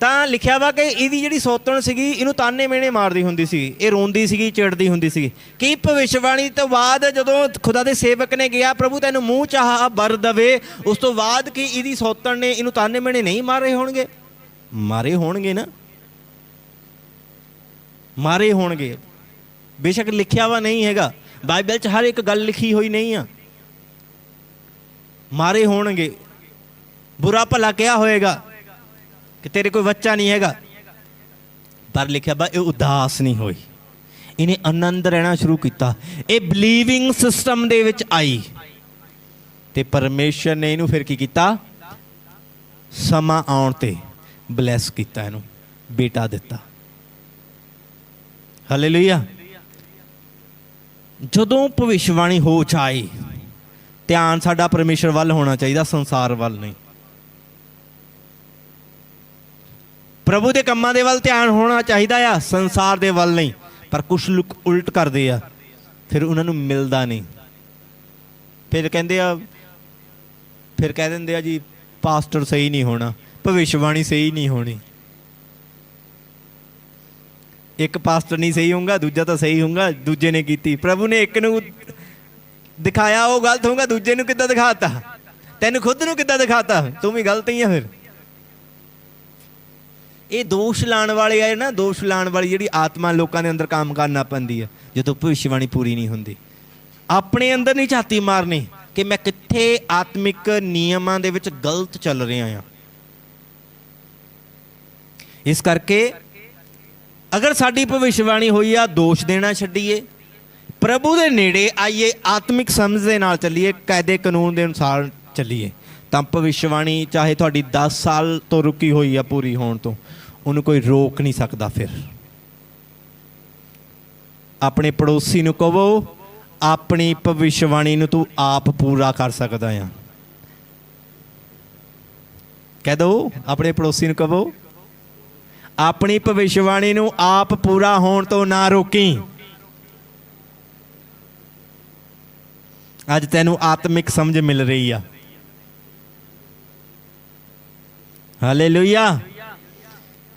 [SPEAKER 2] ਤਾਂ ਲਿਖਿਆ ਵਾ ਕਿ ਇਹਦੀ ਜਿਹੜੀ ਸੌਤਣ ਸੀਗੀ ਇਹਨੂੰ ਤਾਨੇ ਮਿਹਣੇ ਮਾਰਦੀ ਹੁੰਦੀ ਸੀ, ਇਹ ਰੋਂਦੀ ਸੀਗੀ, ਚਿੜਦੀ ਹੁੰਦੀ ਸੀ। ਕੀ ਭਵਿੱਖਬਾਣੀ ਤੋਂ ਬਾਅਦ ਜਦੋਂ ਖੁਦਾ ਦੇ ਸੇਵਕ ਨੇ ਗਿਆ ਪ੍ਰਭੂ ਤੈਨੂੰ ਮੂੰਹ ਚਾਹ ਵਰ ਦਵੇ, ਉਸ ਤੋਂ ਬਾਅਦ ਕੀ ਇਹਦੀ ਸੌਤਣ ਨੇ ਇਹਨੂੰ ਤਾਨੇ ਮਿਹਣੇ ਨਹੀਂ ਮਾਰੇ ਹੋਣਗੇ? ਮਾਰੇ ਹੋਣਗੇ ਨਾ, ਮਾਰੇ ਹੋਣਗੇ। ਬੇਸ਼ੱਕ ਲਿਖਿਆ ਵਾ ਨਹੀਂ ਹੈਗਾ, ਬਾਈਬਲ 'ਚ ਹਰ ਇੱਕ ਗੱਲ ਲਿਖੀ ਹੋਈ ਨਹੀਂ ਆ। ਮਾਰੇ ਹੋਣਗੇ, ਬੁਰਾ ਭਲਾ ਕਿਹਾ ਹੋਏਗਾ ਕਿ ਤੇਰੇ ਕੋਈ ਬੱਚਾ ਨਹੀਂ ਹੈਗਾ, ਪਰ ਲਿਖਿਆ ਬਾ ਇਹ ਉਦਾਸ ਨਹੀਂ ਹੋਈ, ਇਹਨੇ ਆਨੰਦ ਰਹਿਣਾ ਸ਼ੁਰੂ ਕੀਤਾ। ਇਹ ਬਿਲੀਵਿੰਗ ਸਿਸਟਮ ਦੇ ਵਿੱਚ ਆਈ ਤੇ ਪਰਮੇਸ਼ਰ ਨੇ ਇਹਨੂੰ ਫਿਰ ਕੀ ਕੀਤਾ? ਸਮਾਂ ਆਉਣ ਤੇ ਬਲੈਸ ਕੀਤਾ, ਇਹਨੂੰ ਬੇਟਾ ਦਿੱਤਾ। ਹਾਲੇਲੂਇਆ। ਜਦੋਂ ਭਵਿੱਖਬਾਣੀ ਹੋ ਜਾਏ ਧਿਆਨ ਸਾਡਾ ਪਰਮੇਸ਼ਰ ਵੱਲ ਹੋਣਾ ਚਾਹੀਦਾ, ਸੰਸਾਰ ਵੱਲ ਨਹੀਂ। ਪ੍ਰਭੂ ਦੇ ਕੰਮਾਂ ਦੇ ਵੱਲ ਧਿਆਨ ਹੋਣਾ ਚਾਹੀਦਾ ਆ, ਸੰਸਾਰ ਦੇ ਵੱਲ ਨਹੀਂ। ਪਰ ਕੁਛ ਲੋਕ ਉਲਟ ਕਰਦੇ ਆ, ਫਿਰ ਉਹਨਾਂ ਨੂੰ ਮਿਲਦਾ ਨਹੀਂ। ਫਿਰ ਕਹਿੰਦੇ ਆ, ਫਿਰ ਕਹਿ ਦਿੰਦੇ ਆ ਜੀ ਪਾਸਟਰ ਸਹੀ ਨਹੀਂ ਹੋਣਾ, ਭਵਿੱਖਬਾਣੀ ਸਹੀ ਨਹੀਂ ਹੋਣੀ। ਇੱਕ ਪਾਸਟਰ ਨਹੀਂ ਸਹੀ ਹੋਊਗਾ, ਦੂਜਾ ਤਾਂ ਸਹੀ ਹੋਊਗਾ, ਦੂਜੇ ਨੇ ਕੀਤੀ। ਪ੍ਰਭੂ ਨੇ ਇੱਕ ਨੂੰ ਦਿਖਾਇਆ ਉਹ ਗਲਤ ਹੋਊਗਾ, ਦੂਜੇ ਨੂੰ ਕਿੱਦਾਂ ਦਿਖਾਤਾ? ਤੈਨੂੰ ਖੁਦ ਨੂੰ ਕਿੱਦਾਂ ਦਿਖਾਤਾ? ਤੂੰ ਵੀ ਗਲਤ ਹੀ ਆ। ਫਿਰ ਇਹ ਦੋਸ਼ ਲਾਉਣ ਵਾਲੇ ਆ ਨਾ, ਦੋਸ਼ ਲਾਉਣ ਵਾਲੀ ਜਿਹੜੀ ਆਤਮਾ ਲੋਕਾਂ ਦੇ ਅੰਦਰ ਕੰਮ ਕਰਨਾ ਪੈਂਦੀ ਹੈ ਜਦੋਂ ਭਵਿੱਖਬਾਣੀ ਪੂਰੀ ਨਹੀਂ ਹੁੰਦੀ। ਆਪਣੇ ਅੰਦਰ ਨਹੀਂ ਝਾਤੀ ਮਾਰਨੀ ਕਿ ਮੈਂ ਕਿੱਥੇ ਆਤਮਿਕ ਨਿਯਮਾਂ ਦੇ ਵਿੱਚ ਗਲਤ ਚੱਲ ਰਿਹਾ ਹਾਂ। ਇਸ ਕਰਕੇ ਅਗਰ ਸਾਡੀ ਭਵਿੱਖਬਾਣੀ ਹੋਈ ਆ, ਦੋਸ਼ ਦੇਣਾ ਛੱਡੀਏ, ਪ੍ਰਭੂ ਦੇ ਨੇੜੇ ਆਈਏ, ਆਤਮਿਕ ਸਮਝ ਦੇ ਨਾਲ ਚੱਲੀਏ, ਕਾਇਦੇ ਕਾਨੂੰਨ ਦੇ ਅਨੁਸਾਰ ਚੱਲੀਏ, ਤਾਂ ਭਵਿੱਖਬਾਣੀ ਚਾਹੇ ਤੁਹਾਡੀ 10 ਸਾਲ ਤੋਂ ਰੁਕੀ ਹੋਈ ਆ ਪੂਰੀ ਹੋਣ ਤੋਂ, ਉਹਨੂੰ ਕੋਈ ਰੋਕ ਨਹੀਂ ਸਕਦਾ। ਫਿਰ ਆਪਣੇ ਪੜੋਸੀ ਨੂੰ ਕਹੋ ਆਪਣੀ ਭਵਿੱਖਬਾਣੀ ਨੂੰ ਤੂੰ ਆਪ ਪੂਰਾ ਕਰ ਸਕਦਾ ਆ। ਕਹਿ ਦੋ ਆਪਣੇ ਪੜੋਸੀ ਨੂੰ ਕਹੋ ਆਪਣੀ ਭਵਿੱਖਬਾਣੀ ਨੂੰ ਆਪ ਪੂਰਾ ਹੋਣ ਤੋਂ ਨਾ ਰੋਕੀ। ਅੱਜ ਤੈਨੂੰ ਆਤਮਿਕ ਸਮਝ ਮਿਲ ਰਹੀ ਆ। ਹਾਲੇਲੂਇਆ।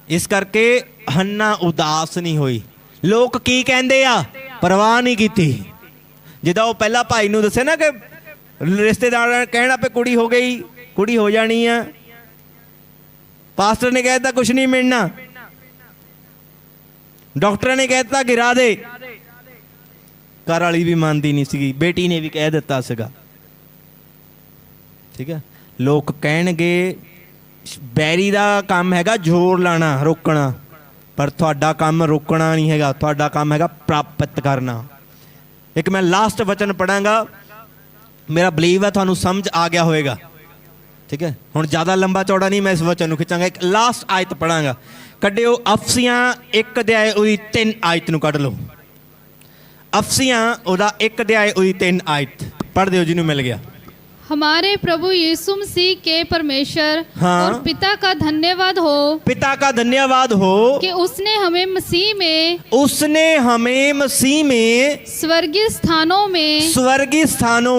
[SPEAKER 2] ਇਸ ਕਰਕੇ ਹੰਨਾ ਉਦਾਸ ਨਹੀਂ ਹੋਈ। ਲੋਕ ਕੀ ਕਹਿੰਦੇ ਆ ਪਰਵਾਹ ਨਹੀਂ ਕੀਤੀ। ਜਿੱਦਾਂ ਉਹ ਪਹਿਲਾਂ ਭਾਈ ਨੂੰ ਦੱਸਿਆ ਨਾ ਕਿ ਰਿਸ਼ਤੇਦਾਰਾਂ ਕਹਿਣਾ ਪਏ ਕੁੜੀ ਹੋ ਗਈ, ਕੁੜੀ ਹੋ ਜਾਣੀ ਆ, ਪਾਸਟਰ ਨੇ ਕਹਿ ਦਿੱਤਾ ਕੁਛ ਨਹੀਂ ਮਿਲਣਾ, ਡਾਕਟਰ ਨੇ ਕਹਿ ਦਿੱਤਾ ਗਿਰਾ ਦੇ, ਘਰ ਵਾਲੀ ਵੀ ਮੰਨਦੀ ਨਹੀਂ ਸੀਗੀ, ਬੇਟੀ ਨੇ ਵੀ ਕਹਿ ਦਿੱਤਾ ਸੀਗਾ। ਠੀਕ ਹੈ, ਲੋਕ ਕਹਿਣਗੇ ਬੈਰੀ ਦਾ ਕੰਮ ਹੈਗਾ ਜ਼ੋਰ ਲਾਣਾ, ਰੋਕਣਾ, ਪਰ ਤੁਹਾਡਾ ਕੰਮ ਰੋਕਣਾ ਨਹੀਂ ਹੈਗਾ, ਤੁਹਾਡਾ ਕੰਮ ਹੈਗਾ ਪ੍ਰਾਪਤ ਕਰਨਾ। ਇੱਕ ਮੈਂ ਲਾਸਟ ਵਚਨ ਪੜਾਂਗਾ, ਮੇਰਾ ਬਲੀਵ ਹੈ ਤੁਹਾਨੂੰ ਸਮਝ ਆ ਗਿਆ ਹੋਵੇਗਾ। ਠੀਕ ਹੈ, ਹੁਣ ਜ਼ਿਆਦਾ ਲੰਬਾ ਚੌੜਾ ਨਹੀਂ ਮੈਂ ਇਸ ਵਚਨ ਨੂੰ ਖਿੱਚਾਂਗਾ। ਇੱਕ ਲਾਸਟ ਆਇਤ ਪੜਾਂਗਾ, ਕੱਢਿਓ ਅਫਸੀਆਂ 1 ਅਧਿਆਇ ਉਹਦੀ 3 ਆਇਤ ਨੂੰ ਕੱਢ ਲਓ। ਅਫਸੀਆਂ ਉਹਦਾ 1 ਅਧਿਆਇ ਉਹਦੀ 3 ਆਇਤ पढ़ दो जिन्होंने मिल गया।
[SPEAKER 3] हमारे प्रभु यीशु मसीह के परमेश्वर और पिता का धन्यवाद हो,
[SPEAKER 2] पिता का धन्यवाद हो
[SPEAKER 3] कि उसने हमें मसीह में स्वर्गीय स्थानों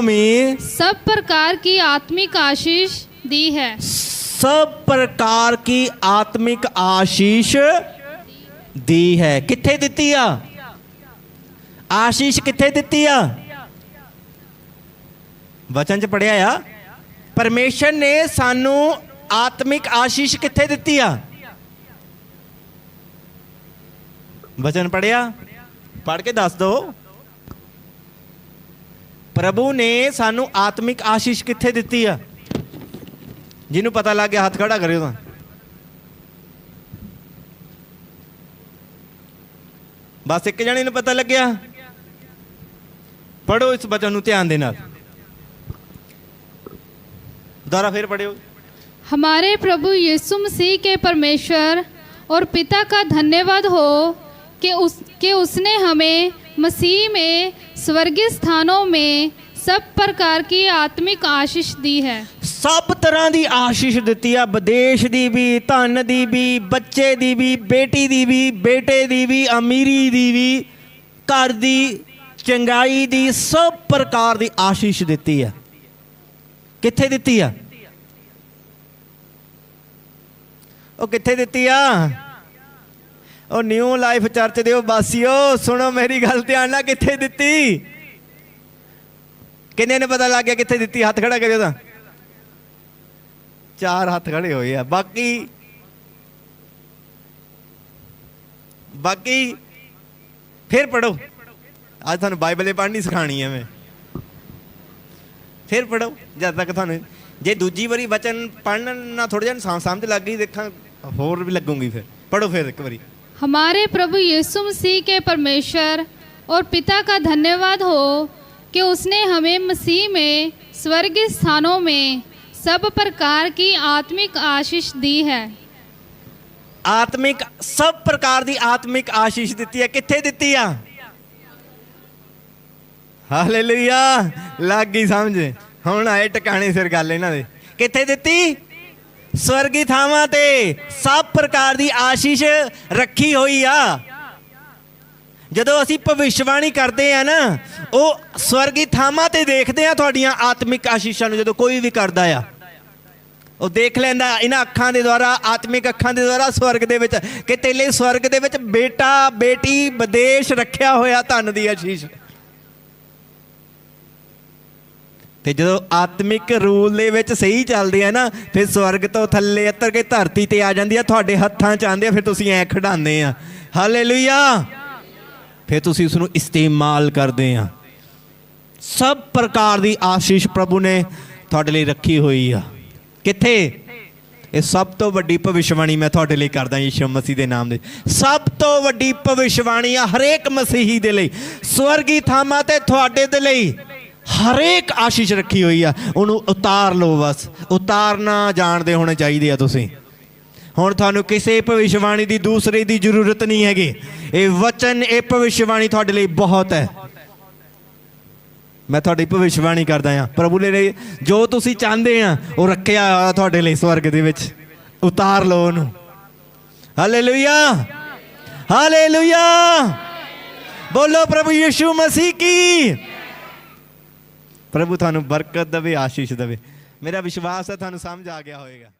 [SPEAKER 3] में सब प्रकार की आत्मिक आशीष दी है।
[SPEAKER 2] सब प्रकार की आत्मिक आशीष दी है। किथे दिती आ आशीष? किथे दिती आ? वचन च पढ़िया आ, परमेश्वर ने सानू आत्मिक आशीष किथे दिती आ? वचन पढ़िया, पढ़ के दस दो। प्रभु ने सानू आत्मिक आशीष किथे दिती आ? जिन्हों पता लग गया हाथ खड़ा करियो। तो बस एक जने नूं पता लग गया। पढ़ो इस वचन नूं ध्यान दे नाल। दोबारा फिर पढ़ियो।
[SPEAKER 3] हमारे प्रभु यीशु मसीह के परमेश्वर और पिता का धन्यवाद हो कि उसने हमें मसीह में स्वर्गीय स्थानों में सब प्रकार की आत्मिक आशीष दी है।
[SPEAKER 2] सब तरह की आशीष दी आ, विदेश की भी, धन की भी, बच्चे की भी, बेटी की भी, बेटे की भी, अमीरी की भी, घर की चंगाई की, सब प्रकार की आशीष दी है। कित्थे दी आ? ਉਹ ਕਿੱਥੇ ਦਿੱਤੀ ਆ? ਉਹ ਨਿਊ ਲਾਈਫ ਚਰਚ ਦੇ ਵਾਸੀਓ ਸੁਣੋ ਮੇਰੀ ਗੱਲ ਧਿਆਨ ਨਾਲ, ਕਿੱਥੇ ਦਿੱਤੀ? ਕਿੰਨੇ ਨੂੰ ਪਤਾ ਲੱਗ ਗਿਆ ਕਿੱਥੇ ਦਿੱਤੀ? ਹੱਥ ਖੜਾ ਕਰਿਓ ਤਾਂ। 4 ਹੱਥ ਖੜੇ ਹੋਏ ਆ। ਬਾਕੀ ਫਿਰ ਪੜੋ। ਅੱਜ ਤੁਹਾਨੂੰ ਬਾਈਬਲ ਪੜ੍ਹਨੀ ਸਿਖਾਣੀ ਹੈ ਮੈਂ। ਫਿਰ ਪੜੋ ਜਦ ਤੱਕ ਤੁਹਾਨੂੰ, ਜੇ ਦੂਜੀ ਵਾਰੀ ਵਚਨ ਪੜ੍ਹਨ ਨਾ ਥੋੜਾ ਜਿਹਾ ਸਮਝ ਲੱਗ ਗਈ, ਦੇਖਾਂ होर भी लगूंगी। फिर पढ़ो फिर एक बारी।
[SPEAKER 3] हमारे प्रभु यीशु मसीह के परमेश्वर और पिता का धन्यवाद हो कि उसने हमें मसीह में स्वर्गीय स्थानों में सब प्रकार की आत्मिक आशीष दी है।
[SPEAKER 2] आत्मिक सब प्रकार की आत्मिक आशीष दी है। कित्थे दी आ? हालेलुया, लग गई समझ। हुण आए टकाने सिर गल इन्हां दे। कित्थे दित्ती? स्वर्गी थावां ते सब प्रकार की आशीष रखी हुई आ। जदों असीं भविष्यवाणी करते हैं ना, वो स्वर्गी थावां ते देखते हैं तुहाडीआं आत्मिक आशीषां नूं। जदों कोई भी करदा आ, वो देख लैंदा इन्हां अखां दे द्वारा, आत्मिक अखां दे द्वारा स्वर्ग दे विच कि तेले स्वर्ग दे विच बेटा बेटी विदेश रखिया होया धन दी आशीष। ਤੇ ਜਦੋਂ ਆਤਮਿਕ ਰੂਲ ਦੇ ਵਿੱਚ ਸਹੀ ਚੱਲਦੇ ਆ ਨਾ, ਫਿਰ ਸਵਰਗ ਤੋਂ ਥੱਲੇ ਉਤਰ ਕੇ ਧਰਤੀ ਤੇ ਆ ਜਾਂਦੀ ਆ, ਤੁਹਾਡੇ ਹੱਥਾਂ 'ਚ ਆਉਂਦੇ ਆ, ਫਿਰ ਤੁਸੀਂ ਐਂ ਖਿਡਾਉਂਦੇ ਆ। ਹਾਲੇਲੂਇਆ, ਫਿਰ ਤੁਸੀਂ ਉਸ ਨੂੰ ਇਸਤੇਮਾਲ ਕਰਦੇ ਆ। ਸਭ ਪ੍ਰਕਾਰ ਦੀ ਆਸ਼ੀਸ਼ ਪ੍ਰਭੂ ਨੇ ਤੁਹਾਡੇ ਲਈ ਰੱਖੀ ਹੋਈ ਆ। ਕਿੱਥੇ? ਇਹ ਸਭ ਤੋਂ ਵੱਡੀ ਭਵਿੱਖਬਾਣੀ ਮੈਂ ਤੁਹਾਡੇ ਲਈ ਕਰਦਾ ਯਿਸੂ ਮਸੀਹ ਦੇ ਨਾਮ ਦੇ। ਸਭ ਤੋਂ ਵੱਡੀ ਭਵਿੱਖਬਾਣੀ ਆ ਹਰੇਕ ਮਸੀਹੀ ਦੇ ਲਈ। ਸਵਰਗੀ ਥਾਵਾਂ ਤੇ ਤੁਹਾਡੇ ਦੇ ਲਈ हरेक आशीष रखी हुई है। उन्होंने उतार लो, बस उतारना जानते होने चाहिए। तुसीं हुण तुहानूं किसी भविष्यवाणी की दूसरे की जरूरत नहीं हैगी। ये वचन, ये भविष्यवाणी तुहाडे लई बहुत है। मैं तुहाडी भविष्यवाणी करदा हां। प्रभु ने जो तुसीं चाहते हैं वो रखिया होया तुहाडे लई स्वर्ग दे विच। उतार लो उहनूं। हालेलुया, हालेलुया, बोलो प्रभु यीशु मसीह की। प्रभु थानू बरकत देवे, आशीष देवे। मेरा विश्वास है थानू समझ आ गया होएगा।